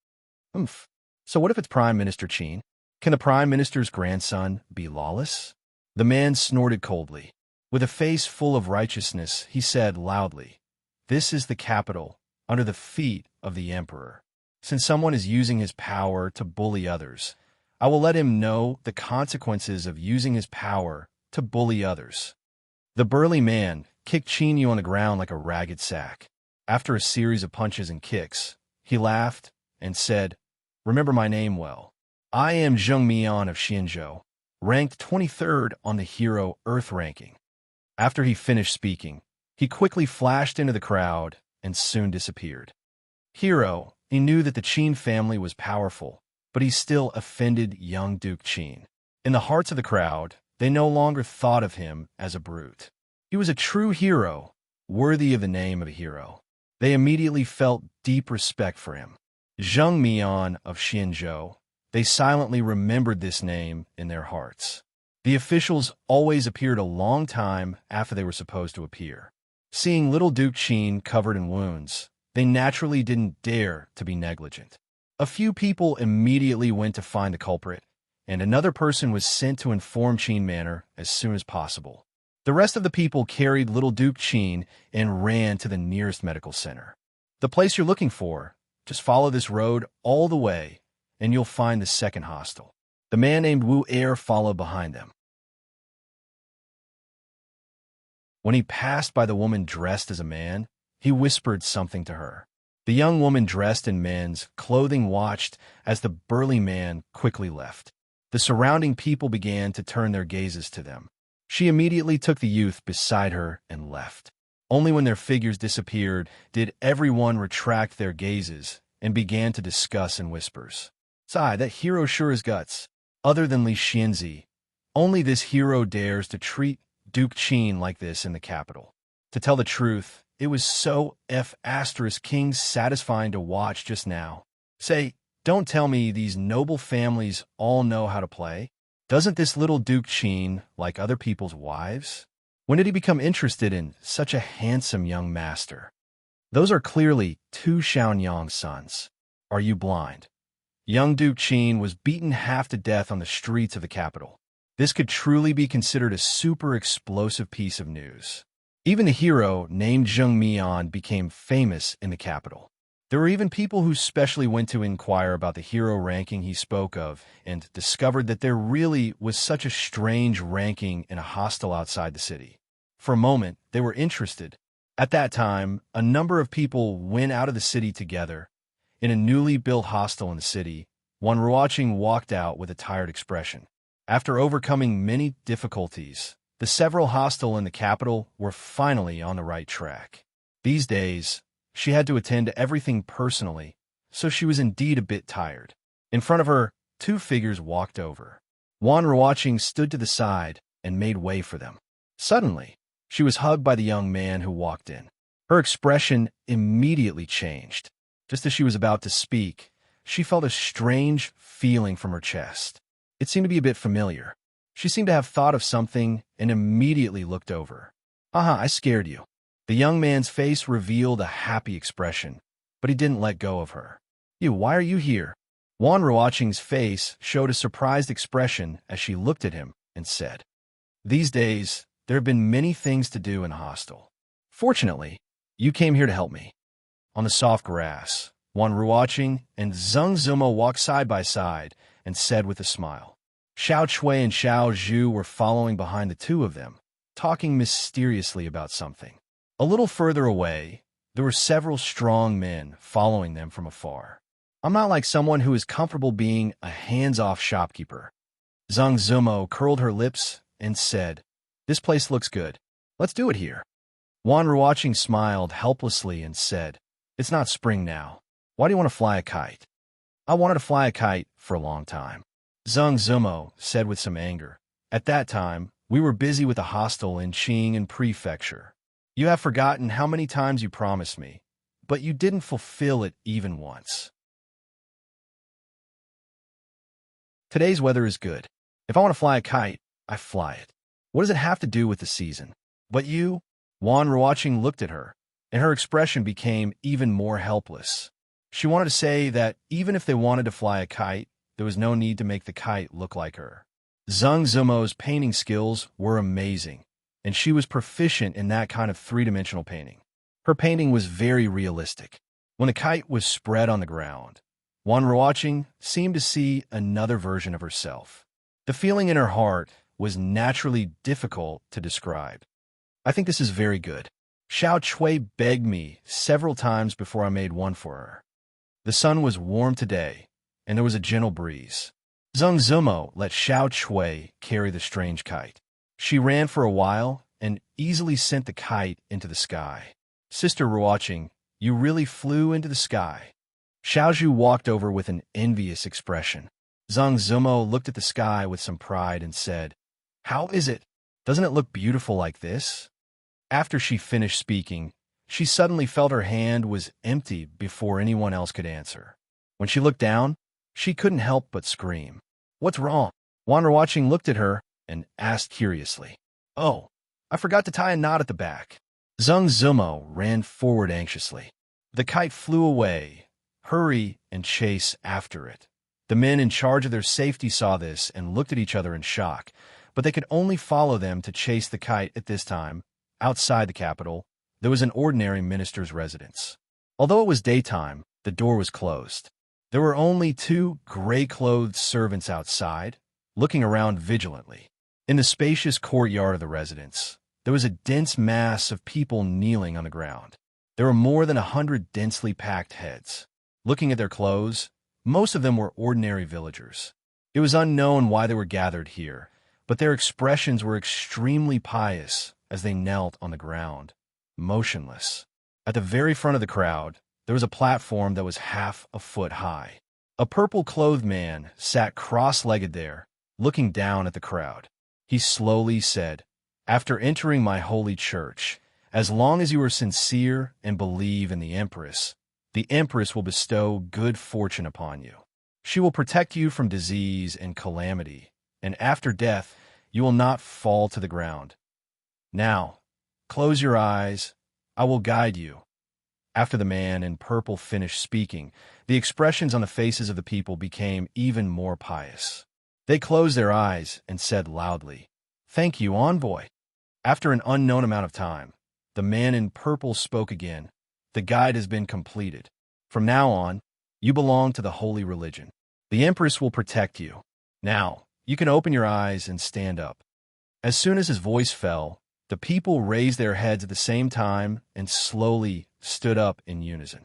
So what if it's Prime Minister Qin? Can the Prime Minister's grandson be lawless? The man snorted coldly. With a face full of righteousness, he said loudly, "This is the capital, under the feet of the emperor. Since someone is using his power to bully others, I will let him know the consequences of using his power to bully others." The burly man kicked Chinyu on the ground like a ragged sack. After a series of punches and kicks, he laughed and said, "Remember my name well. I am Zheng Mian of Xianzhou, ranked 23rd on the Hero Earth ranking." After he finished speaking, he quickly flashed into the crowd and soon disappeared. Hero, he knew that the Qin family was powerful, but he still offended young Duke Qin. In the hearts of the crowd, they no longer thought of him as a brute. He was a true hero, worthy of the name of a hero. They immediately felt deep respect for him. Zheng Mian of Xianzhou. They silently remembered this name in their hearts. The officials always appeared a long time after they were supposed to appear. Seeing little Duke Qin covered in wounds, they naturally didn't dare to be negligent. A few people immediately went to find the culprit, and another person was sent to inform Qin Manor as soon as possible. The rest of the people carried little Duke Qin and ran to the nearest medical center. "The place you're looking for, just follow this road all the way, and you'll find the second hostel." The man named Wu Er followed behind them. When he passed by the woman dressed as a man, he whispered something to her. The young woman dressed in men's clothing watched as the burly man quickly left. The surrounding people began to turn their gazes to them. She immediately took the youth beside her and left. Only when their figures disappeared did everyone retract their gazes and began to discuss in whispers. "Sigh, that hero sure is guts. Other than Li Xianzi, only this hero dares to treat Duke Qin like this in the capital." To tell the truth, it was so King satisfying to watch just now. Say, don't tell me these noble families all know how to play. Doesn't this little Duke Qin like other people's wives? When did he become interested in such a handsome young master? Those are clearly two Xiaonyang's sons. Are you blind? Young Duke Qin was beaten half to death on the streets of the capital. This could truly be considered a super explosive piece of news. Even the hero named Zheng Mian became famous in the capital. There were even people who specially went to inquire about the hero ranking he spoke of and discovered that there really was such a strange ranking in a hostel outside the city. For a moment, they were interested. At that time, a number of people went out of the city together. In a newly built hostel in the city, one watching walked out with a tired expression. After overcoming many difficulties, the several hostel in the capital were finally on the right track. These days, she had to attend to everything personally, so she was indeed a bit tired. In front of her, two figures walked over. Wan Ruoqing stood to the side and made way for them. Suddenly, she was hugged by the young man who walked in. Her expression immediately changed. Just as she was about to speak, she felt a strange feeling from her chest. It seemed to be a bit familiar. She seemed to have thought of something and immediately looked over. "Aha, I scared you." The young man's face revealed a happy expression, but he didn't let go of her. Why are you here?" Wan Ruoqing's face showed a surprised expression as she looked at him and said, "These days, there have been many things to do in the hostel. Fortunately, you came here to help me." On the soft grass, Wan Ruoqing and Zheng Zumo walked side by side and said with a smile. Xiao Chui and Xiao Zhu were following behind the two of them, talking mysteriously about something. A little further away, there were several strong men following them from afar. "I'm not like someone who is comfortable being a hands-off shopkeeper." Zheng Zumo curled her lips and said, "This place looks good. Let's do it here." Wan Ruoqing smiled helplessly and said, "It's not spring now. Why do you want to fly a kite?" "I wanted to fly a kite for a long time," Zheng Zumo said with some anger. "At that time, we were busy with a hostel in Qing'an Prefecture. You have forgotten how many times you promised me, but you didn't fulfill it even once. Today's weather is good. If I want to fly a kite, I fly it. What does it have to do with the season? But you?" Wan Ruoqing looked at her, and her expression became even more helpless. She wanted to say that even if they wanted to fly a kite, there was no need to make the kite look like her. Zheng Zumo's painting skills were amazing, and she was proficient in that kind of three-dimensional painting. Her painting was very realistic. When the kite was spread on the ground, Wan Ruoqing seemed to see another version of herself. The feeling in her heart was naturally difficult to describe. I think this is very good. Xiao Chui begged me several times before I made one for her. The sun was warm today, and there was a gentle breeze. Zheng Zumo let Xiao Chui carry the strange kite. She ran for a while and easily sent the kite into the sky. Sister Ruoqing, you really flew into the sky. Xiaozhu walked over with an envious expression. Zheng Zumo looked at the sky with some pride and said, "How is it? Doesn't it look beautiful like this?" After she finished speaking, she suddenly felt her hand was empty before anyone else could answer. When she looked down, she couldn't help but scream. "What's wrong?" Wan Ruoqing looked at her and asked curiously. "Oh, I forgot to tie a knot at the back." Zheng Zumo ran forward anxiously. The kite flew away. Hurry and chase after it. The men in charge of their safety saw this and looked at each other in shock, but they could only follow them to chase the kite at this time. Outside the capital, there was an ordinary minister's residence. Although it was daytime, the door was closed. There were only two gray-clothed servants outside, looking around vigilantly. In the spacious courtyard of the residence, there was a dense mass of people kneeling on the ground. There were more than 100 densely packed heads. Looking at their clothes, most of them were ordinary villagers. It was unknown why they were gathered here, but their expressions were extremely pious as they knelt on the ground, motionless. At the very front of the crowd, there was a platform that was half a foot high. A purple-clothed man sat cross-legged there, looking down at the crowd. He slowly said, "After entering my holy church, as long as you are sincere and believe in the Empress will bestow good fortune upon you. She will protect you from disease and calamity, and after death, you will not fall to the ground. Now, close your eyes. I will guide you." After the man in purple finished speaking, the expressions on the faces of the people became even more pious. They closed their eyes and said loudly, "Thank you, envoy." After an unknown amount of time, the man in purple spoke again. "The guide has been completed. From now on, you belong to the holy religion. The Empress will protect you. Now, you can open your eyes and stand up." As soon as his voice fell, the people raised their heads at the same time and slowly stood up in unison.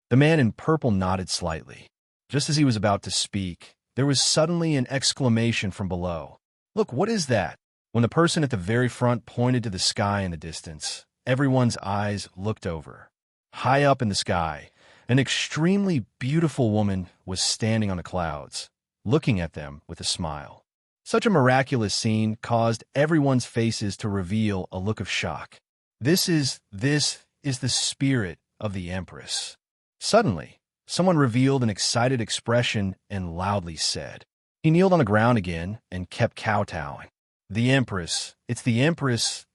The man in purple nodded slightly. Just as he was about to speak, there was suddenly an exclamation from below. "Look, what is that?" When the person at the very front pointed to the sky in the distance, everyone's eyes looked over. High up in the sky, an extremely beautiful woman was standing on the clouds, looking at them with a smile. Such a miraculous scene caused everyone's faces to reveal a look of shock. This is the spirit of the Empress. Suddenly, someone revealed an excited expression and loudly said. He kneeled on the ground again and kept kowtowing. "The Empress, it's the Empress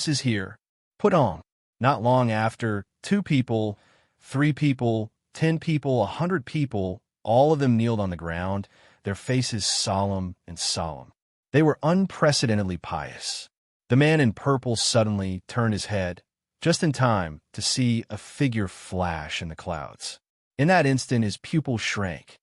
is here. Put on." Not long after, 2 people, 3 people, 10 people, 100 people, all of them kneeled on the ground, their faces solemn and solemn. They were unprecedentedly pious. The man in purple suddenly turned his head, just in time to see a figure flash in the clouds. In that instant, his pupil shrank.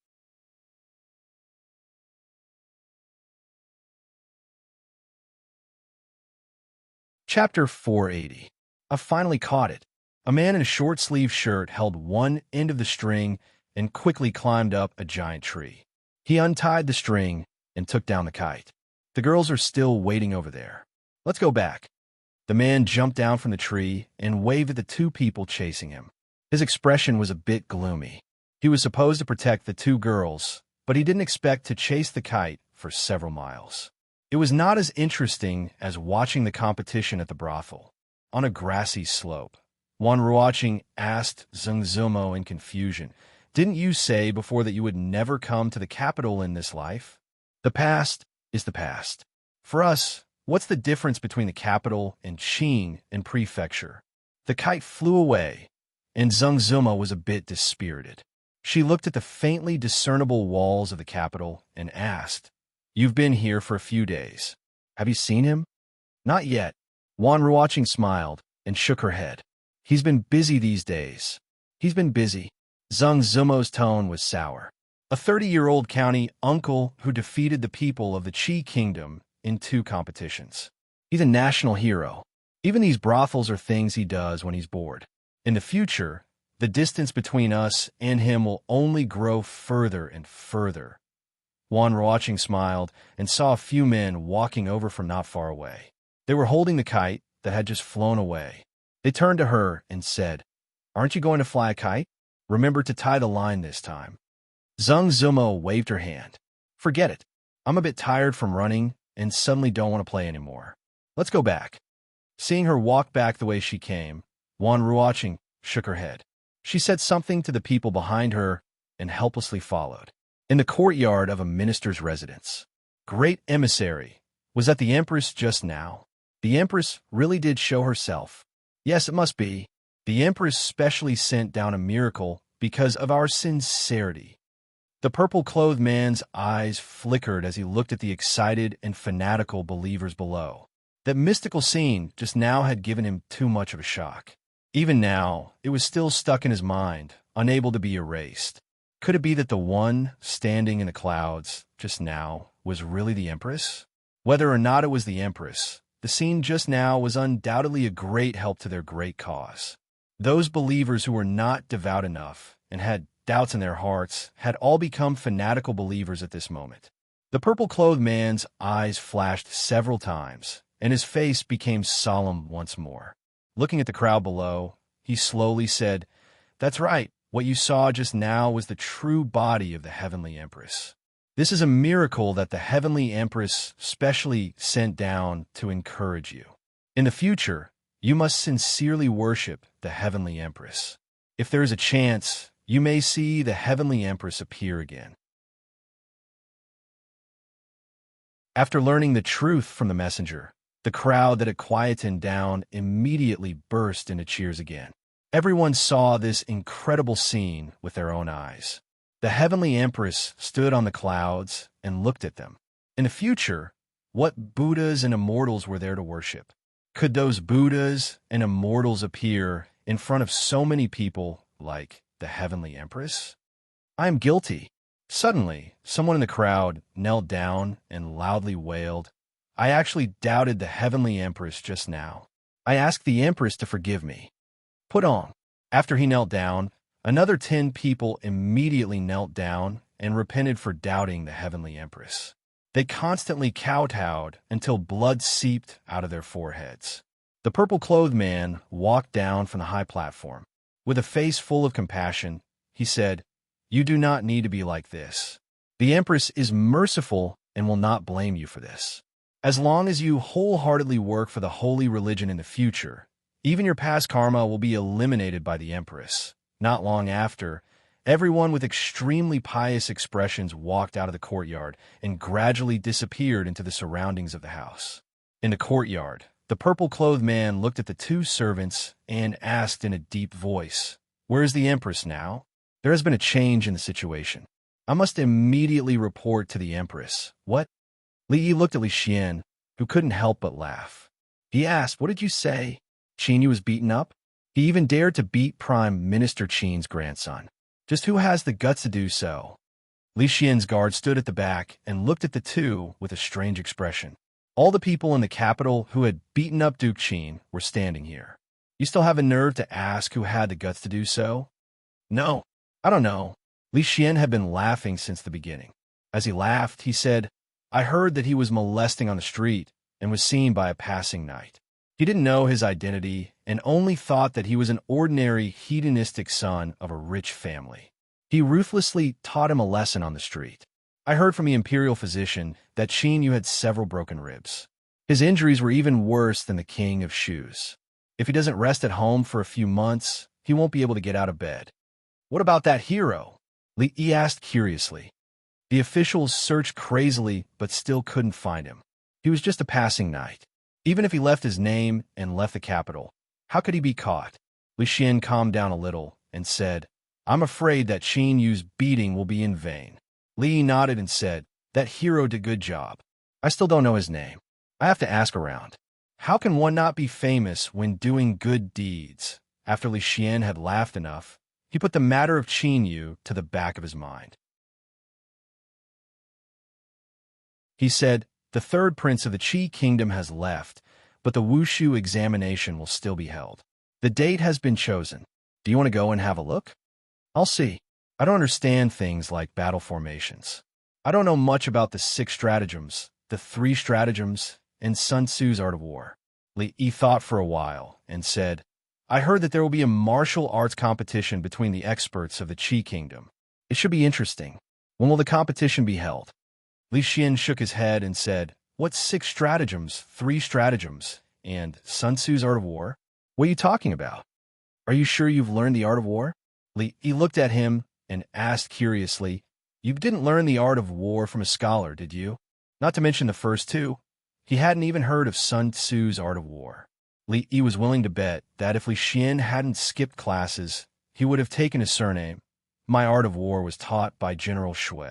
Chapter 480. I finally caught it. A man in a short-sleeved shirt held one end of the string and quickly climbed up a giant tree. He untied the string and took down the kite. "The girls are still waiting over there. Let's go back." The man jumped down from the tree and waved at the 2 people chasing him. His expression was a bit gloomy. He was supposed to protect the 2 girls, but he didn't expect to chase the kite for several miles. It was not as interesting as watching the competition at the brothel. On a grassy slope, Wan Ruoqing asked Zheng Zumo in confusion, "Didn't you say before that you would never come to the capital in this life? The past is the past. For us, what's the difference between the capital and Qing and prefecture?" The kite flew away, and Zheng Zumo was a bit dispirited. She looked at the faintly discernible walls of the capital and asked, "You've been here for a few days. Have you seen him?" "Not yet." Wan Ruoqing smiled and shook her head. "He's been busy these days. He's been busy. Zhang Zumo's tone was sour. A 30-year-old county uncle who defeated the people of the Qi Kingdom in 2 competitions. He's a national hero. Even these brothels are things he does when he's bored. In the future, the distance between us and him will only grow further and further. Wan Ruoqing smiled and saw a few men walking over from not far away. They were holding the kite that had just flown away. They turned to her and said, "Aren't you going to fly a kite? Remember to tie the line this time." Zhang Zumo waved her hand. "Forget it. I'm a bit tired from running and suddenly don't want to play anymore. Let's go back." Seeing her walk back the way she came, Wan Ruoqing shook her head. She said something to the people behind her and helplessly followed. In the courtyard of a minister's residence, Great Emissary, was that the Empress just now? The Empress really did show herself. Yes, it must be. The Empress specially sent down a miracle because of our sincerity. The purple-clothed man's eyes flickered as he looked at the excited and fanatical believers below. That mystical scene just now had given him too much of a shock. Even now, it was still stuck in his mind, unable to be erased. Could it be that the one standing in the clouds just now was really the Empress? Whether or not it was the Empress, the scene just now was undoubtedly a great help to their great cause. Those believers who were not devout enough and had doubts in their hearts had all become fanatical believers at this moment. The purple-clothed man's eyes flashed several times, and his face became solemn once more. Looking at the crowd below, he slowly said, "That's right. What you saw just now was the true body of the Heavenly Empress. This is a miracle that the Heavenly Empress specially sent down to encourage you. In the future, you must sincerely worship the Heavenly Empress. If there is a chance, you may see the Heavenly Empress appear again." After learning the truth from the messenger, the crowd that had quieted down immediately burst into cheers again. Everyone saw this incredible scene with their own eyes. The Heavenly Empress stood on the clouds and looked at them. In the future, what Buddhas and immortals were there to worship? Could those Buddhas and immortals appear in front of so many people like the Heavenly Empress? "I am guilty." Suddenly, someone in the crowd knelt down and loudly wailed, "I actually doubted the Heavenly Empress just now. I asked the Empress to forgive me." Put on. After he knelt down, another 10 people immediately knelt down and repented for doubting the Heavenly Empress. They constantly kowtowed until blood seeped out of their foreheads. The purple-clothed man walked down from the high platform. With a face full of compassion, he said, "You do not need to be like this. The Empress is merciful and will not blame you for this. As long as you wholeheartedly work for the holy religion in the future, even your past karma will be eliminated by the Empress." Not long after, everyone with extremely pious expressions walked out of the courtyard and gradually disappeared into the surroundings of the house. In the courtyard, the purple-clothed man looked at the 2 servants and asked in a deep voice, "Where is the Empress now? There has been a change in the situation. I must immediately report to the Empress." "What?" Li Yi looked at Li Xian, who couldn't help but laugh. He asked, "What did you say? Qin was beaten up?" He even dared to beat Prime Minister Qin's grandson. Just who has the guts to do so? Li Xian's guard stood at the back and looked at the 2 with a strange expression. All the people in the capital who had beaten up Duke Qin were standing here. "You still have a nerve to ask who had the guts to do so?" "No, I don't know." Li Xian had been laughing since the beginning. As he laughed, he said, "I heard that he was molesting on the street and was seen by a passing knight. He didn't know his identity and only thought that he was an ordinary hedonistic son of a rich family. He ruthlessly taught him a lesson on the street. I heard from the imperial physician that Qin Yu had several broken ribs. His injuries were even worse than the king of shoes. If he doesn't rest at home for a few months, he won't be able to get out of bed." "What about that hero?" Li Yi asked curiously. The officials searched crazily but still couldn't find him. He was just a passing knight. Even if he left his name and left the capital, how could he be caught? Li Xian calmed down a little and said, "I'm afraid that Qin Yu's beating will be in vain." Li Yi nodded and said, "That hero did a good job. I still don't know his name. I have to ask around." How can one not be famous when doing good deeds? After Li Xian had laughed enough, He put the matter of Qin Yu to the back of his mind. He said, "The third prince of the Qi kingdom has left, but the Wushu examination will still be held. The date has been chosen. Do you want to go and have a look?" "I'll see. I don't understand things like battle formations. I don't know much about the 6 stratagems, the 3 stratagems, and Sun Tzu's Art of War." Li Yi thought for a while and said, "I heard that there will be a martial arts competition between the experts of the Qi kingdom. It should be interesting. When will the competition be held?" Li Xian shook his head and said, "What 6 stratagems, 3 stratagems, and Sun Tzu's Art of War? What are you talking about? Are you sure you've learned the Art of War?" Li Yi looked at him and asked curiously, "You didn't learn the Art of War from a scholar, did you? Not to mention the first 2. He hadn't even heard of Sun Tzu's Art of War. Li Yi was willing to bet that if Li Xian hadn't skipped classes, he would have taken his surname. "My Art of War was taught by General Shui."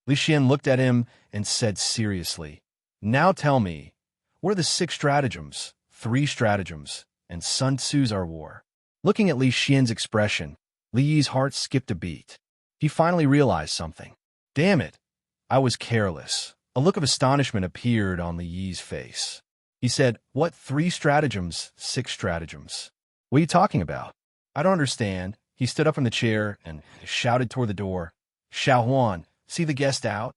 Li Xian looked at him and said seriously, "Now tell me, what are the 6 stratagems, 3 stratagems, and Sun Tzu's Art of War?" Looking at Li Xian's expression, Li Yi's heart skipped a beat. He finally realized something. "Damn it, I was careless." A look of astonishment appeared on Li Yi's face. He said, "What 3 stratagems, 6 stratagems? What are you talking about? I don't understand." He stood up from the chair and shouted toward the door, "Xiao Huan, see the guest out."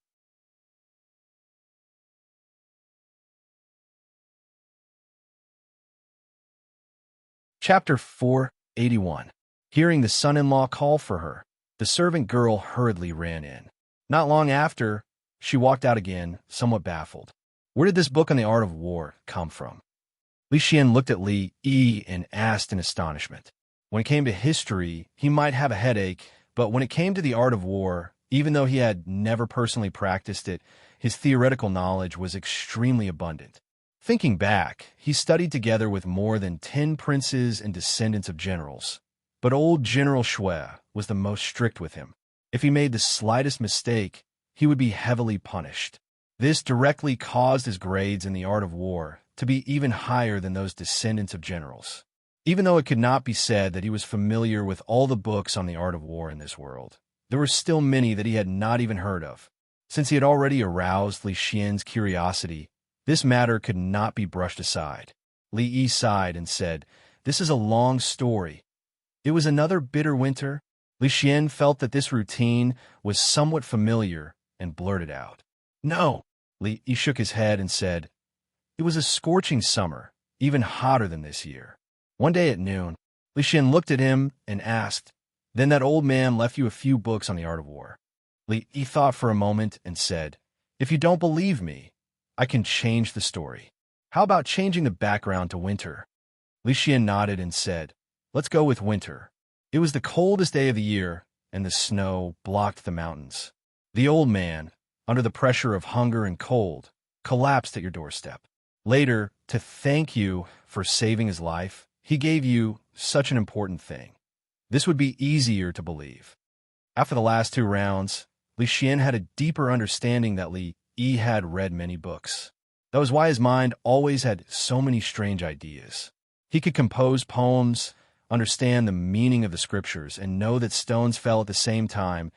Chapter 481. Hearing the son-in-law call for her, the servant girl hurriedly ran in. Not long after, she walked out again, somewhat baffled. Where did this book on the Art of War come from? Li Xian looked at Li Yi and asked in astonishment. When it came to history, he might have a headache, but when it came to the Art of War, even though he had never personally practiced it, his theoretical knowledge was extremely abundant. Thinking back, he studied together with more than 10 princes and descendants of generals. But old General Shui was the most strict with him. If he made the slightest mistake, he would be heavily punished. This directly caused his grades in the Art of War to be even higher than those descendants of generals. Even though it could not be said that he was familiar with all the books on the Art of War in this world, there were still many that he had not even heard of. Since he had already aroused Li Xian's curiosity, this matter could not be brushed aside. Li Yi sighed and said, "This is a long story. It was another bitter winter." Li Xian felt that this routine was somewhat familiar and blurted out, "No." Li Yi shook his head and said, "It was a scorching summer, even hotter than this year." One day at noon, Li Xian looked at him and asked, "Then that old man left you a few books on the Art of War?" Li Yi thought for a moment and said, "If you don't believe me, I can change the story. How about changing the background to winter?" Li Xian nodded and said, "Let's go with winter." It was the coldest day of the year, and the snow blocked the mountains. The old man, under the pressure of hunger and cold, collapsed at your doorstep. Later, to thank you for saving his life, he gave you such an important thing. This would be easier to believe. After the last 2 rounds, Li Xian had a deeper understanding that Li Yi had read many books. That was why his mind always had so many strange ideas. He could compose poems, understand the meaning of the scriptures, and know that stones fell at the same time.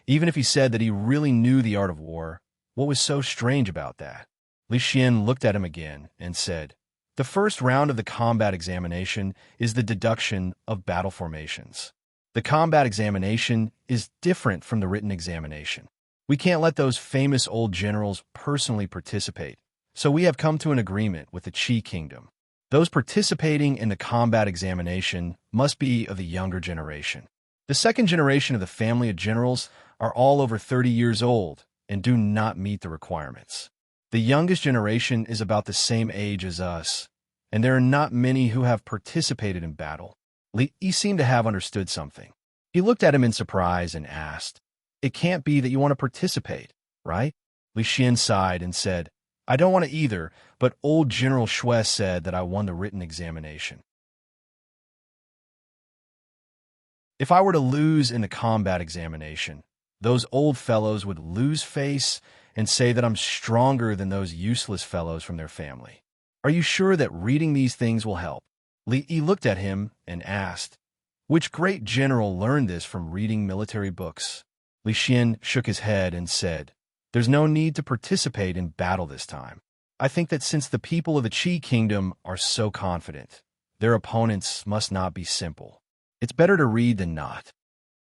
Even if he said that he really knew the Art of War, what was so strange about that? Li Xian looked at him again and said, "The first round of the combat examination is the deduction of battle formations. The combat examination is different from the written examination. We can't let those famous old generals personally participate, so we have come to an agreement with the Qi Kingdom. Those participating in the combat examination must be of the younger generation. The second generation of the family of generals are all over 30 years old and do not meet the requirements. The youngest generation is about the same age as us, and there are not many who have participated in battle." Li Yi seemed to have understood something. He looked at him in surprise and asked, "It can't be that you want to participate, right?" Li Xian sighed and said, "I don't want to either, but old General Shui said that I won the written examination. If I were to lose in the combat examination, those old fellows would lose face and say that I'm stronger than those useless fellows from their family. Are you sure that reading these things will help?" Li Yi looked at him and asked, Which great general learned this from reading military books? Li Xian shook his head and said, "There's no need to participate in battle this time. I think that since the people of the Qi Kingdom are so confident, their opponents must not be simple. It's better to read than not."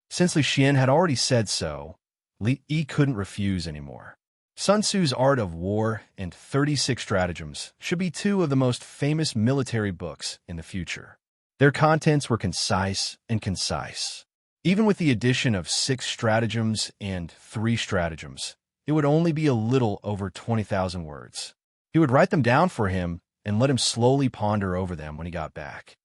Since Li Xian had already said so, Li Yi couldn't refuse anymore. Sun Tzu's Art of War and 36 Stratagems should be two of the most famous military books in the future. Their contents were concise and concise. Even with the addition of 6 stratagems and 3 stratagems, it would only be a little over 20,000 words. He would write them down for him and let him slowly ponder over them when he got back.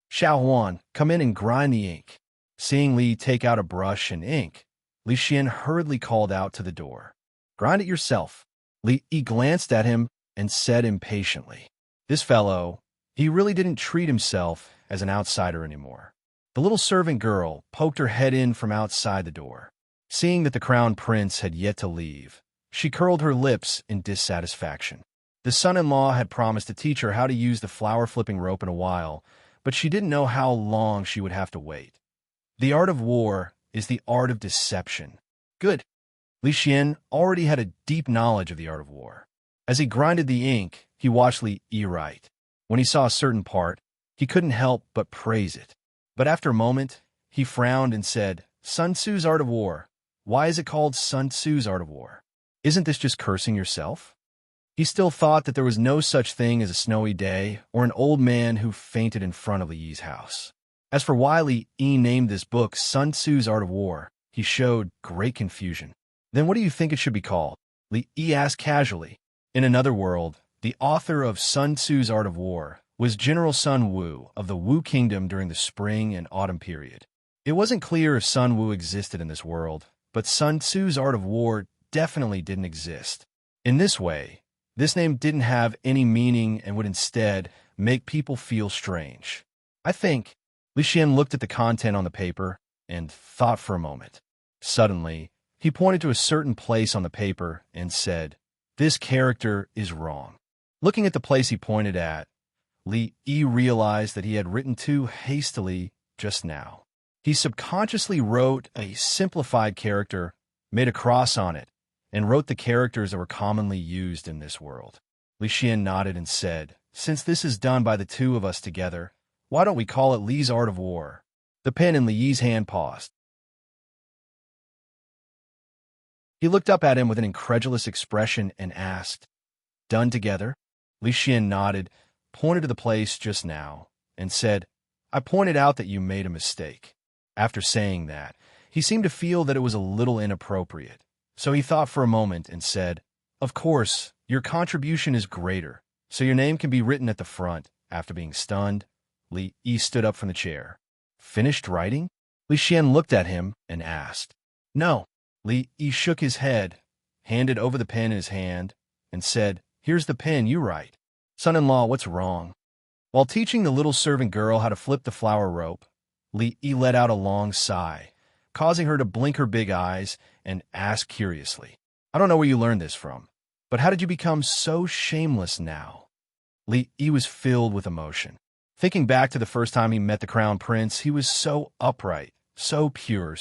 "Xiao Huan, come in and grind the ink." Seeing Li take out a brush and ink, Li Xian hurriedly called out to the door. "Grind it yourself." Li Yi glanced at him and said impatiently, "This fellow, he really didn't treat himself as an outsider anymore." The little servant girl poked her head in from outside the door. Seeing that the crown prince had yet to leave, she curled her lips in dissatisfaction. The son-in-law had promised to teach her how to use the flower-flipping rope in a while, but she didn't know how long she would have to wait. The art of war is the art of deception. Good. Li Xian already had a deep knowledge of the art of war. As he grinded the ink, he watched Li Yi write. When he saw a certain part, he couldn't help but praise it. But after a moment, he frowned and said, "Sun Tzu's Art of War. Why is it called Sun Tzu's Art of War? Isn't this just cursing yourself?" He still thought that there was no such thing as a snowy day or an old man who fainted in front of Li Yi's house. As for why Li Yi named this book Sun Tzu's Art of War, he showed great confusion. "Then what do you think it should be called?" Li Yi asked casually. In another world, the author of Sun Tzu's Art of War was General Sun Wu of the Wu Kingdom during the spring and autumn period. It wasn't clear if Sun Wu existed in this world, but Sun Tzu's Art of War definitely didn't exist. In this way, this name didn't have any meaning and would instead make people feel strange. I think. Li Xian looked at the content on the paper and thought for a moment. Suddenly, he pointed to a certain place on the paper and said, "This character is wrong." Looking at the place he pointed at, Li Yi realized that he had written too hastily just now. He subconsciously wrote a simplified character, made a cross on it, and wrote the characters that were commonly used in this world. Li Xian nodded and said, "Since this is done by the two of us together, why don't we call it Li's Art of War?" The pen in Li Yi's hand paused. He looked up at him with an incredulous expression and asked, "Done together?" Li Xian nodded, pointed to the place just now, and said, "I pointed out that you made a mistake." After saying that, he seemed to feel that it was a little inappropriate, so he thought for a moment and said, "Of course, your contribution is greater, so your name can be written at the front." After being stunned, Li Yi stood up from the chair. "Finished writing?" Li Xian looked at him and asked. "No." Li Yi shook his head, handed over the pen in his hand, and said, "Here's the pen, you write." "Son-in-law, what's wrong?" While teaching the little servant girl how to flip the flower rope, Li Yi let out a long sigh, causing her to blink her big eyes and ask curiously, "I don't know where you learned this from, but how did you become so shameless now?" Li Yi was filled with emotion. Thinking back to the first time he met the crown prince, he was so upright, so pure,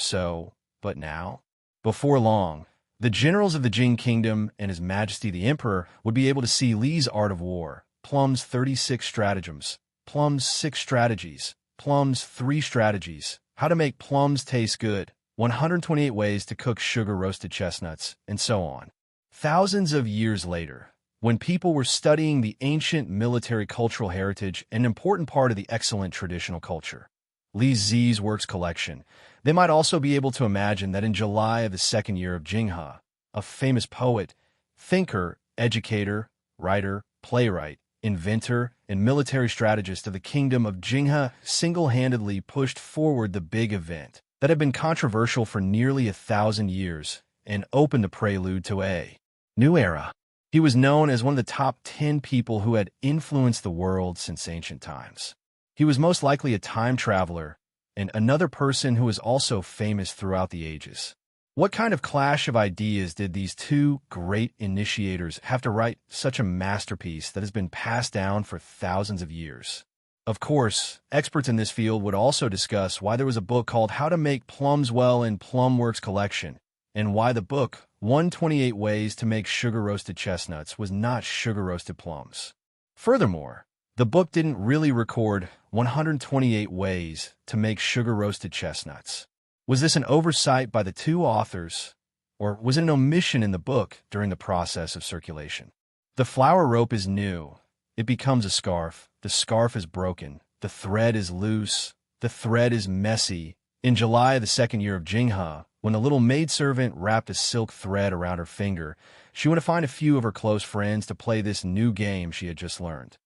but now? Before long, the generals of the Jing Kingdom and His Majesty the Emperor would be able to see Li's Art of War, Plum's 36 Stratagems, Plum's 6 Strategies, Plum's 3 Strategies, How to Make Plums Taste Good, 128 Ways to Cook Sugar-Roasted Chestnuts, and so on. Thousands of years later, when people were studying the ancient military cultural heritage, an important part of the excellent traditional culture, Li Zi's works collection, they might also be able to imagine that in July of the second year of Jinghe, a famous poet, thinker, educator, writer, playwright, inventor, and military strategist of the kingdom of Jinghe single-handedly pushed forward the big event that had been controversial for nearly 1,000 years and opened the prelude to a new era. He was known as one of the top 10 people who had influenced the world since ancient times. He was most likely a time traveler and another person who was also famous throughout the ages. What kind of clash of ideas did these two great initiators have to write such a masterpiece that has been passed down for thousands of years? Of course, experts in this field would also discuss why there was a book called How to Make Plums Well in Plumworks Collection, and why the book 128 Ways to Make Sugar-Roasted Chestnuts was not sugar-roasted plums. Furthermore, the book didn't really record 128 ways to make sugar-roasted chestnuts. Was this an oversight by the two authors, or was it an omission in the book during the process of circulation? The flower rope is new. It becomes a scarf. The scarf is broken. The thread is loose. The thread is messy. In July, the second year of Jinghe, when the little maidservant wrapped a silk thread around her finger, she went to find a few of her close friends to play this new game she had just learned.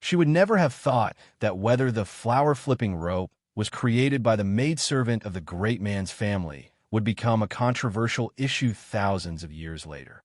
She would never have thought that whether the flower-flipping rope was created by the maidservant of the great man's family would become a controversial issue thousands of years later.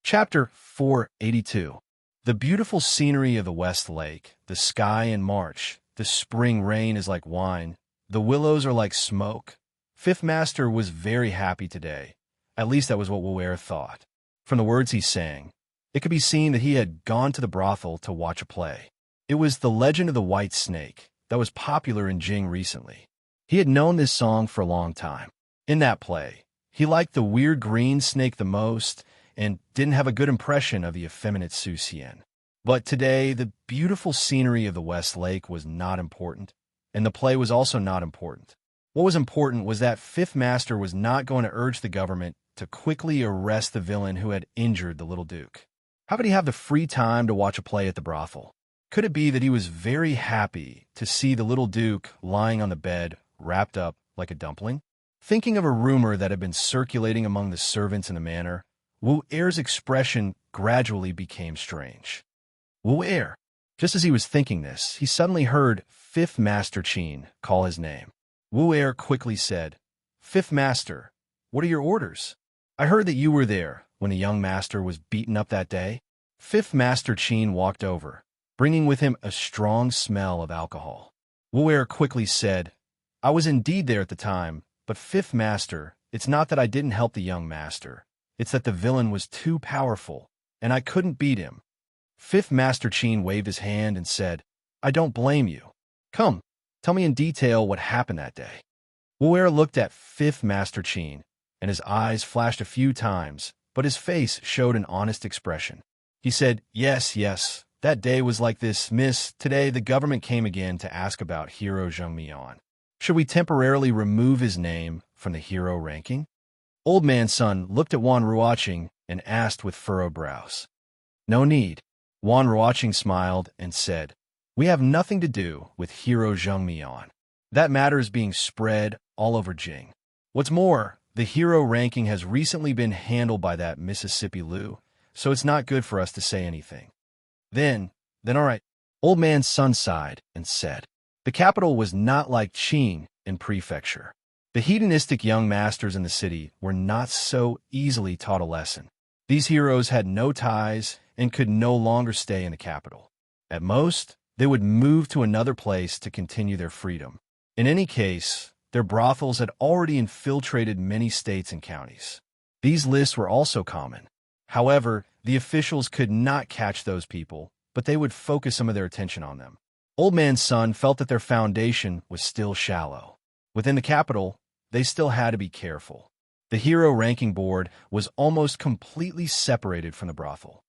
Chapter 482. The beautiful scenery of the West Lake, the sky in March, the spring rain is like wine, the willows are like smoke. Fifth Master was very happy today. At least that was what Wu'er thought. From the words he sang, it could be seen that he had gone to the brothel to watch a play. It was The Legend of the White Snake that was popular in Jing recently. He had known this song for a long time. In that play, he liked the weird green snake the most and didn't have a good impression of the effeminate Su Xian. But today, the beautiful scenery of the West Lake was not important, and the play was also not important. What was important was that Fifth Master was not going to urge the government to quickly arrest the villain who had injured the little duke. How could he have the free time to watch a play at the brothel? Could it be that he was very happy to see the little duke lying on the bed, wrapped up like a dumpling? Thinking of a rumor that had been circulating among the servants in the manor, Wu'er's expression gradually became strange. Wu'er! Just as he was thinking this, he suddenly heard Fifth Master Qin call his name. Wu'er quickly said, "Fifth Master, what are your orders? I heard that you were there when the young master was beaten up that day." Fifth Master Qin walked over, bringing with him a strong smell of alcohol. Wu'er quickly said, "I was indeed there at the time, but Fifth Master, it's not that I didn't help the young master. It's that the villain was too powerful, and I couldn't beat him." Fifth Master Qin waved his hand and said, "I don't blame you. Come, tell me in detail what happened that day." Wu'er looked at Fifth Master Qin, and his eyes flashed a few times, but his face showed an honest expression. He said, Yes, that day was like this, miss. Today the government came again to ask about hero Zhengmian. Should we temporarily remove his name from the hero ranking?" Old Man Sun looked at Wan Ruoqing and asked with furrowed brows. "No need." Wan Ruoqing smiled and said, "We have nothing to do with hero Zhengmian. That matter is being spread all over Jing. What's more, the hero ranking has recently been handled by that Mississippi Lu, so it's not good for us to say anything." Then all right. Old Man Sun sighed and said, "The capital was not like Qing in prefecture. The hedonistic young masters in the city were not so easily taught a lesson. These heroes had no ties and could no longer stay in the capital. At most, they would move to another place to continue their freedom. In any case, their brothels had already infiltrated many states and counties. These lists were also common. However, the officials could not catch those people, but they would focus some of their attention on them. Old Man Sun felt that their foundation was still shallow. Within the capital, they still had to be careful. The hero ranking board was almost completely separated from the brothel.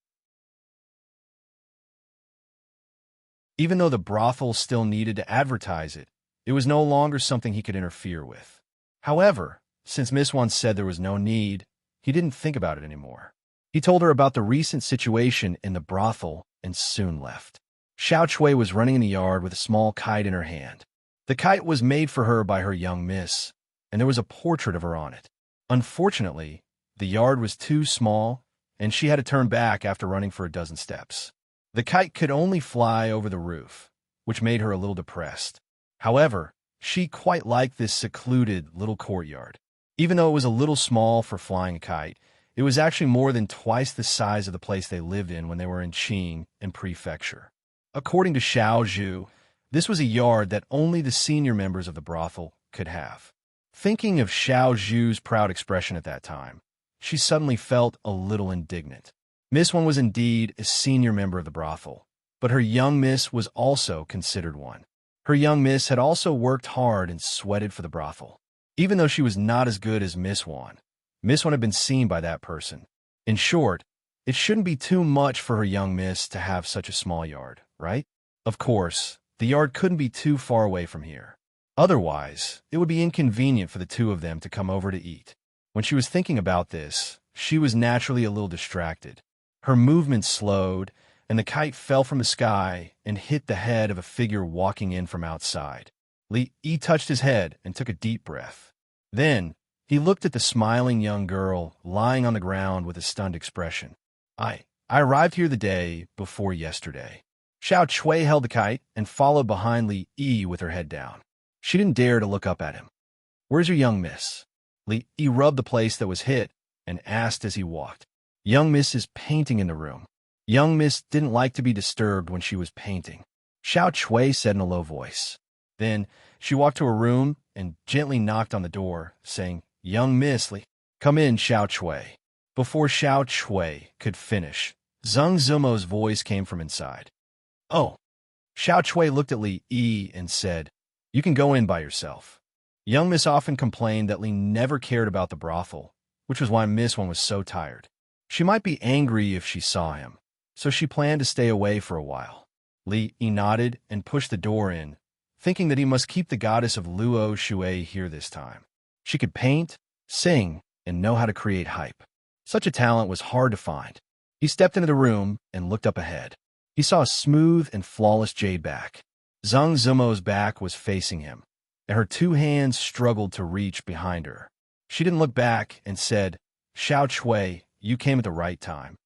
Even though the brothel still needed to advertise it, it was no longer something he could interfere with. However, since Miss Wan said there was no need, he didn't think about it anymore. He told her about the recent situation in the brothel and soon left. Xiao Chui was running in the yard with a small kite in her hand. The kite was made for her by her young miss, and there was a portrait of her on it. Unfortunately, the yard was too small, and she had to turn back after running for a dozen steps. The kite could only fly over the roof, which made her a little depressed. However, she quite liked this secluded little courtyard. Even though it was a little small for flying a kite, it was actually more than twice the size of the place they lived in when they were in Qing and prefecture. According to Xiao Zhu, this was a yard that only the senior members of the brothel could have. Thinking of Xiao Zhu's proud expression at that time, she suddenly felt a little indignant. Miss One was indeed a senior member of the brothel, but her young miss was also considered one. Her young miss had also worked hard and sweated for the brothel. Even though she was not as good as Miss One had been seen by that person. In short, it shouldn't be too much for her young miss to have such a small yard, right? Of course, the yard couldn't be too far away from here. Otherwise, it would be inconvenient for the two of them to come over to eat. When she was thinking about this, she was naturally a little distracted. Her movements slowed, and the kite fell from the sky and hit the head of a figure walking in from outside. Li Yi touched his head and took a deep breath. Then, he looked at the smiling young girl lying on the ground with a stunned expression. I arrived here the day before yesterday. Xiao Chui held the kite and followed behind Li Yi with her head down. She didn't dare to look up at him. Where's your young miss? Li Yi rubbed the place that was hit and asked as he walked. Young miss is painting in the room. Young miss didn't like to be disturbed when she was painting, Xiao Chui said in a low voice. Then she walked to her room and gently knocked on the door, saying, Young miss, come in, Xiao Chui. Before Xiao Chui could finish, Zheng Zumo's voice came from inside. Oh. Xiao Chui looked at Li Yi and said, You can go in by yourself. Young miss often complained that Li never cared about the brothel, which was why Miss One was so tired. She might be angry if she saw him, so she planned to stay away for a while. Li Yi nodded and pushed the door in, thinking that he must keep the goddess of Luo Shui here this time. She could paint, sing, and know how to create hype. Such a talent was hard to find. He stepped into the room and looked up ahead. He saw a smooth and flawless jade back. Zheng Zumo's back was facing him, and her two hands struggled to reach behind her. She didn't look back and said, Xiao Chui, you came at the right time.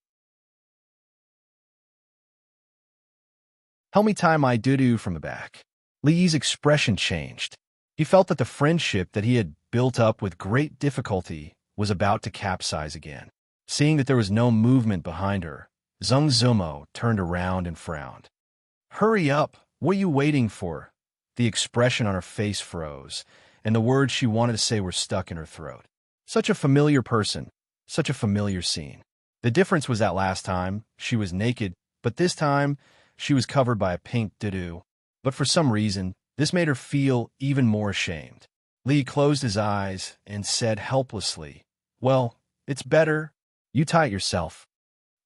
Help me tie my doo-doo from the back. Li Yi's expression changed. He felt that the friendship that he had built up with great difficulty was about to capsize again. Seeing that there was no movement behind her, Zheng Zumo turned around and frowned. Hurry up! What are you waiting for? The expression on her face froze, and the words she wanted to say were stuck in her throat. Such a familiar person, such a familiar scene. The difference was that last time, she was naked, but this time, she was covered by a pink doo-doo. But for some reason, this made her feel even more ashamed. Li closed his eyes and said helplessly, Well, it's better. You tie it yourself.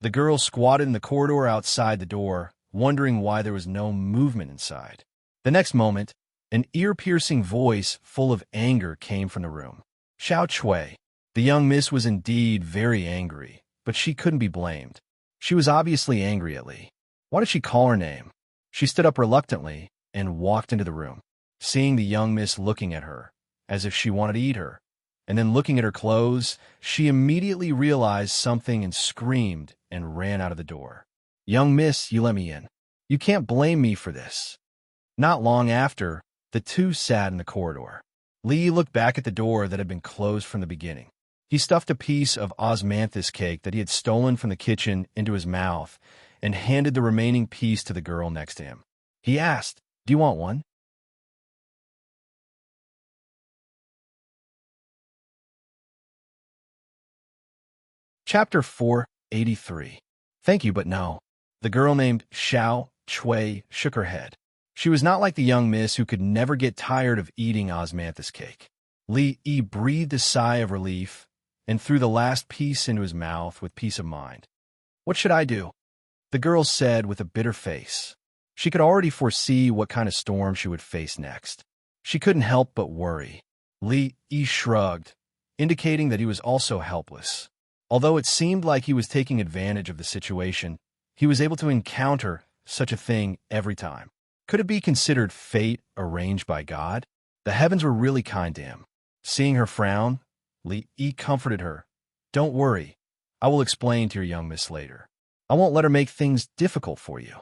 The girl squatted in the corridor outside the door, wondering why there was no movement inside. The next moment, an ear-piercing voice full of anger came from the room. Xiao Chui. The young miss was indeed very angry, but she couldn't be blamed. She was obviously angry at Li. Why did she call her name? She stood up reluctantly and walked into the room, seeing the young miss looking at her, as if she wanted to eat her. And then looking at her clothes, she immediately realized something and screamed and ran out of the door. Young miss, you let me in. You can't blame me for this. Not long after, the two sat in the corridor. Li looked back at the door that had been closed from the beginning. He stuffed a piece of osmanthus cake that he had stolen from the kitchen into his mouth and handed the remaining piece to the girl next to him. He asked, Do you want one? Chapter 483. Thank you, but no. The girl named Xiao Chui shook her head. She was not like the young miss who could never get tired of eating osmanthus cake. Li Yi breathed a sigh of relief and threw the last piece into his mouth with peace of mind. What should I do? The girl said with a bitter face. She could already foresee what kind of storm she would face next. She couldn't help but worry. Li Yi shrugged, indicating that he was also helpless. Although it seemed like he was taking advantage of the situation, he was able to encounter such a thing every time. Could it be considered fate arranged by God? The heavens were really kind to him. Seeing her frown, Li Yi comforted her. Don't worry. I will explain to your young miss later. I won't let her make things difficult for you.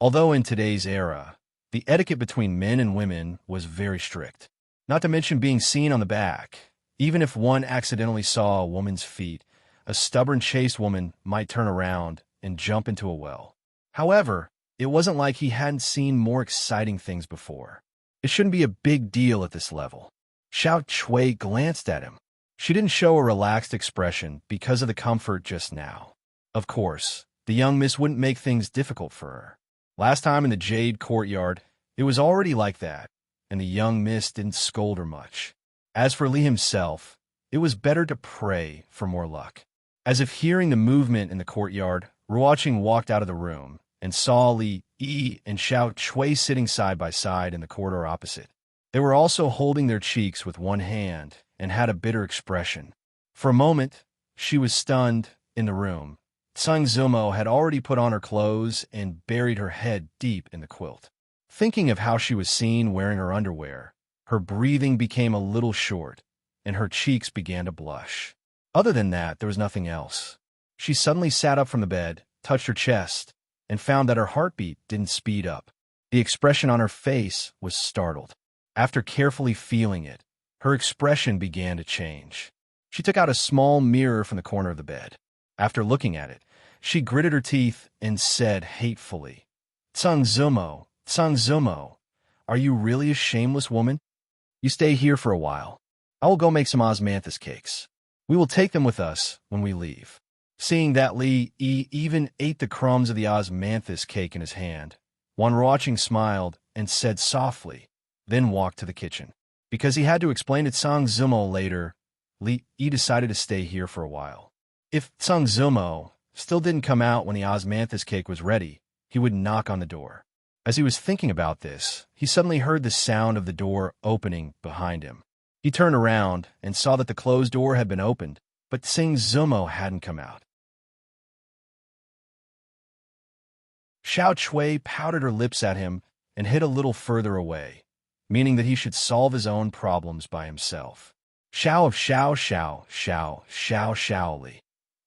Although in today's era, the etiquette between men and women was very strict. Not to mention being seen on the back. Even if one accidentally saw a woman's feet, a stubborn chaste woman might turn around and jump into a well. However, it wasn't like he hadn't seen more exciting things before. It shouldn't be a big deal at this level. Xiao Chui glanced at him. She didn't show a relaxed expression because of the comfort just now. Of course, the young miss wouldn't make things difficult for her. Last time in the Jade Courtyard, it was already like that, and the young miss didn't scold her much. As for Li himself, it was better to pray for more luck. As if hearing the movement in the courtyard, Ruoqing walked out of the room and saw Li Yi and Xiao Chui sitting side by side in the corridor opposite. They were also holding their cheeks with one hand and had a bitter expression. For a moment, she was stunned in the room. Tseng Zumo had already put on her clothes and buried her head deep in the quilt. Thinking of how she was seen wearing her underwear, her breathing became a little short, and her cheeks began to blush. Other than that, there was nothing else. She suddenly sat up from the bed, touched her chest, and found that her heartbeat didn't speed up. The expression on her face was startled. After carefully feeling it, her expression began to change. She took out a small mirror from the corner of the bed. After looking at it, she gritted her teeth and said hatefully, Tseng Zumo, are you really a shameless woman? You stay here for a while. I will go make some osmanthus cakes. We will take them with us when we leave. Seeing that Li Yi even ate the crumbs of the osmanthus cake in his hand, Wan Ruoqing smiled and said softly, then walked to the kitchen. Because he had to explain to Tseng Zumo later, Li Yi decided to stay here for a while. If Tseng Zumo still didn't come out when the osmanthus cake was ready, he would knock on the door. As he was thinking about this, he suddenly heard the sound of the door opening behind him. He turned around and saw that the closed door had been opened, but Tseng Zumo hadn't come out. Xiao Chui pouted her lips at him and hid a little further away, meaning that he should solve his own problems by himself. Xiao of Xiao Xiao Xiao Xiao Xiao Li.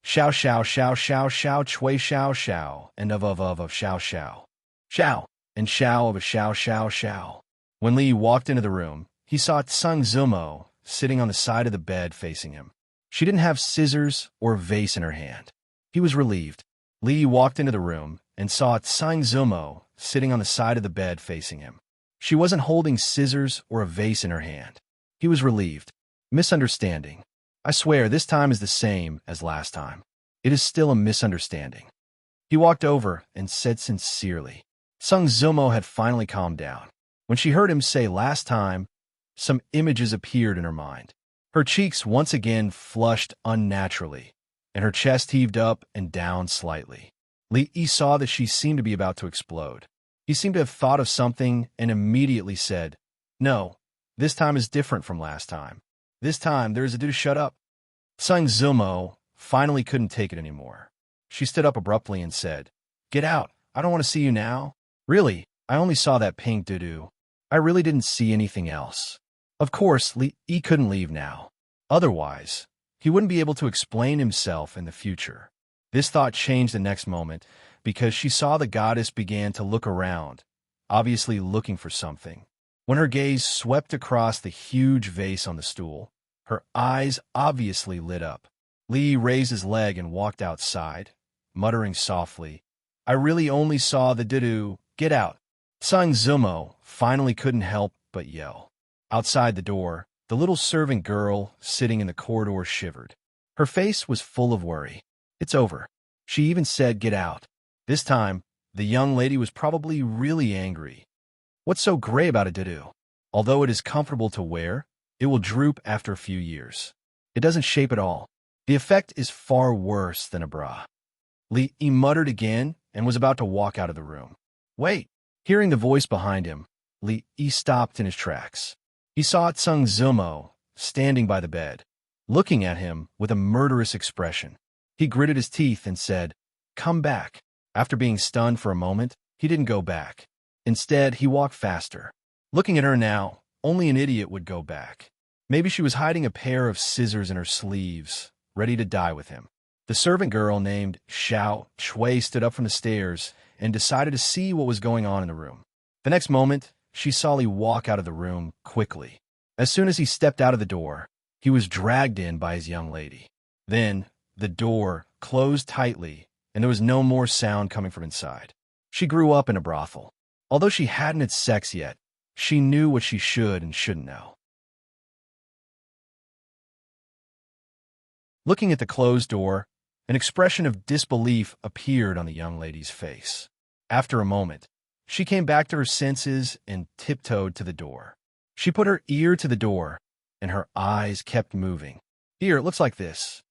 Xiao Xiao Xiao Xiao Xiao Chui Xiao Xiao and of Xiao Xiao. Xiao and Xiao of a Xiao Xiao Xiao. When Li walked into the room, he saw Tseng Zumo sitting on the side of the bed facing him. She didn't have scissors or a vase in her hand. He was relieved. Li walked into the room and saw Tseng Zumo sitting on the side of the bed facing him. She wasn't holding scissors or a vase in her hand. He was relieved. Misunderstanding. I swear this time is the same as last time. It is still a misunderstanding. He walked over and said sincerely. Tseng Zumo had finally calmed down. When she heard him say last time, some images appeared in her mind. Her cheeks once again flushed unnaturally, and her chest heaved up and down slightly. Li Yi saw that she seemed to be about to explode. He seemed to have thought of something and immediately said, No, this time is different from last time. This time there is a dude to shut up. Tseng Zumo finally couldn't take it anymore. She stood up abruptly and said, Get out. I don't want to see you now. Really, I only saw that pink doo-doo. I really didn't see anything else. Of course, Li Yi couldn't leave now. Otherwise, he wouldn't be able to explain himself in the future. This thought changed the next moment because she saw the goddess began to look around, obviously looking for something. When her gaze swept across the huge vase on the stool, her eyes obviously lit up. Li raised his leg and walked outside, muttering softly, I really only saw the doo-doo. Get out. Tseng Zumo finally couldn't help but yell. Outside the door, the little servant girl sitting in the corridor shivered. Her face was full of worry. It's over. She even said, Get out. This time, the young lady was probably really angry. What's so gray about a doo-doo? Although it is comfortable to wear, it will droop after a few years. It doesn't shape at all. The effect is far worse than a bra. Li Yi muttered again and was about to walk out of the room. Wait! Hearing the voice behind him, Li Yi stopped in his tracks. He saw Tseng Zumo standing by the bed, looking at him with a murderous expression. He gritted his teeth and said, Come back. After being stunned for a moment, he didn't go back. Instead, he walked faster. Looking at her now, only an idiot would go back. Maybe she was hiding a pair of scissors in her sleeves, ready to die with him. The servant girl named Xiao Chui stood up from the stairs and decided to see what was going on in the room. The next moment, she saw Li walk out of the room quickly. As soon as he stepped out of the door, he was dragged in by his young lady. Then, the door closed tightly, and there was no more sound coming from inside. She grew up in a brothel. Although she hadn't had sex yet, she knew what she should and shouldn't know. Looking at the closed door, an expression of disbelief appeared on the young lady's face. After a moment, she came back to her senses and tiptoed to the door. She put her ear to the door, and her eyes kept moving. Here, it looks like this.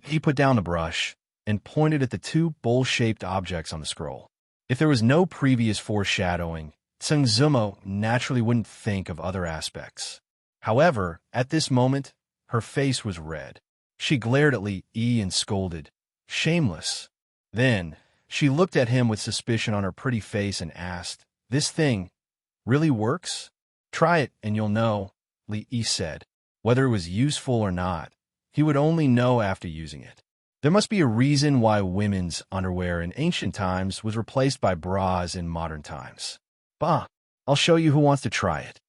He put down the brush and pointed at the two bowl-shaped objects on the scroll. If there was no previous foreshadowing, Tsungzumo naturally wouldn't think of other aspects. However, at this moment, her face was red. She glared at Li Yi and scolded, "Shameless." Then, she looked at him with suspicion on her pretty face and asked, "This thing really works? Try it and you'll know," Li Yi said. Whether it was useful or not, he would only know after using it. There must be a reason why women's underwear in ancient times was replaced by bras in modern times. Bah, I'll show you who wants to try it.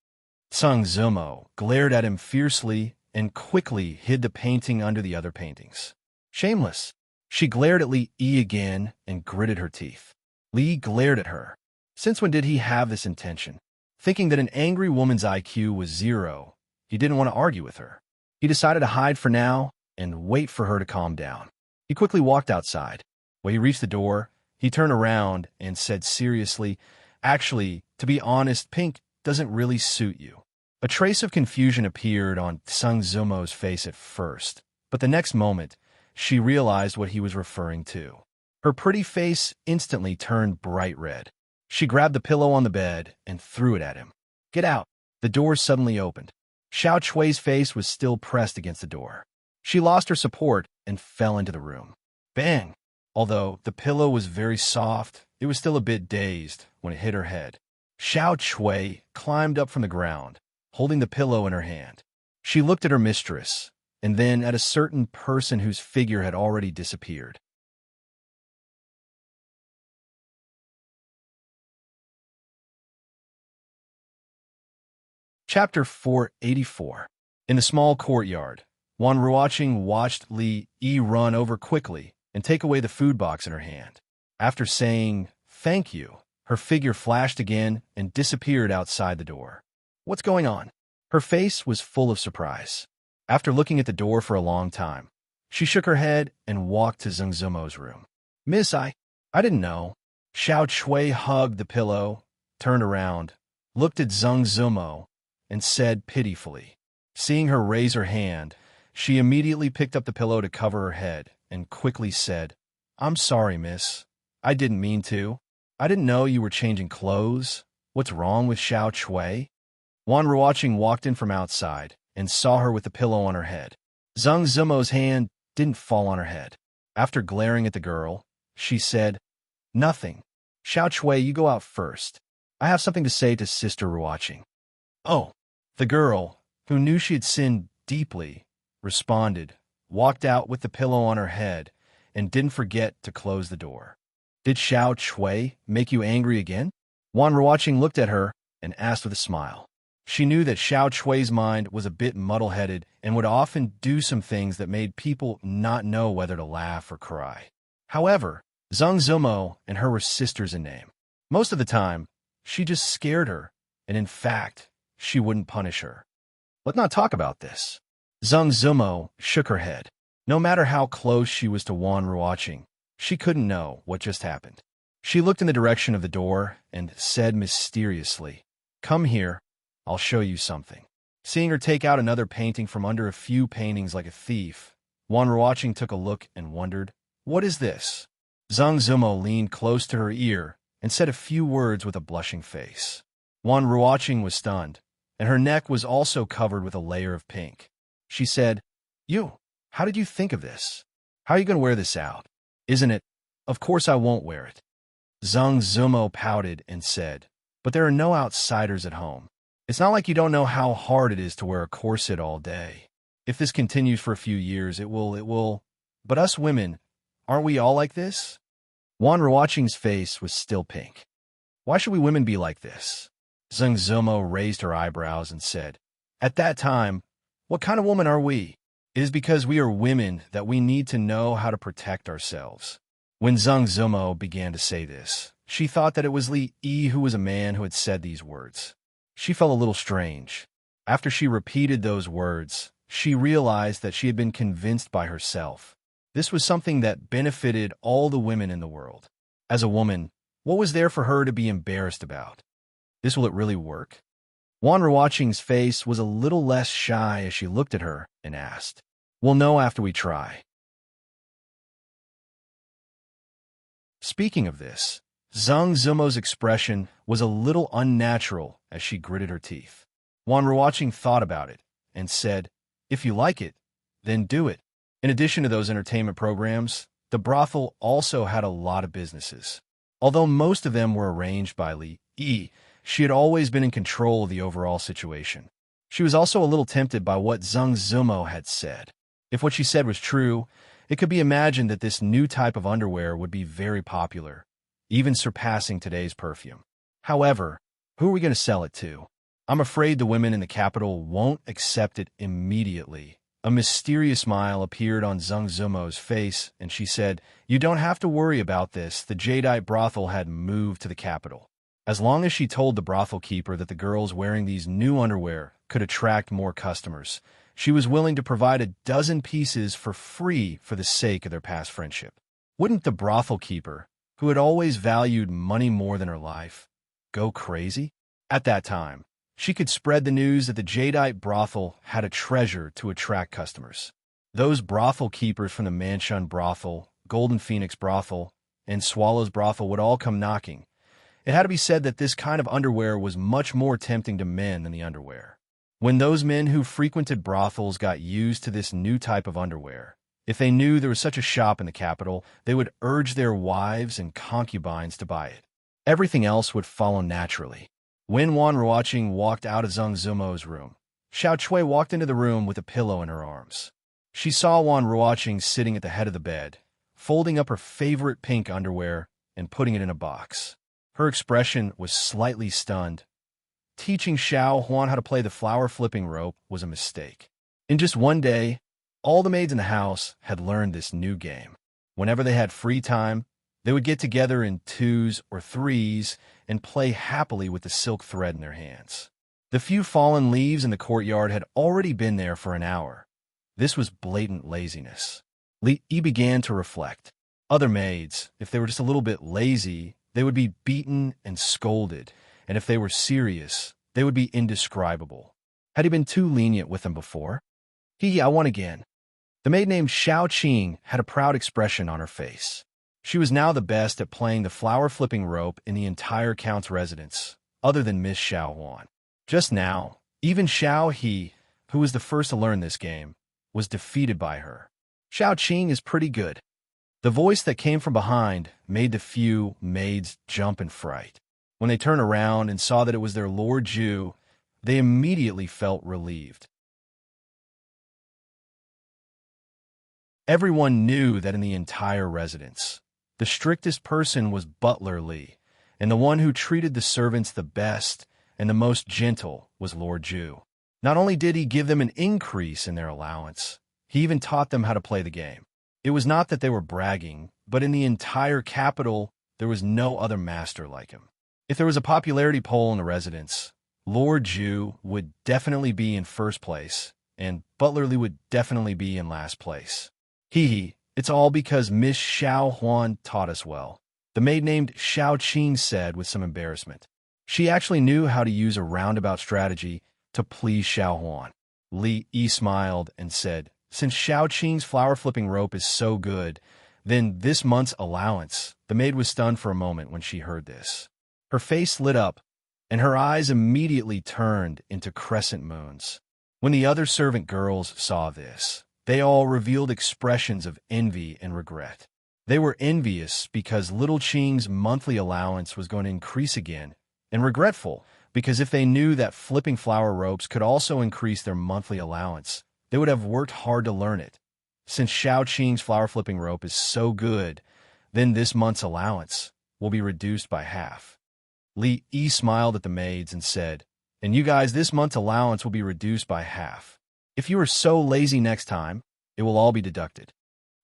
Tsungzumo glared at him fiercely and quickly hid the painting under the other paintings. Shameless. She glared at Li Yi again and gritted her teeth. Li glared at her. Since when did he have this intention? Thinking that an angry woman's IQ was 0, he didn't want to argue with her. He decided to hide for now and wait for her to calm down. He quickly walked outside. When he reached the door, he turned around and said seriously, "Actually, to be honest, pink doesn't really suit you." A trace of confusion appeared on Tsungzumo's face at first, but the next moment, she realized what he was referring to. Her pretty face instantly turned bright red. She grabbed the pillow on the bed and threw it at him. "Get out!" The door suddenly opened. Xiao Chui's face was still pressed against the door. She lost her support and fell into the room. Bang! Although the pillow was very soft, it was still a bit dazed when it hit her head. Xiao Chui climbed up from the ground, holding the pillow in her hand. She looked at her mistress, and then at a certain person whose figure had already disappeared. Chapter 484. In the small courtyard, Wan Ruoqing watched Li Yi run over quickly and take away the food box in her hand. After saying, "Thank you," her figure flashed again and disappeared outside the door. What's going on? Her face was full of surprise. After looking at the door for a long time, she shook her head and walked to Tsungzumo's room. "Miss, I didn't know." Xiao Chui hugged the pillow, turned around, looked at Tsungzumo, and said pitifully. Seeing her raise her hand, she immediately picked up the pillow to cover her head and quickly said, "I'm sorry, miss. I didn't mean to. I didn't know you were changing clothes. What's wrong with Xiao Chui?" Wan Ruoqing walked in from outside and saw her with the pillow on her head. Tsungzumo's hand didn't fall on her head. After glaring at the girl, she said, "Nothing. Xiao Chui, you go out first. I have something to say to Sister Ruoqing." "Oh." The girl, who knew she had sinned deeply, responded, walked out with the pillow on her head, and didn't forget to close the door. "Did Xiao Chui make you angry again?" Wan Ruoqing looked at her and asked with a smile. She knew that Xiao Chui's mind was a bit muddle-headed and would often do some things that made people not know whether to laugh or cry. However, Tsungzumo and her were sisters in name. Most of the time, she just scared her, and in fact, she wouldn't punish her. "Let's not talk about this." Tsungzumo shook her head. No matter how close she was to Wan Ruoqing, she couldn't know what just happened. She looked in the direction of the door and said mysteriously, "Come here, I'll show you something." Seeing her take out another painting from under a few paintings like a thief, Wan Ruoqing took a look and wondered, "What is this?" Tsungzumo leaned close to her ear and said a few words with a blushing face. Wan Ruoqing was stunned, and her neck was also covered with a layer of pink. She said, How did you think of this? How are you going to wear this out? Isn't it? Of course I won't wear it." Tsungzumo pouted and said, "But there are no outsiders at home. It's not like you don't know how hard it is to wear a corset all day. If this continues for a few years, it will. But us women, aren't we all like this?" Wan Ruoqing's face was still pink. "Why should we women be like this?" Tsungzumo raised her eyebrows and said, "At that time, what kind of woman are we? It is because we are women that we need to know how to protect ourselves." When Tsungzumo began to say this, she thought that it was Li Yi who was a man who had said these words. She felt a little strange. After she repeated those words, she realized that she had been convinced by herself. This was something that benefited all the women in the world. As a woman, what was there for her to be embarrassed about? Will it really work? Wanrawatching's face was a little less shy as she looked at her and asked, "We'll know after we try." Speaking of this, Zhang Zumo's expression was a little unnatural as she gritted her teeth. Wanrawatching thought about it and said, "If you like it, then do it." In addition to those entertainment programs, the brothel also had a lot of businesses. Although most of them were arranged by Li Yi, she had always been in control of the overall situation. She was also a little tempted by what Zhang Zumo had said. If what she said was true, it could be imagined that this new type of underwear would be very popular, even surpassing today's perfume. However, who are we going to sell it to? I'm afraid the women in the capital won't accept it immediately. A mysterious smile appeared on Zhang Zumo's face, and she said, "You don't have to worry about this. The Jadeite brothel had moved to the capital." As long as she told the brothel keeper that the girls wearing these new underwear could attract more customers, she was willing to provide a dozen pieces for free for the sake of their past friendship. Wouldn't the brothel keeper, who had always valued money more than her life, go crazy? At that time, she could spread the news that the Jadeite brothel had a treasure to attract customers. Those brothel keepers from the Manchun brothel, Golden Phoenix brothel, and Swallow's brothel would all come knocking. It had to be said that this kind of underwear was much more tempting to men than the underwear. When those men who frequented brothels got used to this new type of underwear, if they knew there was such a shop in the capital, they would urge their wives and concubines to buy it. Everything else would follow naturally. When Wanrawatching walked out of Zhang Zumo's room, Xiao Chui walked into the room with a pillow in her arms. She saw Wanrawatching sitting at the head of the bed, folding up her favorite pink underwear and putting it in a box. Her expression was slightly stunned. Teaching Xiao Huan how to play the flower-flipping rope was a mistake. In just one day, all the maids in the house had learned this new game. Whenever they had free time, they would get together in twos or threes and play happily with the silk thread in their hands. The few fallen leaves in the courtyard had already been there for an hour. This was blatant laziness. Li Yi began to reflect. Other maids, if they were just a little bit lazy, they would be beaten and scolded, and if they were serious, they would be indescribable. Had he been too lenient with them before? I won again. The maid named Xiao Qing had a proud expression on her face. She was now the best at playing the flower-flipping rope in the entire Count's residence, other than Miss Xiao Huan. Just now, even Xiao He, who was the first to learn this game, was defeated by her. "Xiao Qing is pretty good." The voice that came from behind made the few maids jump in fright. When they turned around and saw that it was their Lord Zhu, they immediately felt relieved. Everyone knew that in the entire residence, the strictest person was Butler Li, and the one who treated the servants the best and the most gentle was Lord Zhu. Not only did he give them an increase in their allowance, he even taught them how to play the game. It was not that they were bragging, but in the entire capital, there was no other master like him. If there was a popularity poll in the residence, Lord Zhu would definitely be in first place, and Butler Li would definitely be in last place. It's all because Miss Xiao Huan taught us well, the maid named Xiao Qing said with some embarrassment. She actually knew how to use a roundabout strategy to please Xiao Huan. Li Yi smiled and said, "Since Xiao Qing's flower-flipping rope is so good, then this month's allowance." The maid was stunned for a moment when she heard this. Her face lit up, and her eyes immediately turned into crescent moons. When the other servant girls saw this, they all revealed expressions of envy and regret. They were envious because little Qing's monthly allowance was going to increase again, and regretful because if they knew that flipping flower ropes could also increase their monthly allowance, they would have worked hard to learn it. Since Xiao Qing's flower-flipping rope is so good, then this month's allowance will be reduced by half. Li Yi smiled at the maids and said, "And you guys, this month's allowance will be reduced by half. If you are so lazy next time, it will all be deducted."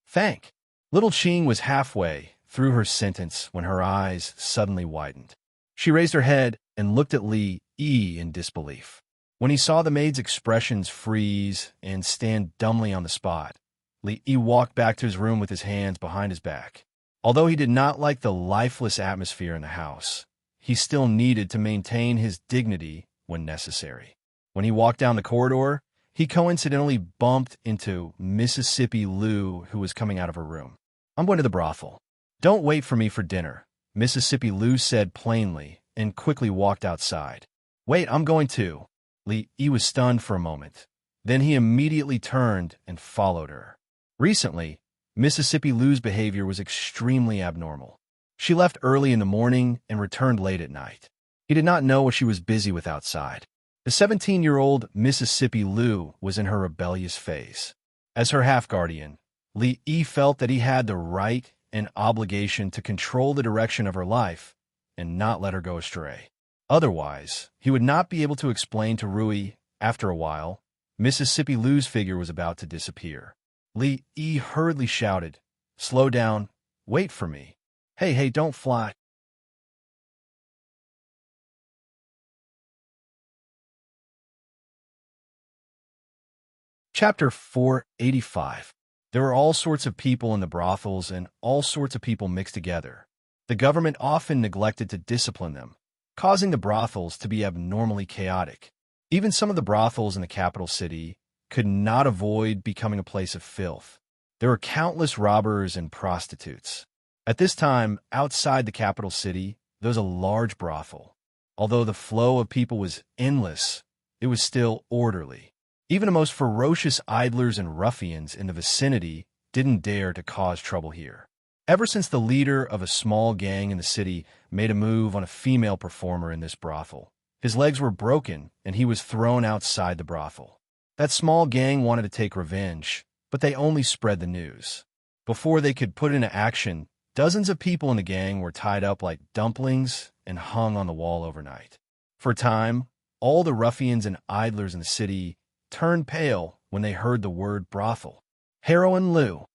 Thank. Little Qing was halfway through her sentence when her eyes suddenly widened. She raised her head and looked at Li Yi in disbelief. When he saw the maid's expressions freeze and stand dumbly on the spot, Li walked back to his room with his hands behind his back. Although he did not like the lifeless atmosphere in the house, he still needed to maintain his dignity when necessary. When he walked down the corridor, he coincidentally bumped into Mississippi Lou, who was coming out of her room. "I'm going to the brothel. Don't wait for me for dinner," Mississippi Lou said plainly, and quickly walked outside. "Wait, I'm going too." Li was stunned for a moment. Then he immediately turned and followed her. Recently, Mississippi Lou's behavior was extremely abnormal. She left early in the morning and returned late at night. He did not know what she was busy with outside. The 17-year-old Mississippi Lou was in her rebellious phase. As her half-guardian, Li felt that he had the right and obligation to control the direction of her life and not let her go astray. Otherwise, he would not be able to explain to Rui. After a while, Mississippi Lou's figure was about to disappear. Li hurriedly shouted, "Slow down, wait for me. Hey, don't fly." Chapter 485. There were all sorts of people in the brothels and all sorts of people mixed together. The government often neglected to discipline them, causing the brothels to be abnormally chaotic. Even some of the brothels in the capital city could not avoid becoming a place of filth. There were countless robbers and prostitutes. At this time, outside the capital city, there was a large brothel. Although the flow of people was endless, it was still orderly. Even the most ferocious idlers and ruffians in the vicinity didn't dare to cause trouble here. Ever since the leader of a small gang in the city made a move on a female performer in this brothel, his legs were broken and he was thrown outside the brothel. That small gang wanted to take revenge, but they only spread the news. Before they could put it into action, dozens of people in the gang were tied up like dumplings and hung on the wall overnight. For a time, all the ruffians and idlers in the city turned pale when they heard the word brothel. "Heroine Lou."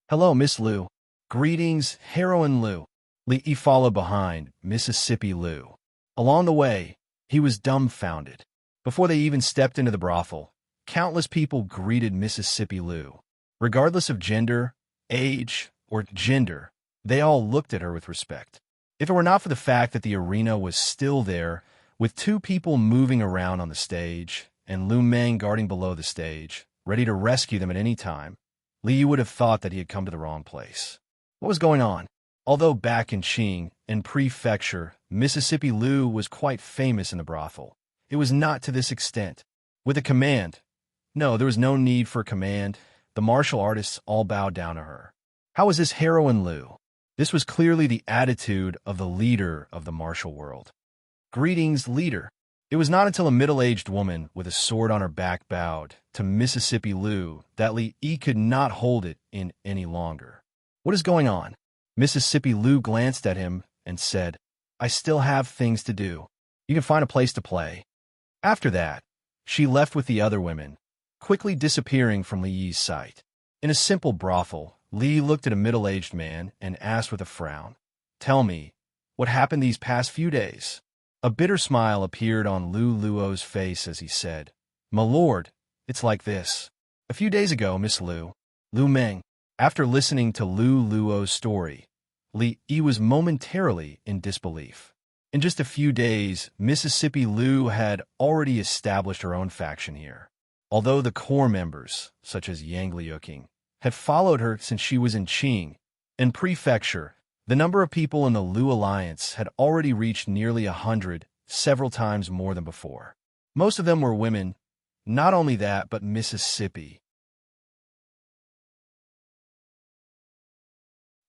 "Hello, Miss Lou." "Greetings, Heroine Lou." Li followed behind Mississippi Lou. Along the way, he was dumbfounded. Before they even stepped into the brothel, countless people greeted Mississippi Lou. Regardless of gender, age, or gender, they all looked at her with respect. If it were not for the fact that the arena was still there, with two people moving around on the stage, and Lu Meng guarding below the stage, ready to rescue them at any time, Li would have thought that he had come to the wrong place. What was going on? Although back in Qing, in Prefecture, Mississippi Lou was quite famous in the brothel, it was not to this extent. With a command. No, there was no need for a command. The martial artists all bowed down to her. How was this Heroine Lou? This was clearly the attitude of the leader of the martial world. "Greetings, leader." It was not until a middle-aged woman with a sword on her back bowed to Mississippi Lou that Li could not hold it in any longer. "What is going on?" Mississippi Lou glanced at him and said, "I still have things to do. You can find a place to play." After that, she left with the other women, quickly disappearing from Li's sight. In a simple brothel, Li looked at a middle-aged man and asked with a frown, "Tell me, what happened these past few days?" A bitter smile appeared on Lu Luo's face as he said, "My lord, it's like this. A few days ago, Miss Lu Meng." After listening to Lu Luo's story, Li was momentarily in disbelief. In just a few days, Mississippi Lou had already established her own faction here. Although the core members, such as Yang Liuqing, had followed her since she was in Qing, in Prefecture, the number of people in the Lu Alliance had already reached nearly 100, several times more than before. Most of them were women. Not only that, but Mississippi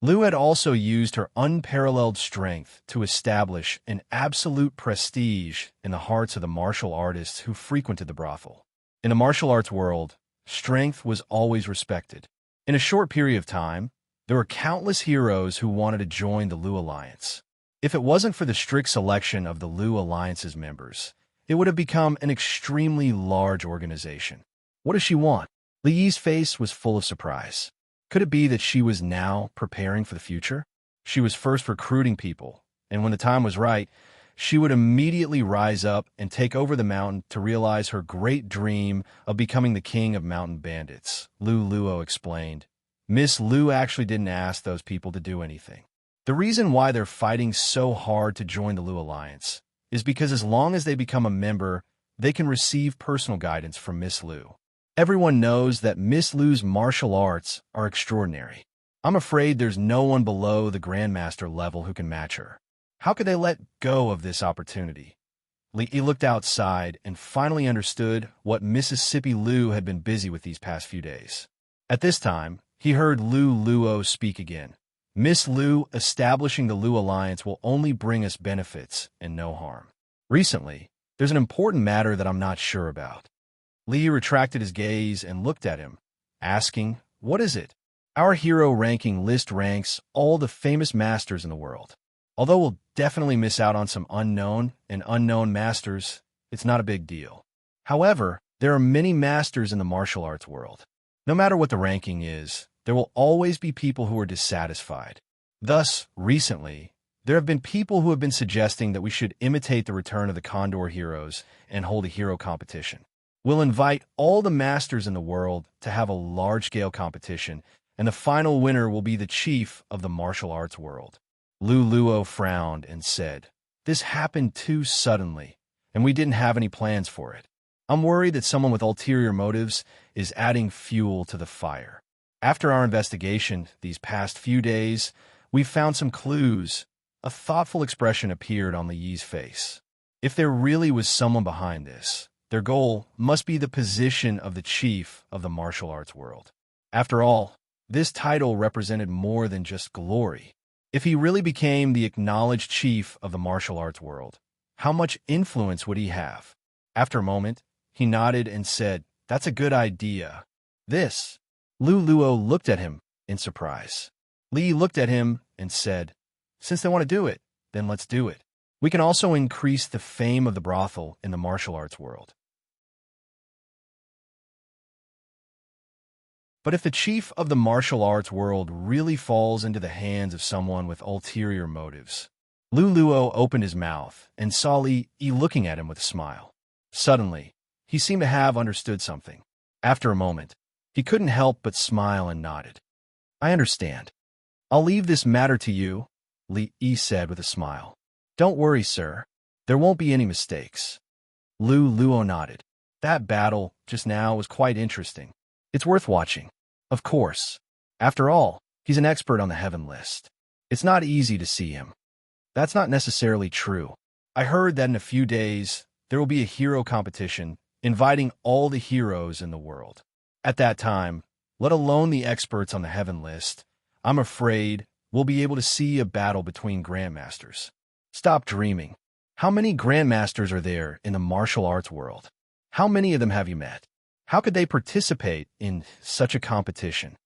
Lu had also used her unparalleled strength to establish an absolute prestige in the hearts of the martial artists who frequented the brothel. In the martial arts world, strength was always respected. In a short period of time, there were countless heroes who wanted to join the Lu Alliance. If it wasn't for the strict selection of the Lu Alliance's members, it would have become an extremely large organization. What does she want? Li's face was full of surprise. Could it be that she was now preparing for the future? She was first recruiting people, and when the time was right, she would immediately rise up and take over the mountain to realize her great dream of becoming the king of mountain bandits. Lu Luo explained. Miss Lu actually didn't ask those people to do anything. The reason why they're fighting so hard to join the Lu Alliance is because as long as they become a member, they can receive personal guidance from Miss Lu. Everyone knows that Miss Lu's martial arts are extraordinary. I'm afraid there's no one below the Grandmaster level who can match her. How could they let go of this opportunity? He looked outside and finally understood what Mississippi Lu had been busy with these past few days. At this time, he heard Lu Luo speak again. Miss Lu establishing the Lu Alliance will only bring us benefits and no harm. Recently, there's an important matter that I'm not sure about. Li retracted his gaze and looked at him, asking, "What is it?" Our hero ranking list ranks all the famous masters in the world. Although we'll definitely miss out on some unknown masters, it's not a big deal. However, there are many masters in the martial arts world. No matter what the ranking is, there will always be people who are dissatisfied. Thus, recently, there have been people who have been suggesting that we should imitate the return of the Condor heroes and hold a hero competition. We'll invite all the masters in the world to have a large-scale competition, and the final winner will be the chief of the martial arts world. Lu Luo frowned and said, "This happened too suddenly, and we didn't have any plans for it. I'm worried that someone with ulterior motives is adding fuel to the fire. After our investigation these past few days, we've found some clues." A thoughtful expression appeared on Li Yi's face. If there really was someone behind this, their goal must be the position of the chief of the martial arts world. After all, this title represented more than just glory. If he really became the acknowledged chief of the martial arts world, how much influence would he have? After a moment, he nodded and said, "That's a good idea." This. Lu Luo looked at him in surprise. Li looked at him and said, "Since they want to do it, then let's do it. We can also increase the fame of the brothel in the martial arts world." But if the chief of the martial arts world really falls into the hands of someone with ulterior motives, Lu Luo opened his mouth and saw Li Yi looking at him with a smile. Suddenly, he seemed to have understood something. After a moment, he couldn't help but smile and nodded. "I understand. I'll leave this matter to you," Li Yi said with a smile. "Don't worry, sir. There won't be any mistakes." Lu Luo nodded. That battle just now was quite interesting. It's worth watching. Of course. After all, he's an expert on the heaven list. It's not easy to see him. That's not necessarily true. I heard that in a few days, there will be a hero competition inviting all the heroes in the world. At that time, let alone the experts on the heaven list, I'm afraid we'll be able to see a battle between grandmasters. Stop dreaming. How many grandmasters are there in the martial arts world? How many of them have you met? How could they participate in such a competition?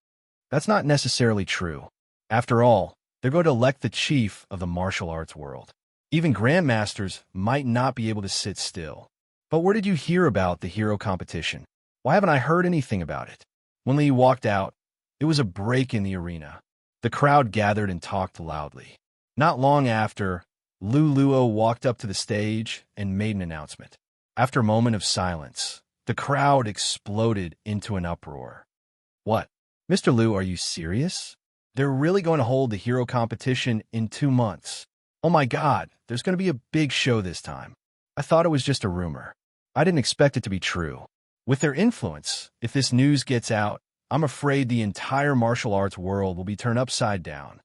That's not necessarily true. After all, they're going to elect the chief of the martial arts world. Even grandmasters might not be able to sit still. But where did you hear about the hero competition? Why haven't I heard anything about it? When Li walked out, it was a break in the arena. The crowd gathered and talked loudly. Not long after, Lu Luo walked up to the stage and made an announcement. After a moment of silence, the crowd exploded into an uproar. "What? Mr. Lu, are you serious? They're really going to hold the hero competition in 2 months. Oh my God, there's going to be a big show this time. I thought it was just a rumor. I didn't expect it to be true." With their influence, if this news gets out, I'm afraid the entire martial arts world will be turned upside down.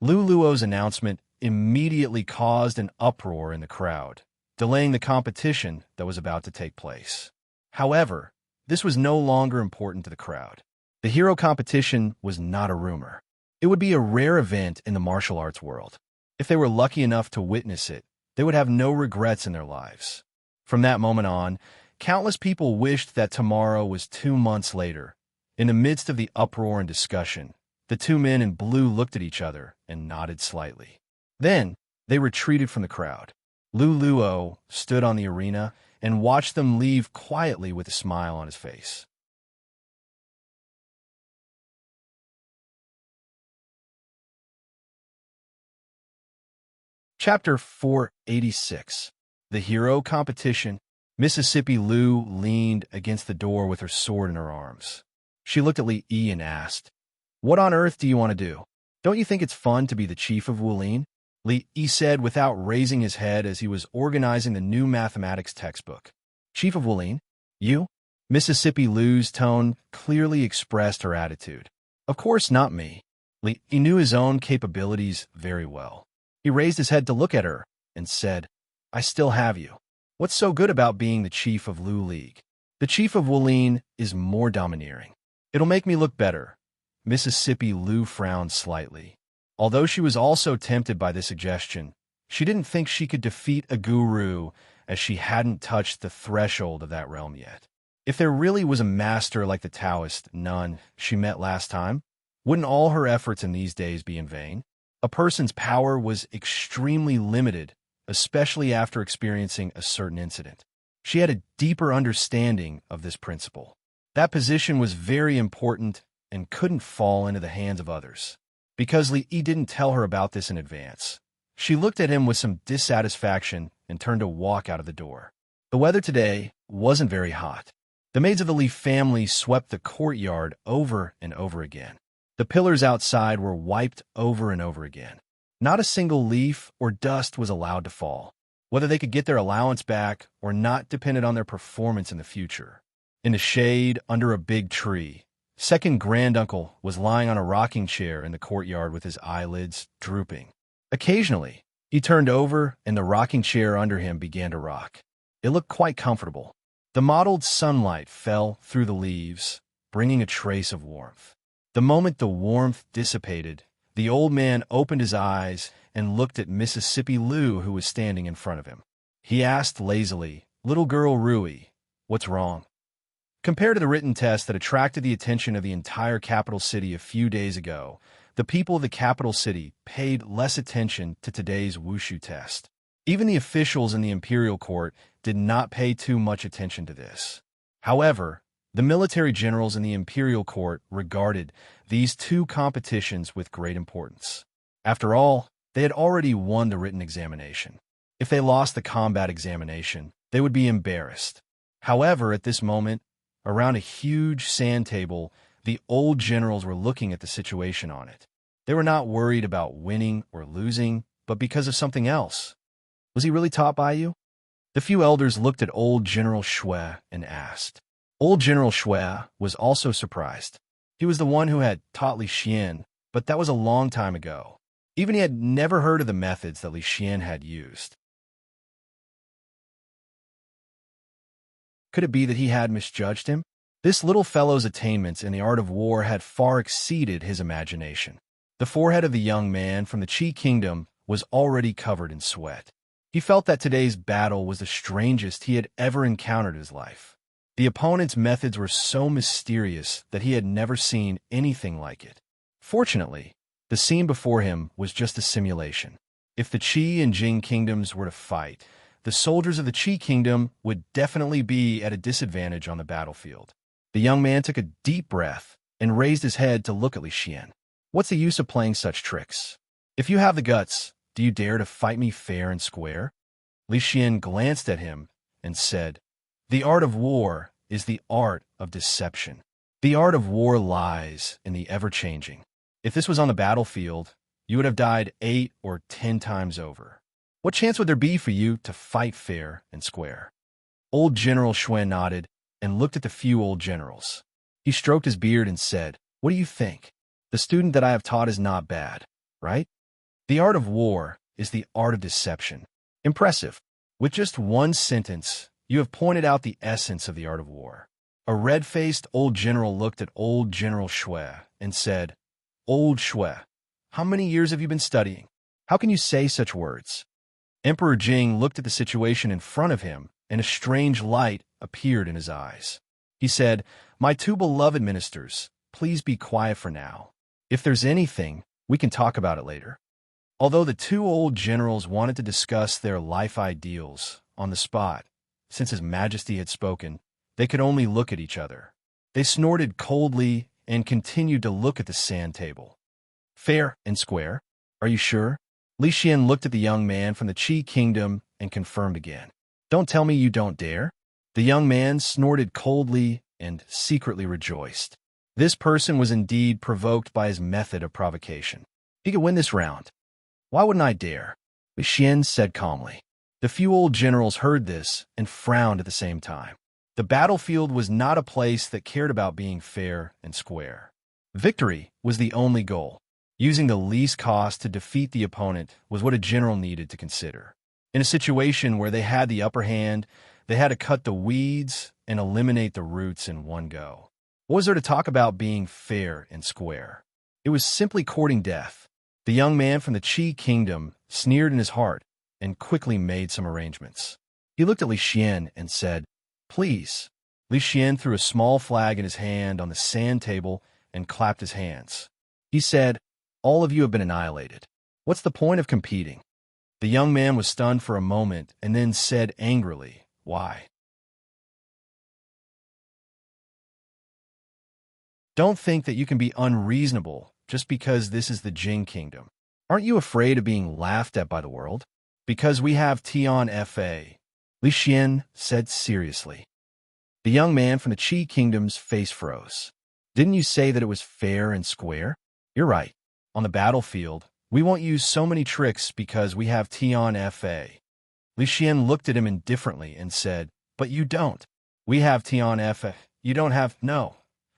Lu Luo's announcement immediately caused an uproar in the crowd, delaying the competition that was about to take place. However, this was no longer important to the crowd. The hero competition was not a rumor. It would be a rare event in the martial arts world. If they were lucky enough to witness it, they would have no regrets in their lives. From that moment on, countless people wished that tomorrow was 2 months later. In the midst of the uproar and discussion, the two men in blue looked at each other and nodded slightly. Then, they retreated from the crowd. Lu Luo stood on the arena and watched them leave quietly with a smile on his face. Chapter 486. The Hero Competition. Mississippi Lou leaned against the door with her sword in her arms. She looked at Li Yi and asked, "What on earth do you want to do? Don't you think it's fun to be the chief of Wulin?" Li Yi said without raising his head as he was organizing the new mathematics textbook. "Chief of Wulin? You?" Mississippi Lou's tone clearly expressed her attitude. "Of course not me." Li Yi knew his own capabilities very well. He raised his head to look at her and said, "I still have you. What's so good about being the chief of Lu League? The chief of Wulin is more domineering. It'll make me look better." Mississippi Lou frowned slightly. Although she was also tempted by this suggestion, she didn't think she could defeat a guru as she hadn't touched the threshold of that realm yet. If there really was a master like the Taoist nun she met last time, wouldn't all her efforts in these days be in vain? A person's power was extremely limited, especially after experiencing a certain incident. She had a deeper understanding of this principle. That position was very important and couldn't fall into the hands of others. Because Li Yi didn't tell her about this in advance, she looked at him with some dissatisfaction and turned to walk out of the door. The weather today wasn't very hot. The maids of the Li family swept the courtyard over and over again. The pillars outside were wiped over and over again. Not a single leaf or dust was allowed to fall. Whether they could get their allowance back or not depended on their performance in the future. In the shade, under a big tree, second granduncle was lying on a rocking chair in the courtyard with his eyelids drooping. Occasionally, he turned over and the rocking chair under him began to rock. It looked quite comfortable. The mottled sunlight fell through the leaves, bringing a trace of warmth. The moment the warmth dissipated, the old man opened his eyes and looked at Mississippi Lou, who was standing in front of him. He asked lazily, "Little girl Rui, what's wrong?" Compared to the written test that attracted the attention of the entire capital city a few days ago, the people of the capital city paid less attention to today's wushu test. Even the officials in the imperial court did not pay too much attention to this. However, the military generals in the imperial court regarded these two competitions with great importance. After all, they had already won the written examination. If they lost the combat examination, they would be embarrassed. However, at this moment, around a huge sand table, the old generals were looking at the situation on it. They were not worried about winning or losing, but because of something else. "Was he really taught by you?" The few elders looked at old General Shui and asked. Old General Shui was also surprised. He was the one who had taught Li Xian, but that was a long time ago. Even he had never heard of the methods that Li Xian had used. Could it be that he had misjudged him? This little fellow's attainments in the art of war had far exceeded his imagination. The forehead of the young man from the Qi Kingdom was already covered in sweat. He felt that today's battle was the strangest he had ever encountered in his life. The opponent's methods were so mysterious that he had never seen anything like it. Fortunately, the scene before him was just a simulation. If the Qi and Jing kingdoms were to fight, the soldiers of the Qi kingdom would definitely be at a disadvantage on the battlefield. The young man took a deep breath and raised his head to look at Li Xian. "What's the use of playing such tricks? If you have the guts, do you dare to fight me fair and square?" Li Xian glanced at him and said, "The art of war is the art of deception. The art of war lies in the ever-changing. If this was on the battlefield, you would have died 8 or 10 times over. What chance would there be for you to fight fair and square?" Old General Shui nodded and looked at the few old generals. He stroked his beard and said, "What do you think? The student that I have taught is not bad, right? The art of war is the art of deception. Impressive. With just one sentence, you have pointed out the essence of the art of war." A red-faced old general looked at old General Shui and said, "Old Shui, how many years have you been studying? How can you say such words?" Emperor Jing looked at the situation in front of him, and a strange light appeared in his eyes. He said, "My two beloved ministers, please be quiet for now. If there's anything, we can talk about it later." Although the two old generals wanted to discuss their life ideals on the spot, since His Majesty had spoken, they could only look at each other. They snorted coldly and continued to look at the sand table. "Fair and square? Are you sure? Li Xian looked at the young man from the Qi kingdom and confirmed again. Don't tell me you don't dare? The young man snorted coldly and secretly rejoiced. This person was indeed provoked by his method of provocation. He could win this round. Why wouldn't I dare? Li Xian said calmly. The few old generals heard this and frowned at the same time. The battlefield was not a place that cared about being fair and square. Victory was the only goal. Using the least cost to defeat the opponent was what a general needed to consider. In a situation where they had the upper hand, they had to cut the weeds and eliminate the roots in one go. What was there to talk about being fair and square? It was simply courting death. The young man from the Qi kingdom sneered in his heart and quickly made some arrangements. He looked at Li Xian and said, "Please." Li Xian threw a small flag in his hand on the sand table and clapped his hands. He said, "All of you have been annihilated. What's the point of competing?" The young man was stunned for a moment and then said angrily, "Why? Don't think that you can be unreasonable just because this is the Jing kingdom. Aren't you afraid of being laughed at by the world? Because we have Tian Fa," Li Xian said seriously. The young man from the Qi kingdom's face froze. "Didn't you say that it was fair and square? You're right. On the battlefield, we won't use so many tricks because we have Tian Fa." Li Xian looked at him indifferently and said, "But you don't. We have Tian Fa. You don't have—" "No."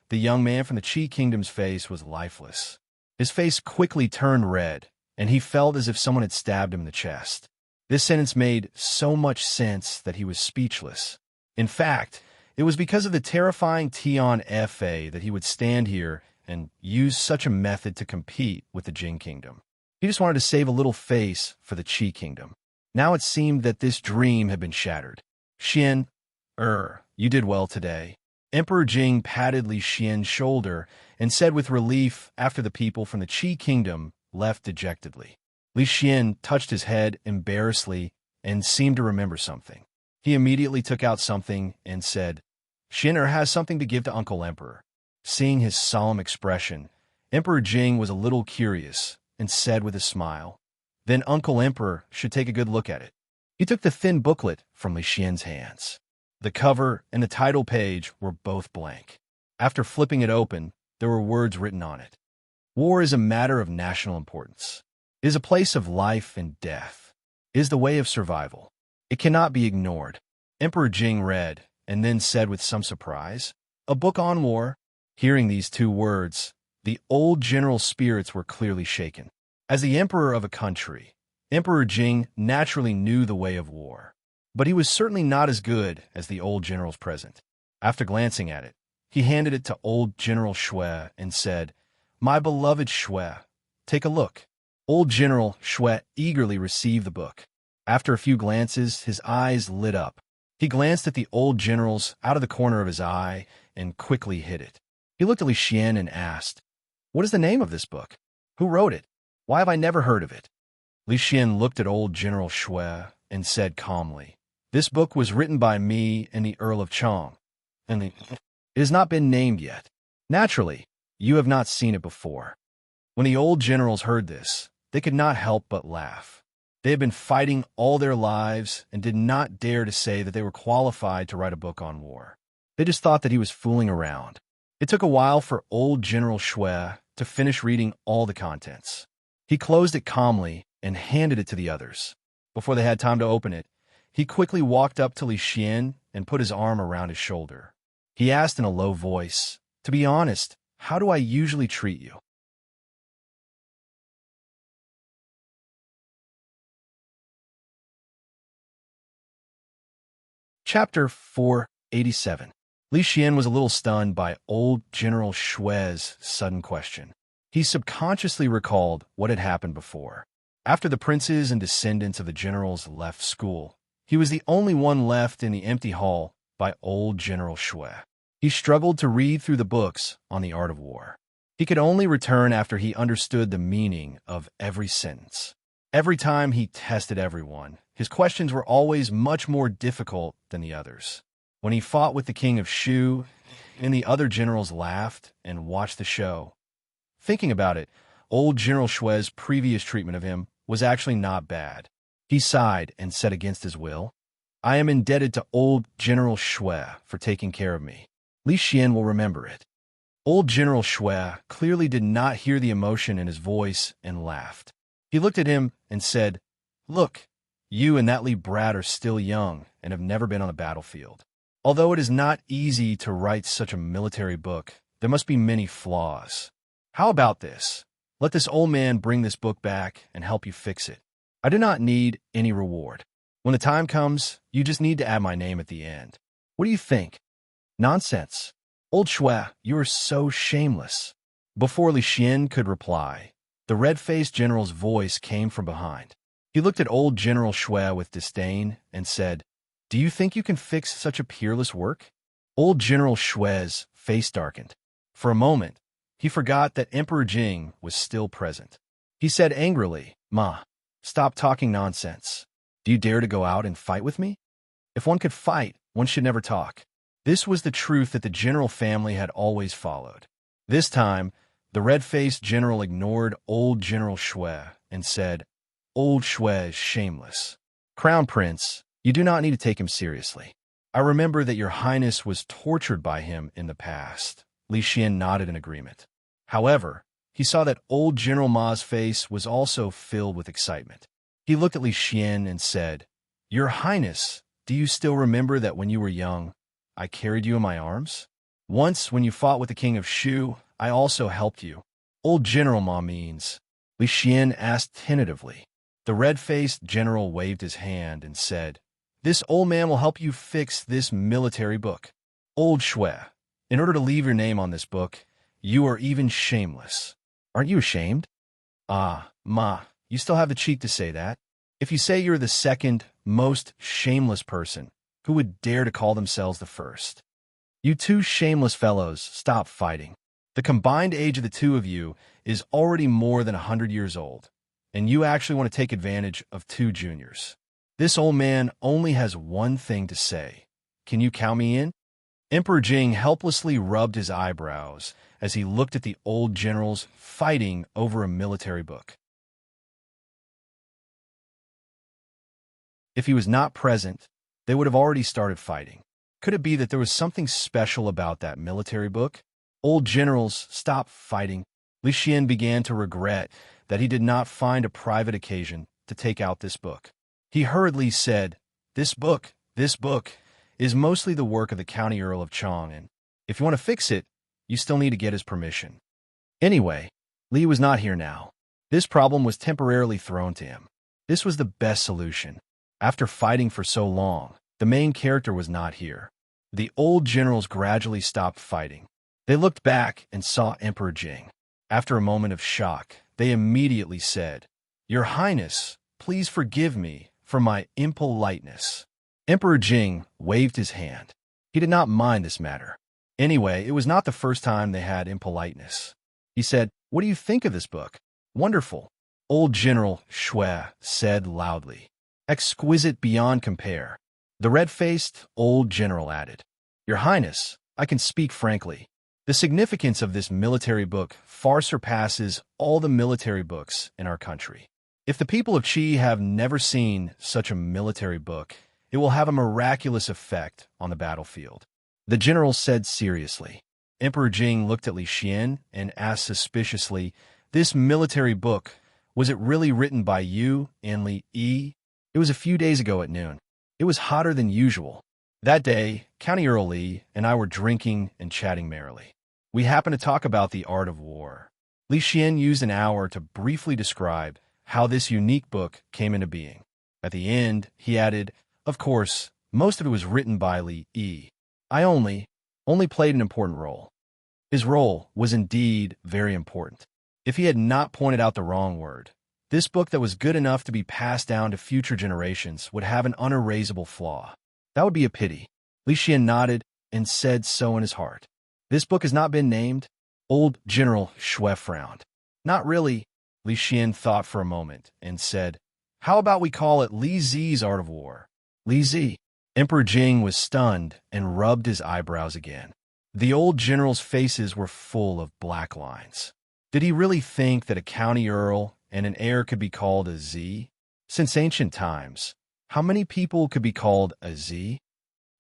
The young man from the Qi kingdom's face was lifeless. His face quickly turned red, and he felt as if someone had stabbed him in the chest. This sentence made so much sense that he was speechless. In fact, it was because of the terrifying Tian Fa that he would stand here and use such a method to compete with the Jing kingdom. He just wanted to save a little face for the Qi kingdom. Now it seemed that this dream had been shattered. "Xian, you did well today." Emperor Jing patted Li Xian's shoulder and said with relief after the people from the Qi kingdom left dejectedly. Li Xian touched his head embarrassedly and seemed to remember something. He immediately took out something and said, "Xian has something to give to Uncle Emperor." Seeing his solemn expression, Emperor Jing was a little curious and said with a smile, "Then Uncle Emperor should take a good look at it." He took the thin booklet from Li Xian's hands. The cover and the title page were both blank. After flipping it open, there were words written on it. "War is a matter of national importance. It is a place of life and death. It is the way of survival. It cannot be ignored." Emperor Jing read, and then said with some surprise, "A book on war?" Hearing these two words, the old general's spirits were clearly shaken. As the emperor of a country, Emperor Jing naturally knew the way of war. But he was certainly not as good as the old generals present. After glancing at it, he handed it to old General Shui and said, "My beloved Shui, take a look." Old General Shui eagerly received the book. After a few glances, his eyes lit up. He glanced at the old generals out of the corner of his eye and quickly hid it. He looked at Li Xian and asked, "What is the name of this book? Who wrote it? Why have I never heard of it?" Li Xian looked at old General Shui and said calmly, "This book was written by me and the Earl of Chong, and it has not been named yet. Naturally, you have not seen it before." When the old generals heard this, they could not help but laugh. They had been fighting all their lives and did not dare to say that they were qualified to write a book on war. They just thought that he was fooling around. It took a while for old General Shui to finish reading all the contents. He closed it calmly and handed it to the others. Before they had time to open it, he quickly walked up to Li Xian and put his arm around his shoulder. He asked in a low voice, "To be honest, how do I usually treat you?" Chapter 487. Li Xian was a little stunned by old General Shui's sudden question. He subconsciously recalled what had happened before. After the princes and descendants of the generals left school, he was the only one left in the empty hall by old General Shui. He struggled to read through the books on the art of war. He could only return after he understood the meaning of every sentence. Every time he tested everyone, his questions were always much more difficult than the others. When he fought with the king of Shu, and the other generals laughed and watched the show. Thinking about it, old General Shui's previous treatment of him was actually not bad. He sighed and said against his will, I am indebted to old General Shui for taking care of me. Li Xian will remember it. Old General Shui clearly did not hear the emotion in his voice and laughed. He looked at him and said, Look, you and that Li brat are still young and have never been on the battlefield. Although it is not easy to write such a military book, there must be many flaws. How about this? Let this old man bring this book back and help you fix it. I do not need any reward. When the time comes, you just need to add my name at the end. What do you think? Nonsense. Old Shui, you are so shameless. Before Li Xian could reply, the red-faced general's voice came from behind. He looked at old General Shui with disdain and said, Do you think you can fix such a peerless work? Old General Shui's face darkened. For a moment, he forgot that Emperor Jing was still present. He said angrily, Ma, stop talking nonsense. Do you dare to go out and fight with me? If one could fight, one should never talk. This was the truth that the general family had always followed. This time, the red-faced general ignored old General Shui and said, Old Shui is shameless. Crown Prince, you do not need to take him seriously. I remember that your highness was tortured by him in the past. Li Xian nodded in agreement. However, he saw that old General Ma's face was also filled with excitement. He looked at Li Xian and said, Your Highness, do you still remember that when you were young, I carried you in my arms? Once, when you fought with the king of Shu, I also helped you. Old General Ma means, Li Xian asked tentatively. The red-faced general waved his hand and said, This old man will help you fix this military book. Old Shui, in order to leave your name on this book, you are even shameless. Aren't you ashamed? Ah, Ma, you still have the cheek to say that. If you say you're the second most shameless person, who would dare to call themselves the first? You two shameless fellows, stop fighting. The combined age of the two of you is already more than 100 years old, and you actually want to take advantage of two juniors. This old man only has one thing to say. Can you count me in? Emperor Jing helplessly rubbed his eyebrows as he looked at the old generals fighting over a military book. If he was not present, they would have already started fighting. Could it be that there was something special about that military book? Old generals, stop fighting. Li Xian began to regret that he did not find a private occasion to take out this book. He hurriedly said, This book is mostly the work of the County Earl of Chong, and if you want to fix it, you still need to get his permission. Anyway, Li was not here now. This problem was temporarily thrown to him. This was the best solution. After fighting for so long, the main character was not here. The old generals gradually stopped fighting. They looked back and saw Emperor Jing. After a moment of shock, they immediately said, Your Highness, please forgive me for my impoliteness. Emperor Jing waved his hand. He did not mind this matter. Anyway, it was not the first time they had impoliteness. He said, What do you think of this book? Wonderful. Old General Shui said loudly. Exquisite beyond compare. The red-faced old general added, Your Highness, I can speak frankly. The significance of this military book far surpasses all the military books in our country. If the people of Qi have never seen such a military book, it will have a miraculous effect on the battlefield. The general said seriously. Emperor Jing looked at Li Xian and asked suspiciously, This military book, was it really written by you and Li Yi? It was a few days ago at noon. It was hotter than usual. That day, County Earl Li and I were drinking and chatting merrily. We happened to talk about the art of war. Li Xian used an hour to briefly describe how this unique book came into being. At the end, he added, Of course, most of it was written by Li Yi. I only played an important role. His role was indeed very important. If he had not pointed out the wrong word, this book that was good enough to be passed down to future generations would have an unerasable flaw. That would be a pity. Li Xian nodded and said so in his heart. This book has not been named? Old General Shui frowned. Not really. Li Xian thought for a moment and said, How about we call it Li Zi's Art of War? Li Zi. Emperor Jing was stunned and rubbed his eyebrows again. The old generals' faces were full of black lines. Did he really think that a county earl and an heir could be called a Z? Since ancient times, how many people could be called a Z?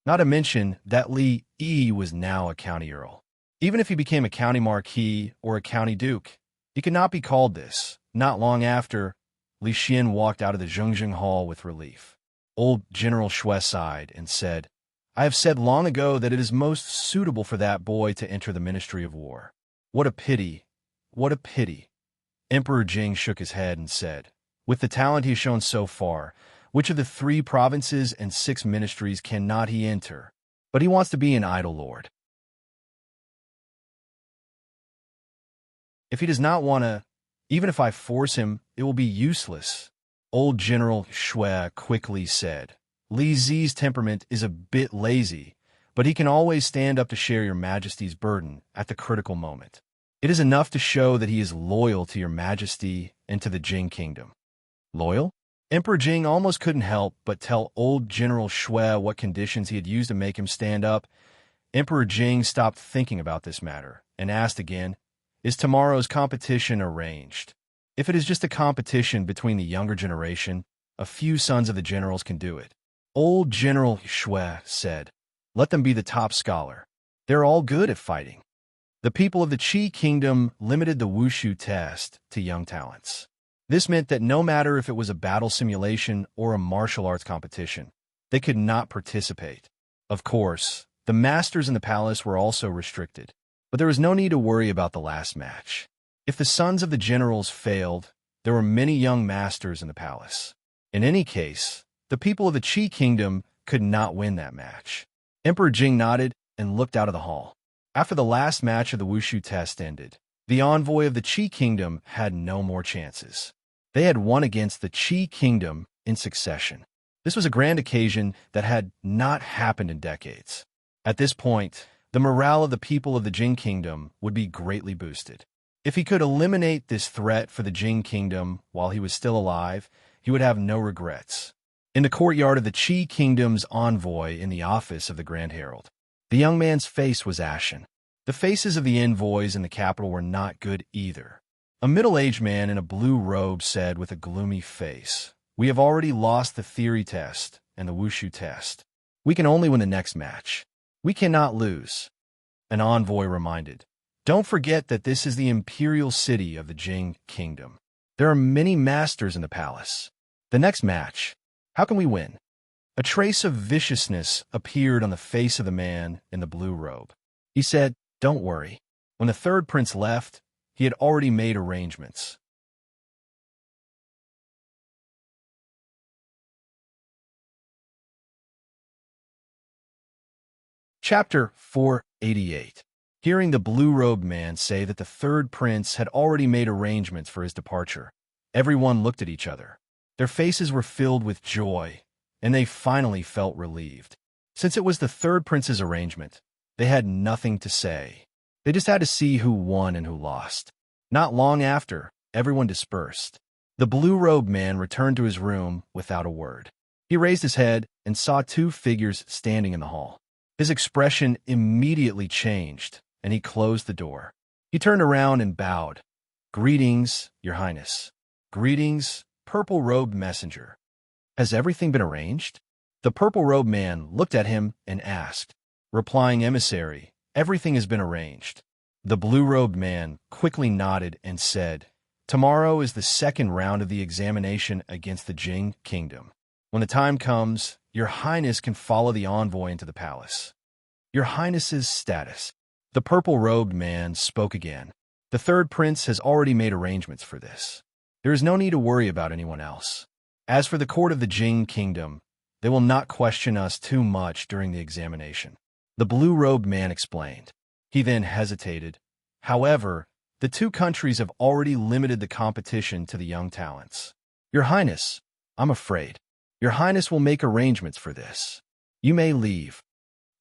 Not to mention that Li E was now a county earl. Even if he became a county marquis or a county duke, he could not be called this. Not long after, Li Xian walked out of the Zhongjing Hall with relief. Old General Shui sighed and said, I have said long ago that it is most suitable for that boy to enter the Ministry of War. What a pity, what a pity. Emperor Jing shook his head and said, with the talent he has shown so far, which of the 3 provinces and 6 ministries cannot he enter? But he wants to be an idle lord. If he does not want to, even if I force him, it will be useless. Old General Shui quickly said, Li Zi's temperament is a bit lazy, but he can always stand up to share your majesty's burden at the critical moment. It is enough to show that he is loyal to your majesty and to the Jing kingdom. Loyal? Emperor Jing almost couldn't help but tell old General Shui what conditions he had used to make him stand up. Emperor Jing stopped thinking about this matter and asked again, is tomorrow's competition arranged? If it is just a competition between the younger generation, a few sons of the generals can do it. Old General Shui said, let them be the top scholar. They're all good at fighting. The people of the Qi kingdom limited the wushu test to young talents. This meant that no matter if it was a battle simulation or a martial arts competition, they could not participate. Of course, the masters in the palace were also restricted, but there was no need to worry about the last match. If the sons of the generals failed, there were many young masters in the palace. In any case, the people of the Qi kingdom could not win that match. Emperor Jing nodded and looked out of the hall. After the last match of the wushu test ended, the envoy of the Qi kingdom had no more chances. They had won against the Qi kingdom in succession. This was a grand occasion that had not happened in decades. At this point, the morale of the people of the Jing kingdom would be greatly boosted. If he could eliminate this threat for the Jing kingdom while he was still alive, he would have no regrets. In the courtyard of the Qi kingdom's envoy in the office of the Grand Herald, the young man's face was ashen. The faces of the envoys in the capital were not good either. A middle-aged man in a blue robe said with a gloomy face, we have already lost the theory test and the wushu test. We can only win the next match. We cannot lose. An envoy reminded, don't forget that this is the imperial city of the Jing kingdom. There are many masters in the palace. The next match, how can we win? A trace of viciousness appeared on the face of the man in the blue robe. He said, don't worry. When the 3rd prince left, he had already made arrangements. Chapter 488. Hearing the blue-robed man say that the 3rd prince had already made arrangements for his departure, everyone looked at each other. Their faces were filled with joy, and they finally felt relieved. Since it was the 3rd prince's arrangement, they had nothing to say. They just had to see who won and who lost. Not long after, everyone dispersed. The blue-robed man returned to his room without a word. He raised his head and saw 2 figures standing in the hall. His expression immediately changed, and he closed the door. He turned around and bowed. Greetings, Your Highness. Greetings, purple-robed messenger. Has everything been arranged? The purple-robed man looked at him and asked. Replying emissary, everything has been arranged. The blue-robed man quickly nodded and said, tomorrow is the 2nd round of the examination against the Jing kingdom. When the time comes, Your Highness can follow the envoy into the palace. Your Highness's status. The purple-robed man spoke again. The 3rd prince has already made arrangements for this. There is no need to worry about anyone else. As for the court of the Jing kingdom, they will not question us too much during the examination. The blue-robed man explained. He then hesitated. However, the 2 countries have already limited the competition to the young talents. Your Highness, I'm afraid. Your Highness will make arrangements for this. You may leave.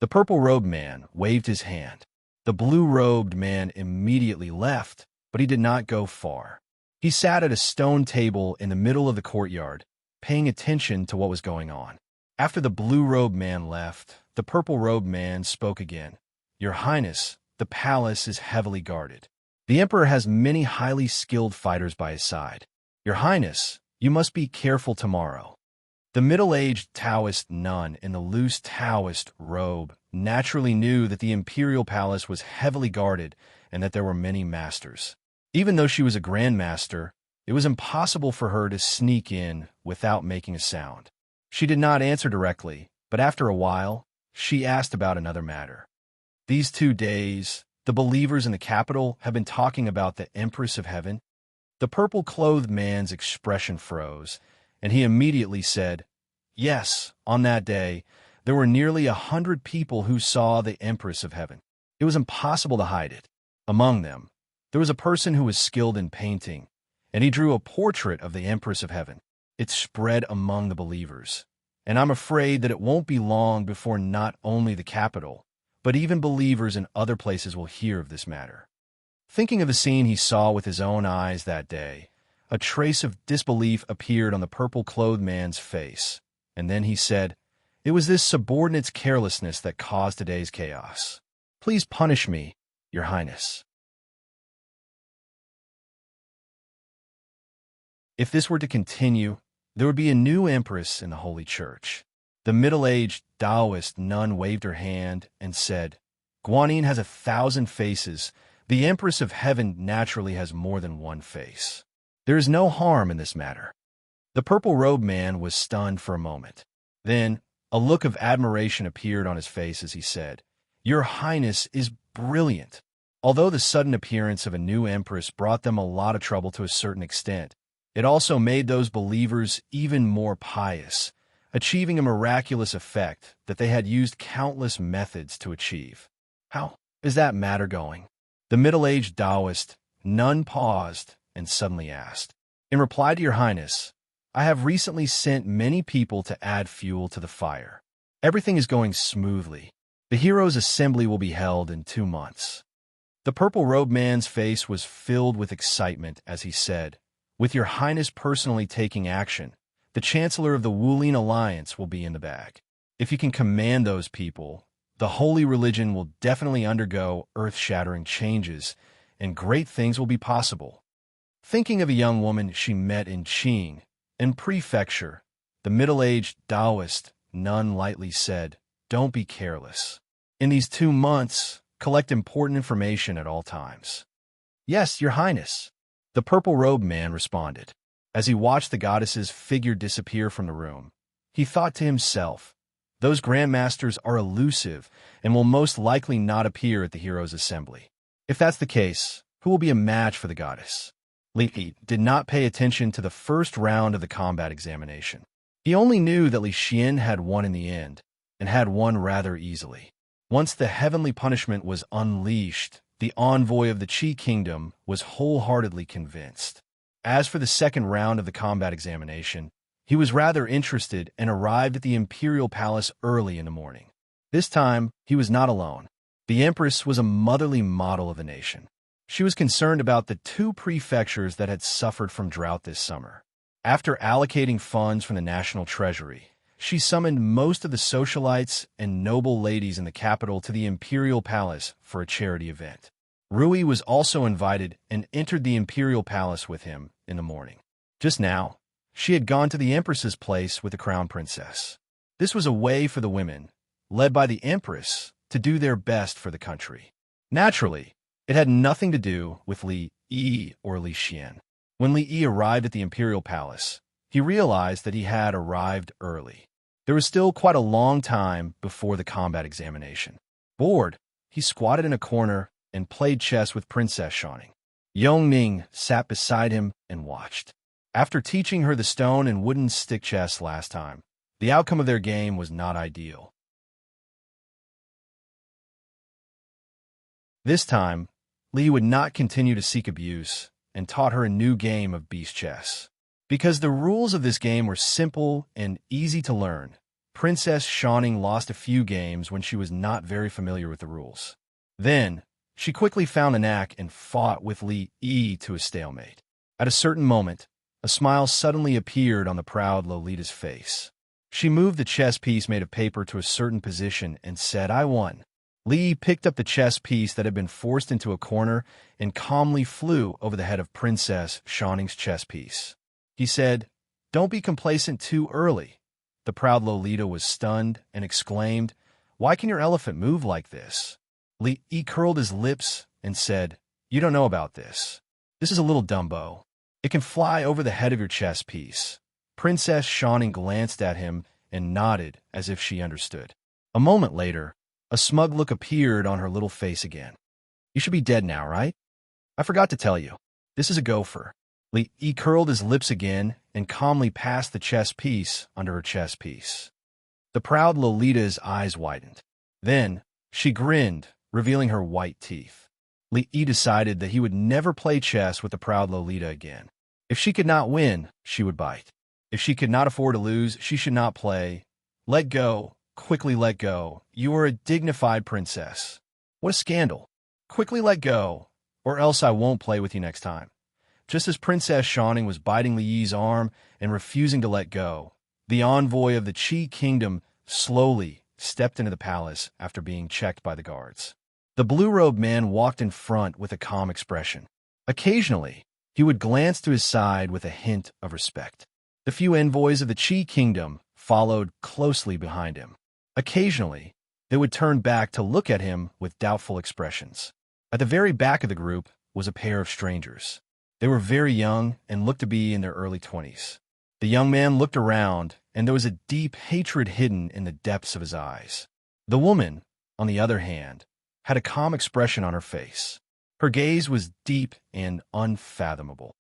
The purple-robed man waved his hand. The blue-robed man immediately left, but he did not go far. He sat at a stone table in the middle of the courtyard, paying attention to what was going on. After the blue-robed man left, the purple-robed man spoke again. Your Highness, the palace is heavily guarded. The emperor has many highly skilled fighters by his side. "Your Highness, you must be careful tomorrow." The middle-aged Taoist nun in the loose Taoist robe naturally knew that the imperial palace was heavily guarded and that there were many masters. Even though she was a grandmaster, it was impossible for her to sneak in without making a sound. She did not answer directly, but after a while, she asked about another matter. "These 2 days, the believers in the capital have been talking about the Empress of Heaven." The purple-clothed man's expression froze, and he immediately said, "Yes, on that day, there were nearly 100 people who saw the Empress of Heaven. It was impossible to hide it. Among them, there was a person who was skilled in painting, and he drew a portrait of the Empress of Heaven. It spread among the believers, and I'm afraid that it won't be long before not only the capital, but even believers in other places will hear of this matter." Thinking of the scene he saw with his own eyes that day, a trace of disbelief appeared on the purple-clothed man's face, and then he said, "It was this subordinate's carelessness that caused today's chaos. Please punish me, Your Highness." If this were to continue, there would be a new empress in the Holy Church. The middle-aged Taoist nun waved her hand and said, "Guanyin has 1,000 faces. The Empress of Heaven naturally has more than one face. There is no harm in this matter." The purple-robed man was stunned for a moment. Then, a look of admiration appeared on his face as he said, "Your Highness is brilliant." Although the sudden appearance of a new empress brought them a lot of trouble to a certain extent, it also made those believers even more pious, achieving a miraculous effect that they had used countless methods to achieve. "How is that matter going?" The middle-aged Taoist nun paused and suddenly asked. "In reply to Your Highness, I have recently sent many people to add fuel to the fire. Everything is going smoothly. The heroes' assembly will be held in 2 months." The purple-robed man's face was filled with excitement as he said, "With Your Highness personally taking action, the Chancellor of the Wulin Alliance will be in the bag. If you can command those people, the holy religion will definitely undergo earth-shattering changes, and great things will be possible." Thinking of a young woman she met in Qing, in prefecture, the middle-aged Taoist nun lightly said, "Don't be careless. In these 2 months, collect important information at all times." "Yes, Your Highness," the purple-robed man responded. As he watched the goddess's figure disappear from the room, he thought to himself, "Those grandmasters are elusive and will most likely not appear at the heroes' assembly. If that's the case, who will be a match for the goddess?" Li did not pay attention to the first round of the combat examination. He only knew that Li Xian had won in the end, and had won rather easily. Once the heavenly punishment was unleashed, the envoy of the Qi Kingdom was wholeheartedly convinced. As for the second round of the combat examination, he was rather interested and arrived at the imperial palace early in the morning. This time, he was not alone. The empress was a motherly model of the nation. She was concerned about the 2 prefectures that had suffered from drought this summer. After allocating funds from the national treasury, she summoned most of the socialites and noble ladies in the capital to the imperial palace for a charity event. Rui was also invited and entered the imperial palace with him in the morning. Just now, she had gone to the empress's place with the crown princess. This was a way for the women, led by the empress, to do their best for the country. Naturally, it had nothing to do with Li Yi or Li Xian. When Li Yi arrived at the imperial palace, he realized that he had arrived early. There was still quite a long time before the combat examination. Bored, he squatted in a corner and played chess with Princess Shining. Yongning sat beside him and watched. After teaching her the stone and wooden stick chess last time, the outcome of their game was not ideal. This time, Li would not continue to seek abuse and taught her a new game of beast chess. Because the rules of this game were simple and easy to learn, Princess Shining lost a few games when she was not very familiar with the rules. Then, she quickly found a knack and fought with Li Yi to a stalemate. At a certain moment, a smile suddenly appeared on the proud Lolita's face. She moved the chess piece made of paper to a certain position and said, "I won." Li picked up the chess piece that had been forced into a corner and calmly flew over the head of Princess Shining's chess piece. He said, "Don't be complacent too early." The proud Lolita was stunned and exclaimed, "Why can your elephant move like this?" Li curled his lips and said, "You don't know about this. This is a little Dumbo. It can fly over the head of your chess piece." Princess Shining glanced at him and nodded as if she understood. A moment later, a smug look appeared on her little face again. "You should be dead now, right? I forgot to tell you. This is a gopher." Li curled his lips again and calmly passed the chess piece under her chess piece. The proud Lolita's eyes widened. Then she grinned, revealing her white teeth. Li decided that he would never play chess with the proud Lolita again. If she could not win, she would bite. If she could not afford to lose, she should not play. Let go. Quickly let go. You are a dignified princess. What a scandal. Quickly let go, or else I won't play with you next time. Just as Princess Shining was biting Li's arm and refusing to let go, the envoy of the Qi Kingdom slowly stepped into the palace after being checked by the guards. The blue-robed man walked in front with a calm expression. Occasionally, he would glance to his side with a hint of respect. The few envoys of the Qi Kingdom followed closely behind him. Occasionally, they would turn back to look at him with doubtful expressions. At the very back of the group was a pair of strangers. They were very young and looked to be in their early 20s. The young man looked around, and there was a deep hatred hidden in the depths of his eyes. The woman, on the other hand, had a calm expression on her face. Her gaze was deep and unfathomable.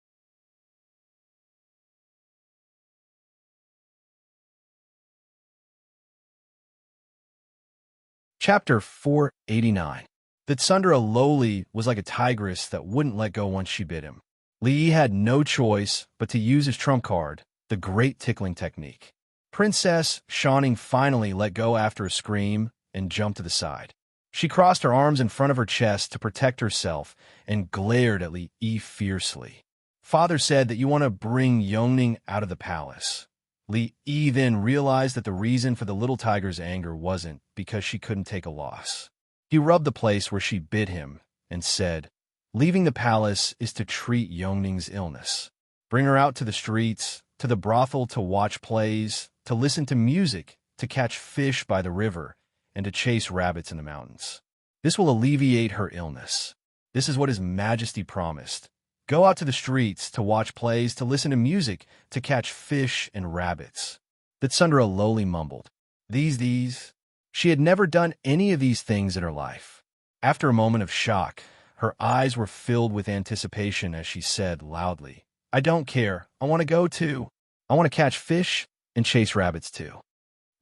Chapter 489. The Tsundere Loli was like a tigress that wouldn't let go once she bit him. Li had no choice but to use his trump card, the great tickling technique. Princess Shining finally let go after a scream and jumped to the side. She crossed her arms in front of her chest to protect herself and glared at Li fiercely. "Father said that you want to bring Yongning out of the palace." Li then realized that the reason for the little tiger's anger wasn't because she couldn't take a loss. He rubbed the place where she bit him and said, "Leaving the palace is to treat Yongning's illness. Bring her out to the streets, to the brothel to watch plays, to listen to music, to catch fish by the river, and to chase rabbits in the mountains. This will alleviate her illness. This is what His Majesty promised. Go out to the streets, to watch plays, to listen to music, to catch fish and rabbits." The Tsundere Loli mumbled. These. She had never done any of these things in her life. After a moment of shock, her eyes were filled with anticipation as she said loudly, "I don't care. I want to go too. I want to catch fish and chase rabbits too."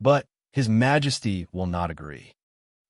But His Majesty will not agree.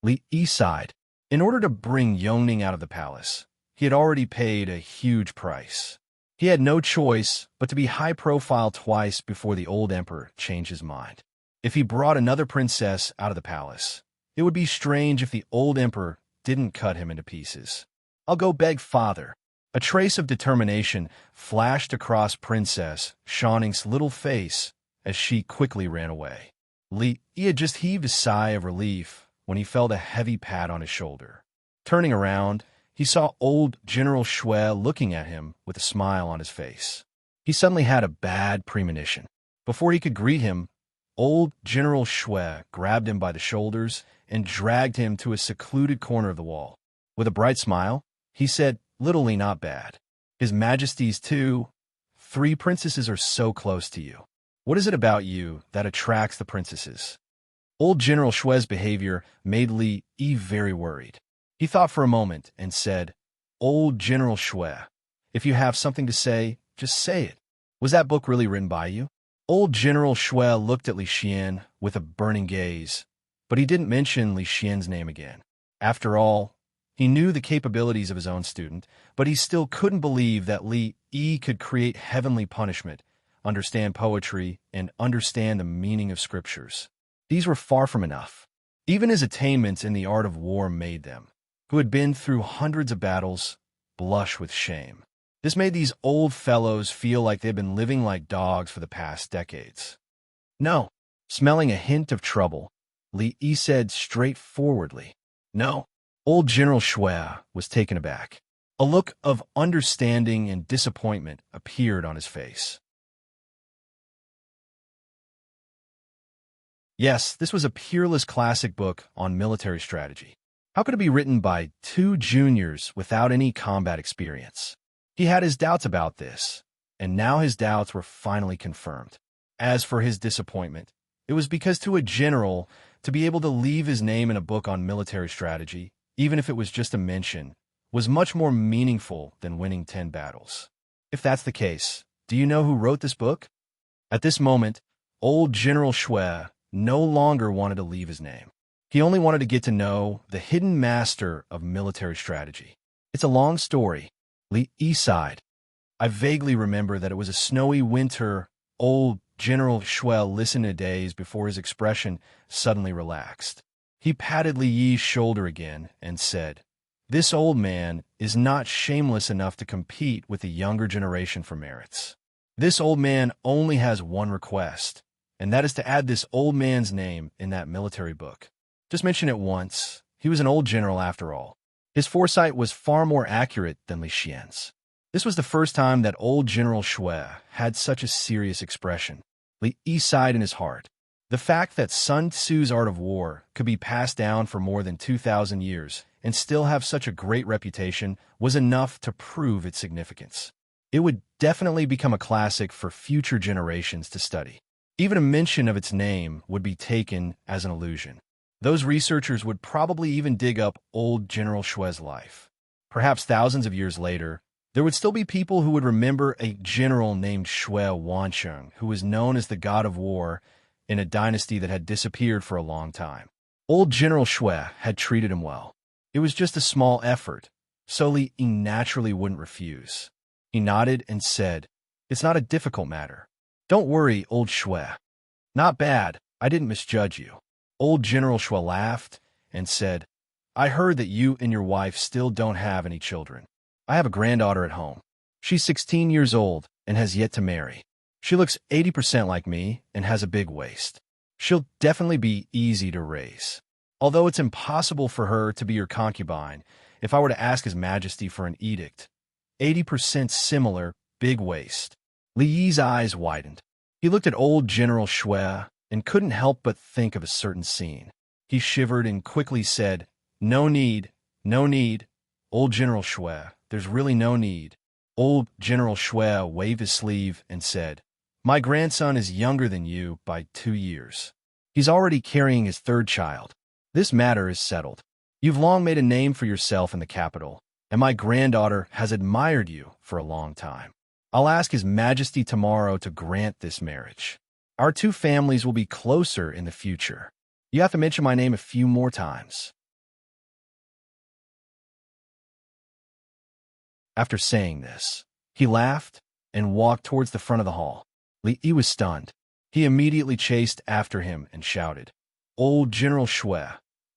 Li sighed. In order to bring Yongning out of the palace, he had already paid a huge price. He had no choice but to be high-profile twice before the old emperor changed his mind. If he brought another princess out of the palace, it would be strange if the old emperor didn't cut him into pieces. "I'll go beg father." A trace of determination flashed across Princess Shining's little face as she quickly ran away. Li had just heaved a sigh of relief when he felt a heavy pat on his shoulder. Turning around, he saw old General Shui looking at him with a smile on his face. He suddenly had a bad premonition. Before he could greet him, old General Shui grabbed him by the shoulders and dragged him to a secluded corner of the wall. With a bright smile, he said, "Little Li, not bad. His Majesty's too. 3 princesses are so close to you. What is it about you that attracts the princesses?" Old General Shui's behavior made Li very worried. He thought for a moment and said, "Old General Shui, if you have something to say, just say it. Was that book really written by you?" Old General Shui looked at Li Xian with a burning gaze, but he didn't mention Li Xian's name again. After all, he knew the capabilities of his own student, but he still couldn't believe that Li could create heavenly punishment, understand poetry, and understand the meaning of scriptures. These were far from enough. Even his attainments in the art of war made them, who had been through hundreds of battles, blush with shame. This made these old fellows feel like they'd been living like dogs for the past decades. "No." Smelling a hint of trouble, Li said straightforwardly, "No." Old General Shui was taken aback. A look of understanding and disappointment appeared on his face. Yes, this was a peerless classic book on military strategy. How could it be written by two juniors without any combat experience? He had his doubts about this, and now his doubts were finally confirmed. As for his disappointment, it was because to a general, to be able to leave his name in a book on military strategy, even if it was just a mention, was much more meaningful than winning 10 battles. If that's the case, do you know who wrote this book? At this moment, old General Shui no longer wanted to leave his name. He only wanted to get to know the hidden master of military strategy. It's a long story. Li sighed. I vaguely remember that it was a snowy winter. Old General Shui listened a days before his expression suddenly relaxed. He patted Li Yi's shoulder again and said, "This old man is not shameless enough to compete with the younger generation for merits. This old man only has one request, and that is to add this old man's name in that military book. Just mention it once. He was an old general after all." His foresight was far more accurate than Li Xian's. This was the first time that old General Shui had such a serious expression. Li Yi sighed in his heart. The fact that Sun Tzu's art of war could be passed down for more than 2,000 years and still have such a great reputation was enough to prove its significance. It would definitely become a classic for future generations to study. Even a mention of its name would be taken as an allusion. Those researchers would probably even dig up old General Shui's life. Perhaps thousands of years later, there would still be people who would remember a general named Shui Wansheng, who was known as the god of war in a dynasty that had disappeared for a long time. Old General Shui had treated him well. It was just a small effort, so Li Yi naturally wouldn't refuse. He nodded and said, "It's not a difficult matter. Don't worry, old Shui. Not bad, I didn't misjudge you." Old General Shui laughed and said, "I heard that you and your wife still don't have any children. I have a granddaughter at home. She's 16 years old and has yet to marry. She looks 80% like me and has a big waist. She'll definitely be easy to raise. Although it's impossible for her to be your concubine, if I were to ask His Majesty for an edict, 80% similar, big waist." Li Yi's eyes widened. He looked at old General Shui and couldn't help but think of a certain scene. He shivered and quickly said, "No need, no need. Old General Shui, there's really no need." Old General Shui waved his sleeve and said, "My grandson is younger than you by 2 years. He's already carrying his third child. This matter is settled. You've long made a name for yourself in the capital, and my granddaughter has admired you for a long time. I'll ask His Majesty tomorrow to grant this marriage. Our two families will be closer in the future. You have to mention my name a few more times." After saying this, he laughed and walked towards the front of the hall. Li Yi was stunned. He immediately chased after him and shouted, "Old General Shui,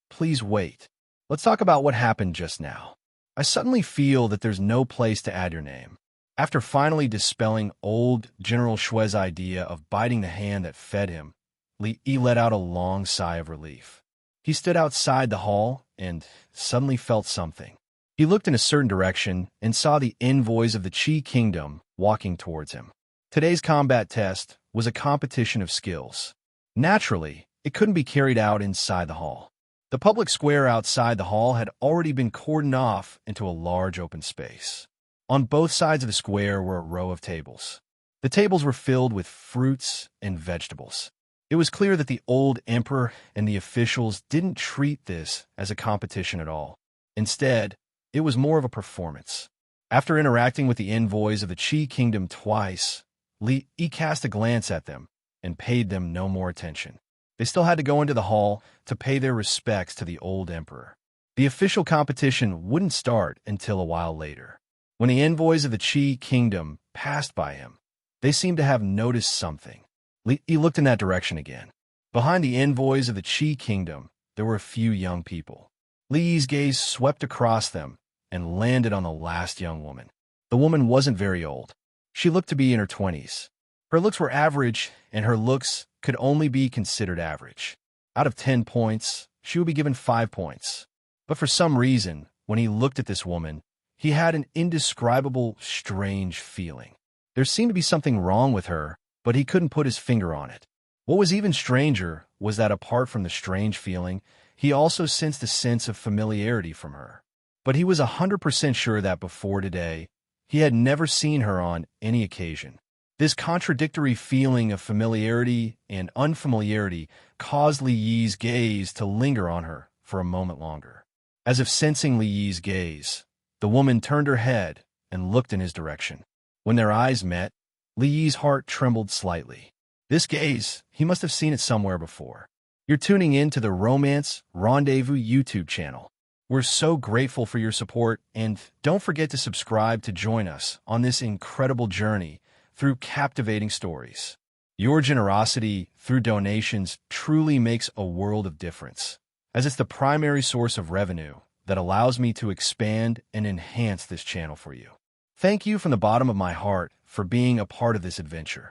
please wait. Let's talk about what happened just now. I suddenly feel that there's no place to add your name." After finally dispelling old General Shui's idea of biting the hand that fed him, Li Yi let out a long sigh of relief. He stood outside the hall and suddenly felt something. He looked in a certain direction and saw the envoys of the Qi Kingdom walking towards him. Today's combat test was a competition of skills. Naturally, it couldn't be carried out inside the hall. The public square outside the hall had already been cordoned off into a large open space. On both sides of the square were a row of tables. The tables were filled with fruits and vegetables. It was clear that the old emperor and the officials didn't treat this as a competition at all. Instead, it was more of a performance. After interacting with the envoys of the Qi Kingdom twice, Li Yi cast a glance at them and paid them no more attention. They still had to go into the hall to pay their respects to the old emperor. The official competition wouldn't start until a while later. When the envoys of the Qi Kingdom passed by him, they seemed to have noticed something. Li Yi looked in that direction again. Behind the envoys of the Qi Kingdom, there were a few young people. Li Yi's gaze swept across them and landed on the last young woman. The woman wasn't very old. She looked to be in her 20s. Her looks were average, and her looks could only be considered average. Out of 10 points, she would be given 5 points. But for some reason, when he looked at this woman, he had an indescribable, strange feeling. There seemed to be something wrong with her, but he couldn't put his finger on it. What was even stranger was that apart from the strange feeling, he also sensed a sense of familiarity from her. But he was 100% sure that before today, he had never seen her on any occasion. This contradictory feeling of familiarity and unfamiliarity caused Li Yi's gaze to linger on her for a moment longer. As if sensing Li Yi's gaze, the woman turned her head and looked in his direction. When their eyes met, Li Yi's heart trembled slightly. This gaze, he must have seen it somewhere before. You're tuning in to the Romance Rendezvous YouTube channel. We're so grateful for your support, and don't forget to subscribe to join us on this incredible journey through captivating stories. Your generosity through donations truly makes a world of difference, as it's the primary source of revenue that allows me to expand and enhance this channel for you. Thank you from the bottom of my heart for being a part of this adventure.